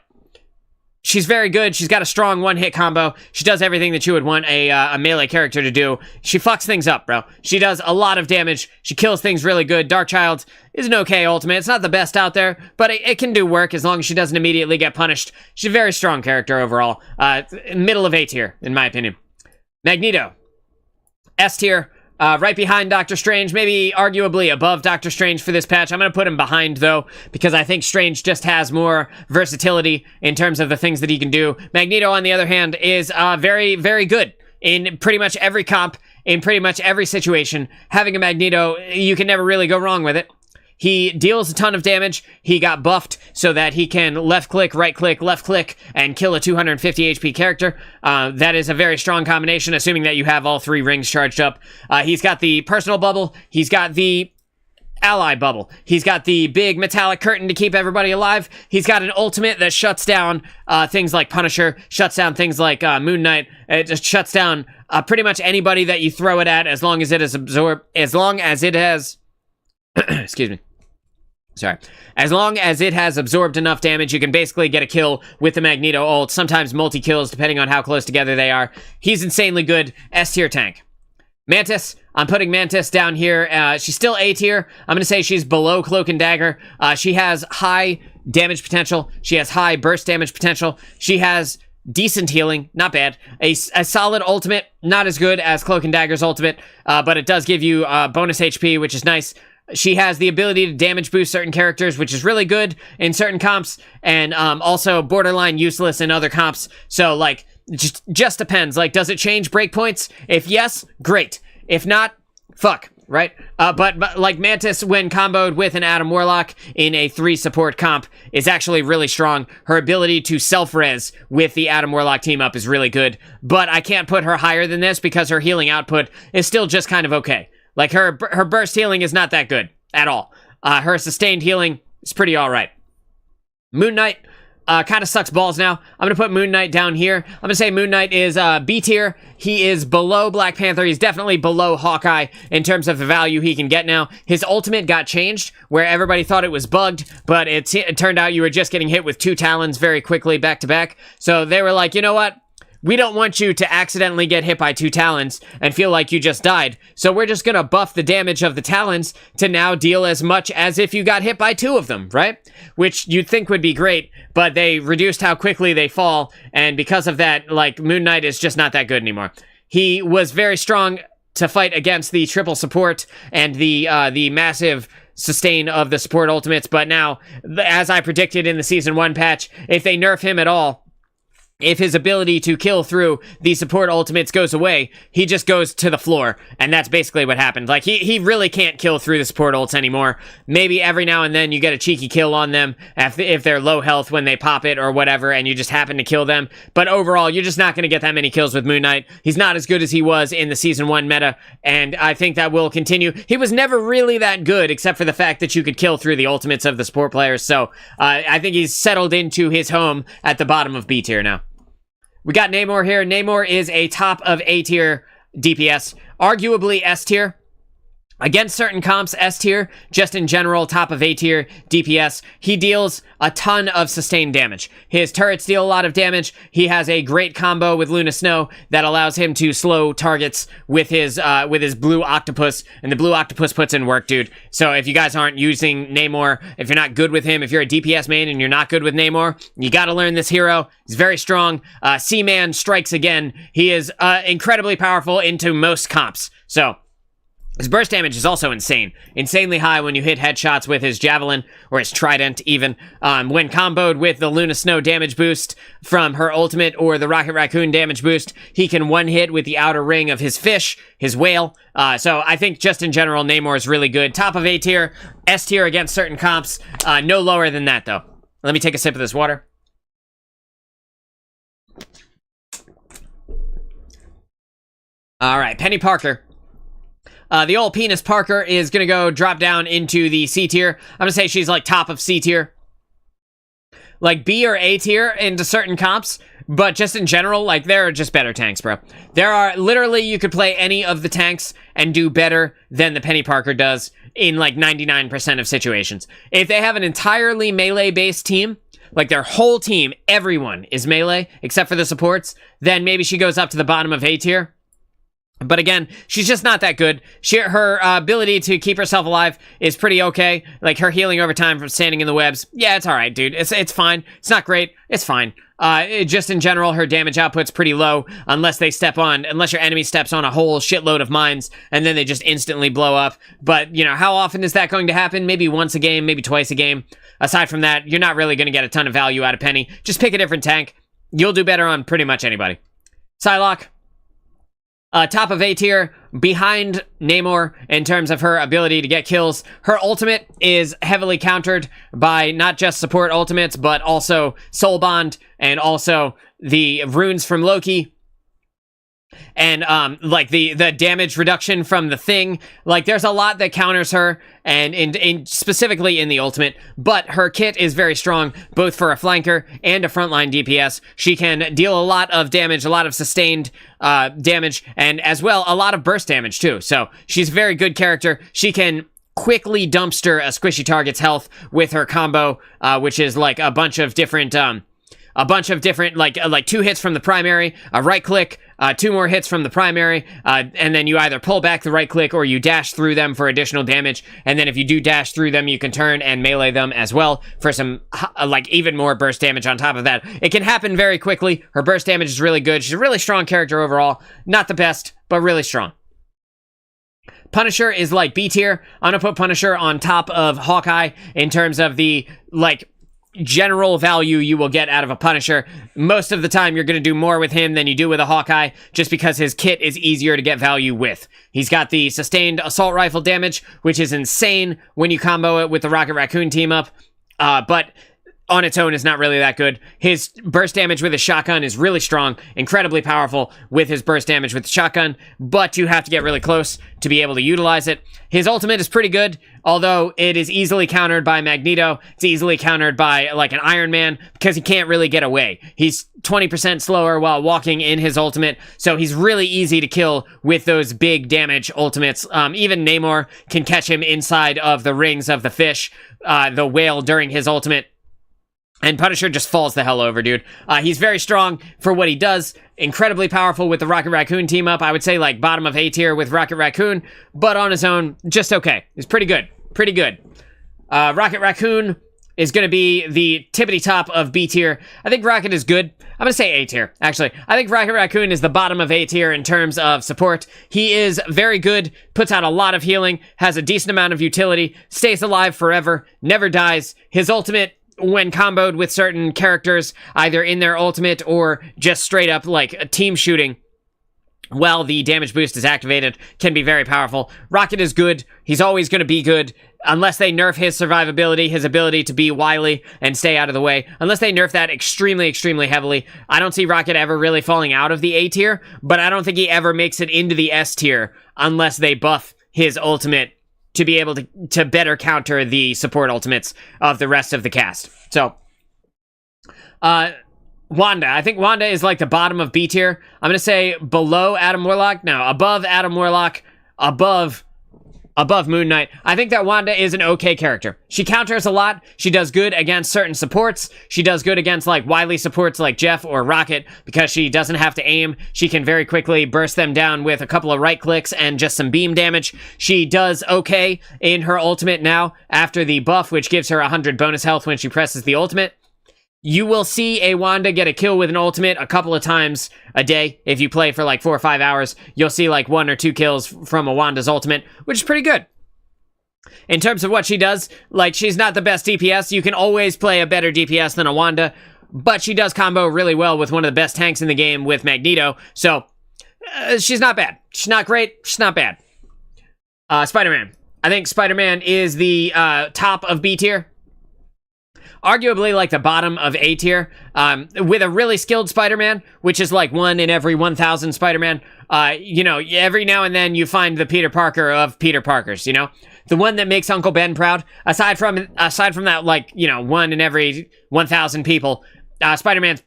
she's very good. She's got a strong one-hit combo. She does everything that you would want a melee character to do. She fucks things up, bro. She does a lot of damage. She kills things really good. Darkchild is an okay ultimate. It's not the best out there, but it can do work as long as she doesn't immediately get punished. She's a very strong character overall. Middle of A tier, in my opinion. Magneto. S tier. Right behind Doctor Strange, maybe arguably above Doctor Strange for this patch. I'm going to put him behind, though, because I think Strange just has more versatility in terms of the things that he can do. Magneto, on the other hand, is very, very good in pretty much every comp, in pretty much every situation. Having a Magneto, you can never really go wrong with it. He deals a ton of damage. He got buffed so that he can left click, right click, left click, and kill a 250 HP character. That is a very strong combination, assuming that you have all 3 rings charged up. He's got the personal bubble. He's got the ally bubble. He's got the big metallic curtain to keep everybody alive. He's got an ultimate that shuts down things like Punisher, shuts down things like Moon Knight. It just shuts down pretty much anybody that you throw it at, as long as it is absorbed, as long as it has excuse me. Sorry. As long as it has absorbed enough damage, you can basically get a kill with the Magneto ult, sometimes multi-kills depending on how close together they are. He's insanely good. S tier tank. Mantis. I'm putting Mantis down here. She's still A tier. I'm going to say she's below Cloak and Dagger. She has high damage potential. She has high burst damage potential. She has decent healing, not bad. A solid ultimate, not as good as Cloak and Dagger's ultimate, but it does give you bonus HP, which is nice. She has the ability to damage boost certain characters, which is really good in certain comps, and also borderline useless in other comps. So, like, just depends. Like, does it change breakpoints? If yes, great. If not, fuck, right? But like, Mantis, when comboed with an Adam Warlock in a 3 support comp, is actually really strong. Her ability to self-res with the Adam Warlock team up is really good, but I can't put her higher than this because her healing output is still just kind of okay. Like, her burst healing is not that good at all. Her sustained healing is pretty alright. Moon Knight kind of sucks balls now. I'm going to put Moon Knight down here. I'm going to say Moon Knight is B tier. He is below Black Panther. He's definitely below Hawkeye in terms of the value he can get now. His ultimate got changed where everybody thought it was bugged, but it turned out you were just getting hit with 2 talons very quickly back to back. So they were like, you know what? We don't want you to accidentally get hit by 2 talons and feel like you just died. So we're just gonna buff the damage of the talons to now deal as much as if you got hit by 2 of them, right? Which you'd think would be great, but they reduced how quickly they fall, and because of that, like, Moon Knight is just not that good anymore. He was very strong to fight against the triple support and the massive sustain of the support ultimates, but now, as I predicted in the Season 1 patch, if they nerf him at all, if his ability to kill through the support ultimates goes away, he just goes to the floor, and that's basically what happened. Like, he really can't kill through the support ults anymore. Maybe every now and then you get a cheeky kill on them if they're low health when they pop it or whatever, and you just happen to kill them. But overall, you're just not going to get that many kills with Moon Knight. He's not as good as he was in the Season 1 meta, and I think that will continue. He was never really that good, except for the fact that you could kill through the ultimates of the support players, so I think he's settled into his home at the bottom of B tier now. We got Namor here. Namor is a top of A tier DPS, arguably S tier. Against certain comps, S tier, just in general, top of A tier, DPS, he deals a ton of sustained damage. His turrets deal a lot of damage. He has a great combo with Luna Snow that allows him to slow targets with his blue octopus, and the blue octopus puts in work, dude. So if you guys aren't using Namor, if you're not good with him, if you're a DPS main and you're not good with Namor, you gotta learn this hero. He's very strong. Seaman strikes again. He is incredibly powerful into most comps. So his burst damage is also insane. Insanely high when you hit headshots with his javelin, or his trident even. When comboed with the Luna Snow damage boost from her ultimate, or the Rocket Raccoon damage boost, he can one-hit with the outer ring of his fish, his whale. So I think just in general, Namor is really good. Top of A tier, S tier against certain comps. No lower than that, though. Let me take a sip of this water. All right, Penny Parker. The old penis Parker is going to go drop down into the C tier. I'm going to say she's like top of C tier. Like B or A tier into certain comps. But just in general, like, there are just better tanks, bro. There are, literally, you could play any of the tanks and do better than the Penny Parker does in like 99% of situations. If they have an entirely melee-based team, like their whole team, everyone is melee, except for the supports, then maybe she goes up to the bottom of A tier. But again, she's just not that good. Her ability to keep herself alive is pretty okay. Like, her healing over time from standing in the webs, yeah, it's alright, dude. It's fine. It's not great. It's fine. Just in general, her damage output's pretty low unless your enemy steps on a whole shitload of mines, and then they just instantly blow up. But, you know, how often is that going to happen? Maybe once a game, maybe twice a game. Aside from that, you're not really going to get a ton of value out of Penny. Just pick a different tank. You'll do better on pretty much anybody. Psylocke. Top of A tier, behind Namor in terms of her ability to get kills. Her ultimate is heavily countered by not just support ultimates, but also Soul Bond, and also the runes from Loki. And, like, the damage reduction from the Thing. Like, there's a lot that counters her, and specifically in the ultimate, but her kit is very strong, both for a flanker and a frontline DPS. She can deal a lot of damage, a lot of sustained damage, and as well, a lot of burst damage, too. So, she's a very good character. She can quickly dumpster a squishy target's health with her combo, which is, like, a bunch of different, like 2 hits from the primary, a right click, 2 more hits from the primary, and then you either pull back the right click or you dash through them for additional damage. And then if you do dash through them, you can turn and melee them as well for some, like, even more burst damage on top of that. It can happen very quickly. Her burst damage is really good. She's a really strong character overall. Not the best, but really strong. Punisher is like B tier. I'm gonna put Punisher on top of Hawkeye in terms of the, like, general value you will get out of a Punisher. Most of the time, you're going to do more with him than you do with a Hawkeye, just because his kit is easier to get value with. He's got the sustained assault rifle damage, which is insane when you combo it with the Rocket Raccoon team up, but on its own is not really that good. His burst damage with his shotgun is really strong, incredibly powerful with his burst damage with the shotgun, but you have to get really close to be able to utilize it. His ultimate is pretty good, although it is easily countered by Magneto. It's easily countered by, like, an Iron Man, because he can't really get away. He's 20% slower while walking in his ultimate, so he's really easy to kill with those big damage ultimates. Even Namor can catch him inside of the rings of the fish, the whale, during his ultimate. And Punisher just falls the hell over, dude. He's very strong for what he does. Incredibly powerful with the Rocket Raccoon team up. I would say, like, bottom of A tier with Rocket Raccoon. But on his own, just okay. He's pretty good. Pretty good. Rocket Raccoon is going to be the tippity top of B tier. I think Rocket is good. I'm going to say A tier, actually. I think Rocket Raccoon is the bottom of A tier in terms of support. He is very good, puts out a lot of healing, has a decent amount of utility, stays alive forever, never dies. His ultimate, when comboed with certain characters, either in their ultimate or just straight up, like, a team shooting while the damage boost is activated, can be very powerful. Rocket is good. He's always going to be good, unless they nerf his survivability, his ability to be wily and stay out of the way. Unless they nerf that extremely, extremely heavily, I don't see Rocket ever really falling out of the A tier, but I don't think he ever makes it into the S tier unless they buff his ultimate to be able to better counter the support ultimates of the rest of the cast. So, Wanda. I think Wanda is like the bottom of B tier. I'm going to say below Adam Warlock. No, above Adam Warlock, above above Moon Knight. I think that Wanda is an okay character. She counters a lot. She does good against certain supports. She does good against like wily supports like Jeff or Rocket because she doesn't have to aim. She can very quickly burst them down with a couple of right clicks and just some beam damage. She does okay in her ultimate now after the buff, which gives her 100 bonus health when she presses the ultimate. You will see a Wanda get a kill with an ultimate a couple of times a day. If you play for like 4 or 5 hours, you'll see like 1 or 2 kills from a Wanda's ultimate, which is pretty good. In terms of what she does, like, she's not the best DPS. You can always play a better DPS than a Wanda, but she does combo really well with one of the best tanks in the game with Magneto, so she's not bad. She's not great. She's not bad. Spider-Man. I think Spider-Man is the top of B tier. Arguably like the bottom of A tier, with a really skilled Spider-Man, which is like 1 in every 1,000 Spider-Man. You know, every now and then you find the Peter Parker of Peter Parkers, you know? The one that makes Uncle Ben proud. Aside from that, like, you know, 1 in every 1,000 people, Spider-Man's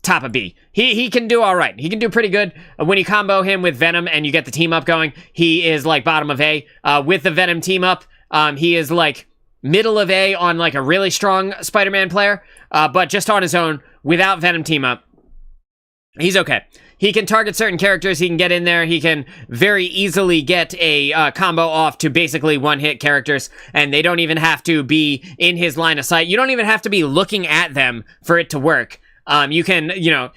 top of B. He can do all right. He can do pretty good. When you combo him with Venom and you get the team up going, he is like bottom of A. With the Venom team up, he is like middle of A on like a really strong Spider-Man player, but just on his own, without Venom team up, he's okay. He can target certain characters, he can get in there, he can very easily get a combo off to basically one-hit characters, and they don't even have to be in his line of sight. You don't even have to be looking at them for it to work. You can, you know,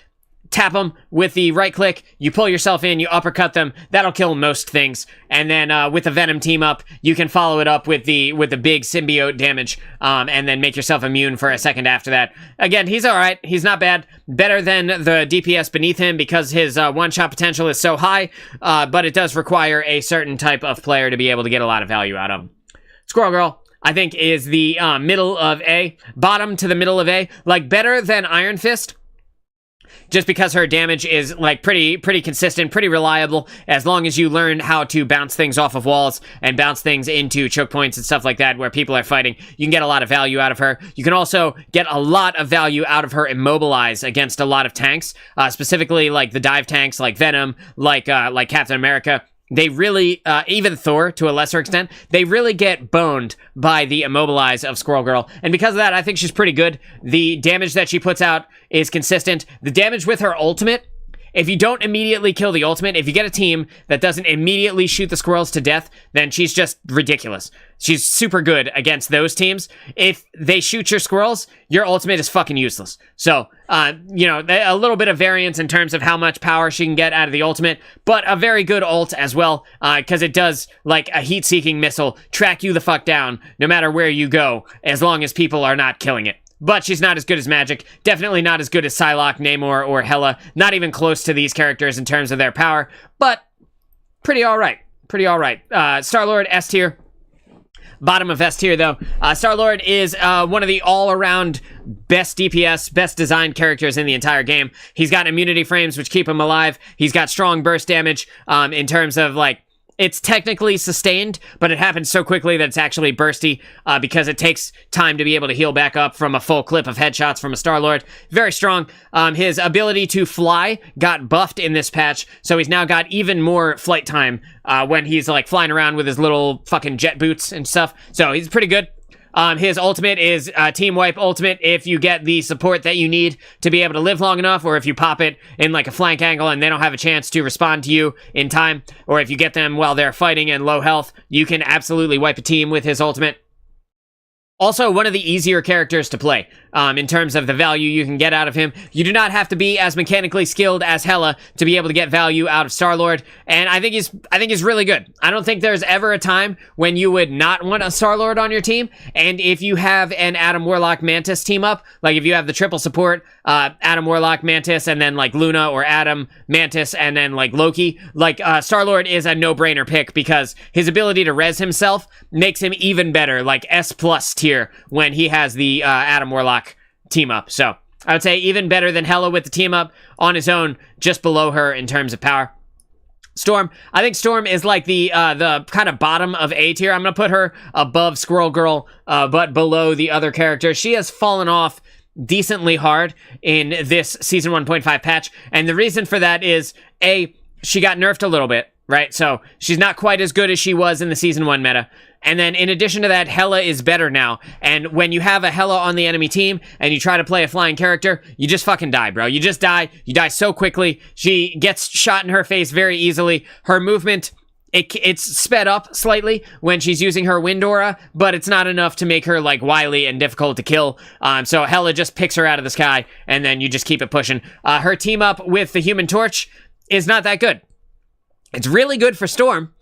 tap them with the right click, you pull yourself in, you uppercut them, that'll kill most things. And then with the Venom team up, you can follow it up with the big symbiote damage, and then make yourself immune for a second after that. Again, he's alright, he's not bad. Better than the DPS beneath him because his one-shot potential is so high, but it does require a certain type of player to be able to get a lot of value out of him. Squirrel Girl, I think, is the middle of A, bottom to the middle of A, like better than Iron Fist, just because her damage is like pretty consistent, pretty reliable, as long as you learn how to bounce things off of walls and bounce things into choke points and stuff like that where people are fighting. You can get a lot of value out of her. You can also get a lot of value out of her immobilize against a lot of tanks, specifically like the dive tanks like Venom, like Captain America. They really, even Thor to a lesser extent, they really get boned by the immobilize of Squirrel Girl. And because of that, I think she's pretty good. The damage that she puts out is consistent. The damage with her ultimate, if you don't immediately kill the ultimate, if you get a team that doesn't immediately shoot the squirrels to death, then she's just ridiculous. She's super good against those teams. If they shoot your squirrels, your ultimate is fucking useless. So, you know, a little bit of variance in terms of how much power she can get out of the ultimate, but a very good ult as well, because it does, like a heat-seeking missile, track you the fuck down no matter where you go, as long as people are not killing it. But she's not as good as Magic, definitely not as good as Psylocke, Namor, or Hela, not even close to these characters in terms of their power, but pretty alright, Star-Lord, S tier. Bottom of S tier, though. Star-Lord is one of the all-around best DPS, best designed characters in the entire game. He's got immunity frames, which keep him alive. He's got strong burst damage in terms of, like, it's technically sustained, but it happens so quickly that it's actually bursty because it takes time to be able to heal back up from a full clip of headshots from a Star-Lord. Very strong. His ability to fly got buffed in this patch, so he's now got even more flight time when he's like flying around with his little fucking jet boots and stuff. So he's pretty good. His ultimate is Team Wipe ultimate if you get the support that you need to be able to live long enough, or if you pop it in like a flank angle and they don't have a chance to respond to you in time, or if you get them while they're fighting and low health, you can absolutely wipe a team with his ultimate. Also, one of the easier characters to play in terms of the value you can get out of him. You do not have to be as mechanically skilled as Hela to be able to get value out of Star-Lord, and I think he's really good. I don't think there's ever a time when you would not want a Star-Lord on your team, and if you have an Adam Warlock Mantis team up, like if you have the triple support, Adam Warlock Mantis, and then like Luna or Adam Mantis, and then like Loki, like Star-Lord is a no-brainer pick because his ability to res himself makes him even better, like S+ tier when he has the Adam Warlock team up. So I would say even better than Hela with the team up on his own, just below her in terms of power. Storm, I think Storm is like the kind of bottom of A tier. I'm gonna put her above Squirrel Girl, but below the other characters. She has fallen off decently hard in this season 1.5 patch, and the reason for that is A, she got nerfed a little bit, right? So she's not quite as good as she was in the Season 1 meta. And then in addition to that, Hela is better now. And when you have a Hela on the enemy team and you try to play a flying character, you just fucking die, bro. You just die. You die so quickly. She gets shot in her face very easily. Her movement, it's sped up slightly when she's using her wind aura, but it's not enough to make her like wily and difficult to kill. So Hela just picks her out of the sky and then you just keep it pushing. Her team up with the Human Torch is not that good. It's really good for Storm,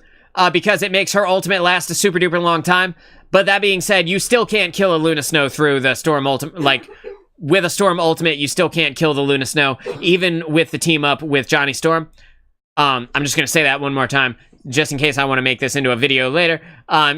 because it makes her ultimate last a super duper long time. But that being said, you still can't kill a Luna Snow through the Storm ultimate. Like, with a Storm ultimate, you still can't kill the Luna Snow, even with the team up with Johnny Storm. I'm just going to say that one more time, just in case I want to make this into a video later.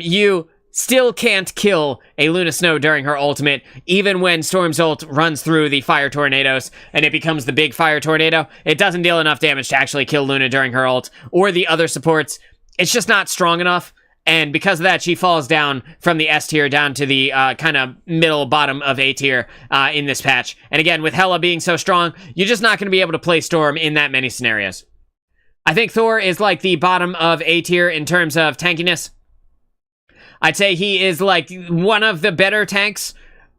You still can't kill a Luna Snow during her ultimate, even when Storm's ult runs through the fire tornadoes and it becomes the big fire tornado. It doesn't deal enough damage to actually kill Luna during her ult, or the other supports. It's just not strong enough, and because of that, she falls down from the S tier down to the kind of middle bottom of A tier in this patch. And again, with Hela being so strong, you're just not going to be able to play Storm in that many scenarios. I think Thor is like the bottom of A tier in terms of tankiness. I'd say he is like one of the better tanks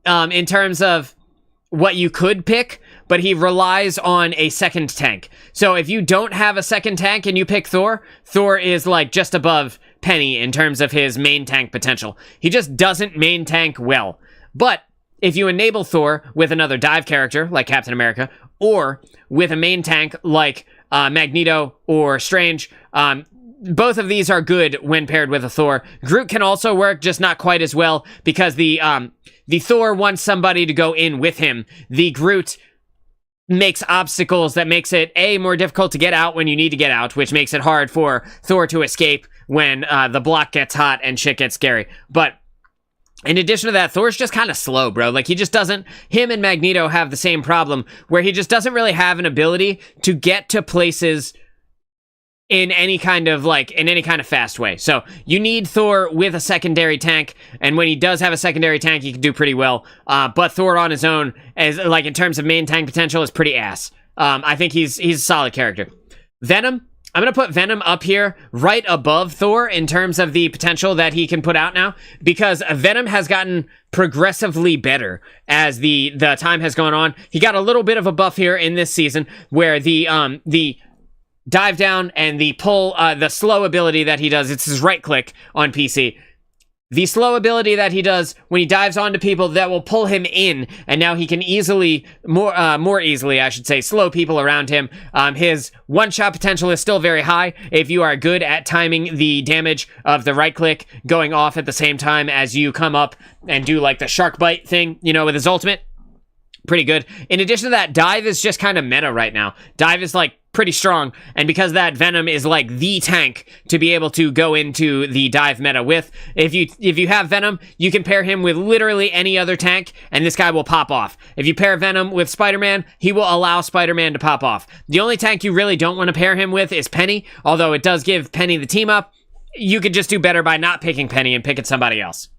in terms of what you could pick, but he relies on a second tank. So if you don't have a second tank and you pick Thor, Thor is like just above Penny in terms of his main tank potential. He just doesn't main tank well. But if you enable Thor with another dive character like Captain America, or with a main tank like Magneto or Strange, both of these are good when paired with a Thor. Groot can also work, just not quite as well, because the Thor wants somebody to go in with him. The Groot makes obstacles that makes it, A, more difficult to get out when you need to get out, which makes it hard for Thor to escape when the block gets hot and shit gets scary. But in addition to that, Thor's just kind of slow, bro. Like, he just doesn't... Him and Magneto have the same problem, where he just doesn't really have an ability to get to places in any kind of fast way. So you need Thor with a secondary tank, and when he does have a secondary tank, he can do pretty well. But Thor on his own, as like in terms of main tank potential, is pretty ass. I think he's a solid character. Venom, I'm gonna put Venom up here right above Thor in terms of the potential that he can put out now, because Venom has gotten progressively better as the time has gone on. He got a little bit of a buff here in this season, where the dive down and the pull, the slow ability that he does, it's his right click on PC. The slow ability that he does when he dives onto people, that will pull him in, and now he can easily, more easily, I should say, slow people around him. His one-shot potential is still very high if you are good at timing the damage of the right click going off at the same time as you come up and do like the shark bite thing, you know, with his ultimate. Pretty good. In addition to that, dive is just kind of meta right now. Dive is like pretty strong, and because of that, Venom is like the tank to be able to go into the dive meta with. If you have Venom, you can pair him with literally any other tank, and this guy will pop off. If you pair Venom with Spider-Man, he will allow Spider-Man to pop off. The only tank you really don't want to pair him with is Penny, although it does give Penny the team up. You could just do better by not picking Penny and picking somebody else.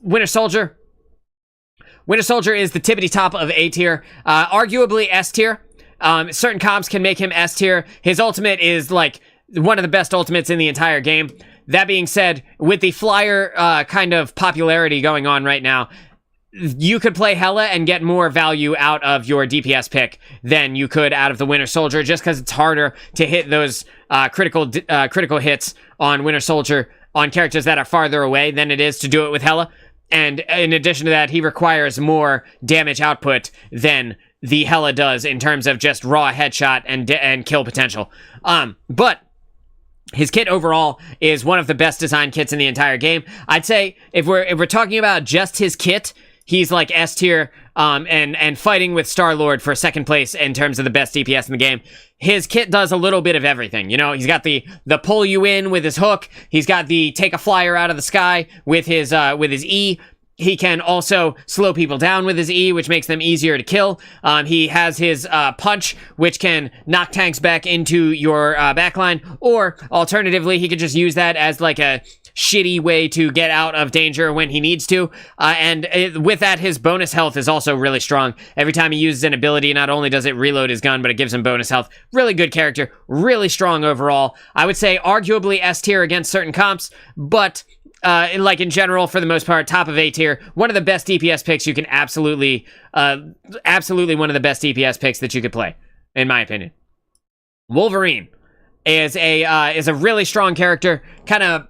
Winter Soldier. Winter Soldier is the tippity top of A tier, arguably S tier. Certain comps can make him S tier. His ultimate is like one of the best ultimates in the entire game. That being said, with the flyer kind of popularity going on right now, you could play Hela and get more value out of your DPS pick than you could out of the Winter Soldier, just because it's harder to hit those critical hits on Winter Soldier on characters that are farther away than it is to do it with Hela. And in addition to that, he requires more damage output than the Hela does in terms of just raw headshot and kill potential. But his kit overall is one of the best designed kits in the entire game. I'd say if we're talking about just his kit, he's like S tier, and fighting with Star-Lord for second place in terms of the best DPS in the game. His kit does a little bit of everything. You know, he's got the pull you in with his hook. He's got the take a flyer out of the sky with his E. He can also slow people down with his E, which makes them easier to kill. He has his punch, which can knock tanks back into your backline, or alternatively, he could just use that as like a shitty way to get out of danger when he needs to. With that, his bonus health is also really strong. Every time he uses an ability, not only does it reload his gun, but it gives him bonus health. Really good character, really strong overall. I would say arguably S tier against certain comps, but like in general, for the most part, top of A tier. One of the best DPS picks you can absolutely one of the best DPS picks that you could play, in my opinion. Wolverine is a really strong character, kind of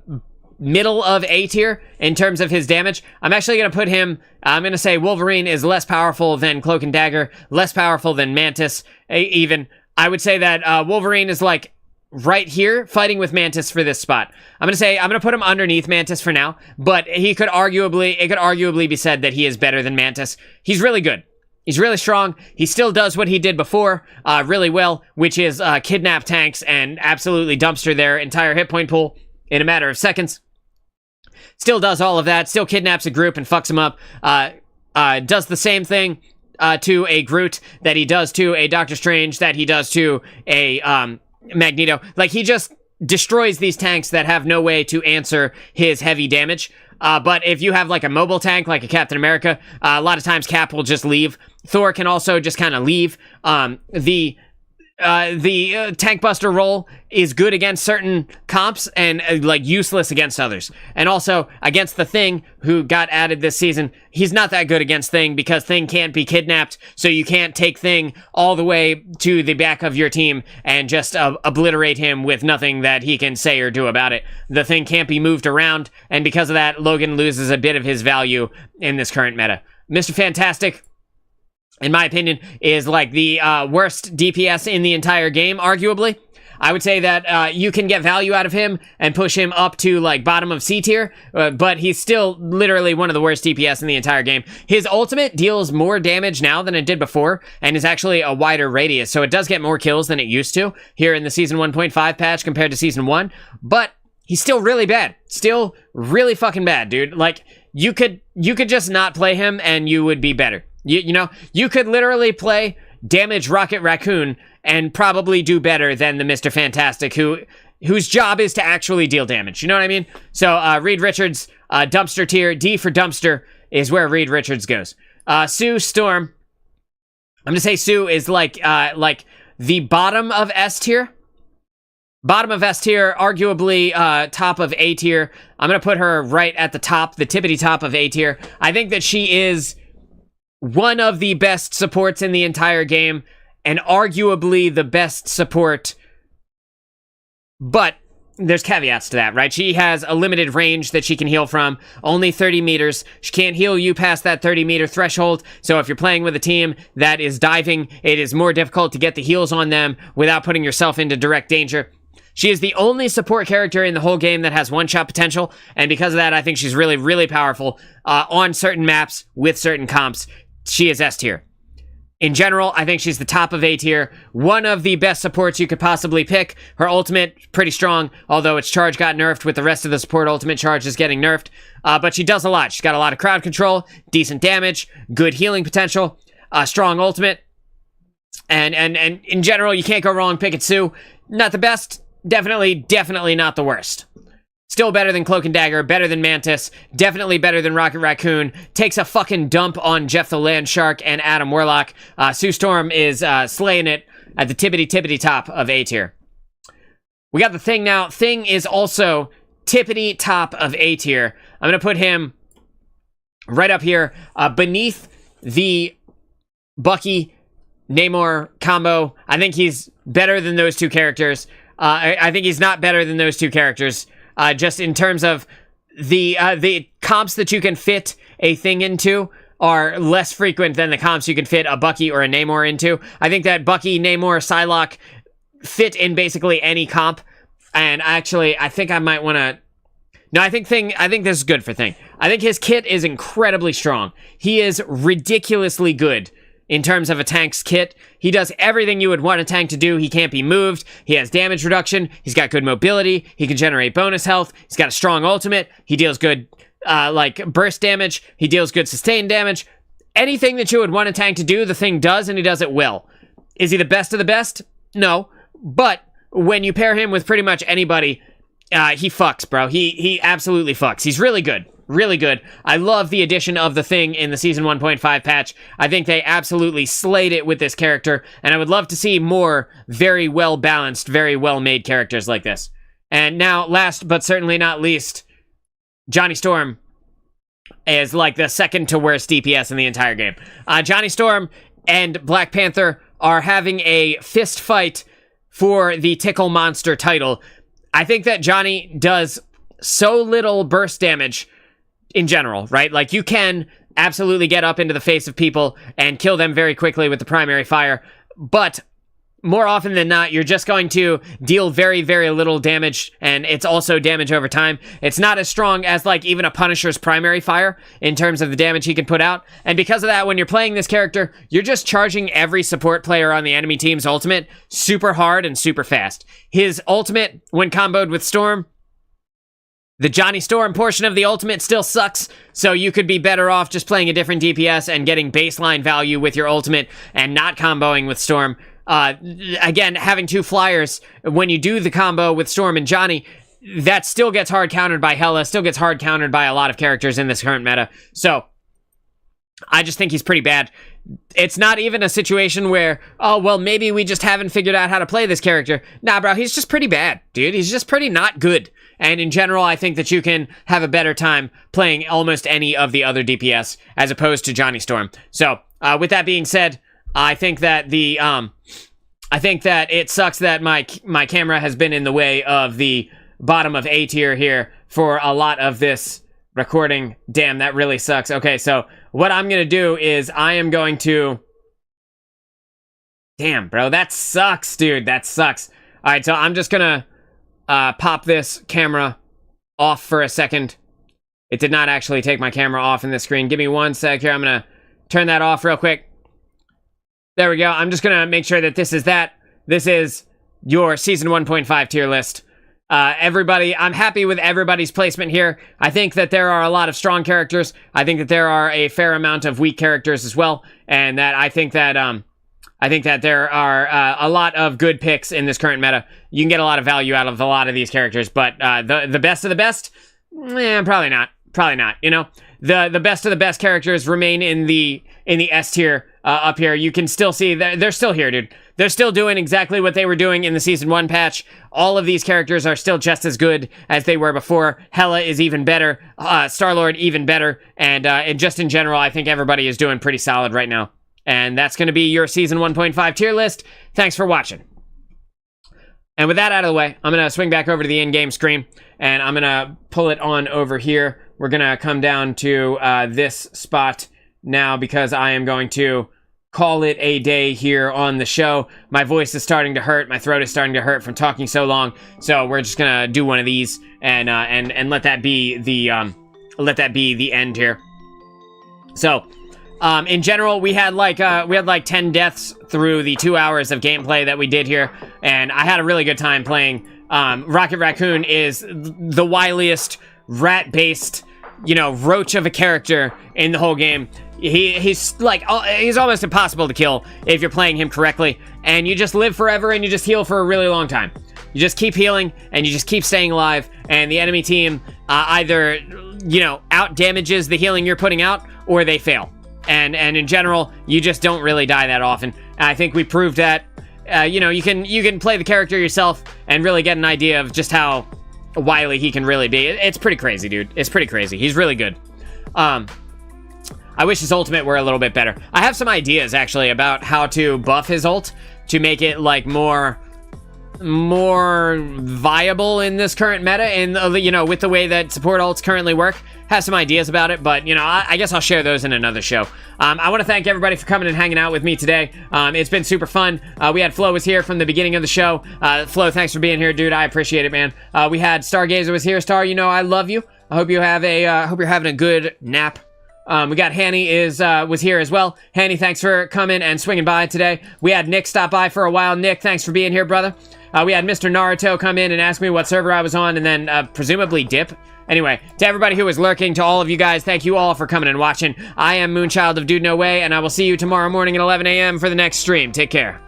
middle of A tier in terms of his damage. I'm actually going to put him, I'm going to say Wolverine is less powerful than Cloak and Dagger, less powerful than Mantis, even. I would say that Wolverine is like right here fighting with Mantis for this spot. I'm going to put him underneath Mantis for now, but it could arguably be said that he is better than Mantis. He's really good. He's really strong. He still does what he did before really well, which is kidnap tanks and absolutely dumpster their entire hit point pool in a matter of seconds. Still does all of that. Still kidnaps a group and fucks them up. Does the same thing to a Groot that he does to a Doctor Strange, that he does to a Magneto. Like, he just destroys these tanks that have no way to answer his heavy damage. But if you have like a mobile tank, like a Captain America, a lot of times Cap will just leave. Thor can also just kind of leave. The tank buster role is good against certain comps and like useless against others. And also against the Thing, who got added this season, he's not that good against Thing because Thing can't be kidnapped, so you can't take Thing all the way to the back of your team and just obliterate him with nothing that he can say or do about it. The Thing can't be moved around, and because of that, Logan loses a bit of his value in this current meta. Mr. Fantastic, in my opinion, is like the worst DPS in the entire game, arguably. I would say that you can get value out of him and push him up to like bottom of C tier, but he's still literally one of the worst DPS in the entire game. His ultimate deals more damage now than it did before, and is actually a wider radius, so it does get more kills than it used to here in the Season 1.5 patch compared to Season 1, but he's still really bad. Still really fucking bad, dude. Like, you could just not play him and you would be better. You know, you could literally play Damage Rocket Raccoon and probably do better than the Mr. Fantastic, whose job is to actually deal damage. You know what I mean? So, Reed Richards, dumpster tier, D for dumpster is where Reed Richards goes. Sue Storm, I'm gonna say Sue is like the bottom of S tier. Bottom of S tier, arguably top of A tier. I'm gonna put her right at the top, the tippity top of A tier. I think that she is one of the best supports in the entire game, and arguably the best support, but there's caveats to that, right? She has a limited range that she can heal from, only 30 meters. She can't heal you past that 30-meter threshold, so if you're playing with a team that is diving, it is more difficult to get the heals on them without putting yourself into direct danger. She is the only support character in the whole game that has one-shot potential, and because of that, I think she's really, really powerful on certain maps with certain comps. She is S tier. In general, I think she's the top of A tier. One of the best supports you could possibly pick. Her ultimate, pretty strong, although its charge got nerfed with the rest of the support ultimate charges getting nerfed. But she does a lot. She's got a lot of crowd control, decent damage, good healing potential, strong ultimate. And in general, you can't go wrong picking Sue. Not the best, definitely not the worst. Still better than Cloak and Dagger, better than Mantis, definitely better than Rocket Raccoon, takes a fucking dump on Jeff the Land Shark and Adam Warlock. Sue Storm is slaying it at the tippity top of A tier. We got the Thing now. Thing is also tippity top of A tier. I'm going to put him right up here beneath the Bucky Namor combo. I think he's better than those two characters. I think he's not better than those two characters. Just in terms of the comps that you can fit a Thing into are less frequent than the comps you can fit a Bucky or a Namor into. I think that Bucky, Namor, Psylocke fit in basically any comp. And actually, I think I might want to... No, I think this is good for Thing. I think his kit is incredibly strong. He is ridiculously good in terms of a tank's kit. He does everything you would want a tank to do. He can't be moved. He has damage reduction. He's got good mobility. He can generate bonus health. He's got a strong ultimate. He deals good, like, burst damage. He deals good sustained damage. Anything that you would want a tank to do, the Thing does, and he does it well. Is he the best of the best? No. But when you pair him with pretty much anybody, he fucks, bro. He absolutely fucks. He's really good. Really good. I love the addition of the Thing in the Season 1.5 patch. I think they absolutely slayed it with this character, and I would love to see more very well-balanced, very well-made characters like this. And now, last but certainly not least, Johnny Storm is like the second to worst DPS in the entire game. Johnny Storm and Black Panther are having a fist fight for the Tickle Monster title. I think that Johnny does so little burst damage in general, right? Like, you can absolutely get up into the face of people and kill them very quickly with the primary fire, but more often than not, you're just going to deal very, very little damage, and it's also damage over time. It's not as strong as, like, even a Punisher's primary fire in terms of the damage he can put out, and because of that, when you're playing this character, you're just charging every support player on the enemy team's ultimate super hard and super fast. His ultimate, when comboed with Storm, the Johnny Storm portion of the ultimate still sucks, so you could be better off just playing a different DPS and getting baseline value with your ultimate and not comboing with Storm. Again, having two flyers, when you do the combo with Storm and Johnny, that still gets hard countered by Hela, still gets hard countered by a lot of characters in this current meta, so I just think he's pretty bad. It's not even a situation where, oh, well, maybe we just haven't figured out how to play this character. Nah, bro, he's just pretty bad, dude. He's just pretty not good. And in general, I think that you can have a better time playing almost any of the other DPS as opposed to Johnny Storm. So, with that being said, I think that it sucks that my camera has been in the way of the bottom of A tier here for a lot of this recording. Damn, that really sucks. Okay, so what I'm gonna do is I am going to... Damn, bro, that sucks, dude. That sucks. All right, so I'm just gonna pop this camera off for a second. It did not actually take my camera off in this screen. Give me one sec here. I'm gonna turn that off real quick. There we go. I'm just gonna make sure that this is that. This is your Season 1.5 tier list. Everybody, I'm happy with everybody's placement here. I think that there are a lot of strong characters. I think that there are a fair amount of weak characters as well, and that I think that there are a lot of good picks in this current meta. You can get a lot of value out of a lot of these characters, but the best of the best, probably not. Probably not. You know, the best of the best characters remain in the S tier up here. You can still see that they're still here, dude. They're still doing exactly what they were doing in the Season 1 patch. All of these characters are still just as good as they were before. Hela is even better. Star-Lord even better. And just in general, I think everybody is doing pretty solid right now. And that's going to be your Season 1.5 tier list. Thanks for watching. And with that out of the way, I'm going to swing back over to the in-game screen, and I'm going to pull it on over here. We're going to come down to this spot now because I am going to call it a day here on the show. My voice is starting to hurt. My throat is starting to hurt from talking so long. So we're just going to do one of these and let that be the end here. So, in general, we had like 10 deaths through the 2 hours of gameplay that we did here, and I had a really good time playing. Rocket Raccoon is the wiliest, rat-based, roach of a character in the whole game. He's almost impossible to kill if you're playing him correctly, and you just live forever and you just heal for a really long time. You just keep healing and you just keep staying alive, and the enemy team either out damages the healing you're putting out, or they fail. And in general, you just don't really die that often. And I think we proved that. You can play the character yourself and really get an idea of just how wily he can really be. It's pretty crazy, dude. It's pretty crazy. He's really good. I wish his ultimate were a little bit better. I have some ideas actually about how to buff his ult to make it like more viable in this current meta, and with the way that support ults currently work. Have some ideas about it, but I guess I'll share those in another show. I want to thank everybody for coming and hanging out with me today. It's been super fun. We had Flo was here from the beginning of the show. Flo, thanks for being here, dude. I appreciate it, man. We had Stargazer was here. Star, I love you. I hope you have hope you're having a good nap. We got Hanny was here as well. Hanny, thanks for coming and swinging by today. We had Nick stop by for a while. Nick, thanks for being here, brother. We had Mr. Naruto come in and ask me what server I was on, and then presumably dip. Anyway, to everybody who was lurking, to all of you guys, thank you all for coming and watching. I am Moonchild of Dude No Way, and I will see you tomorrow morning at 11 a.m. for the next stream. Take care.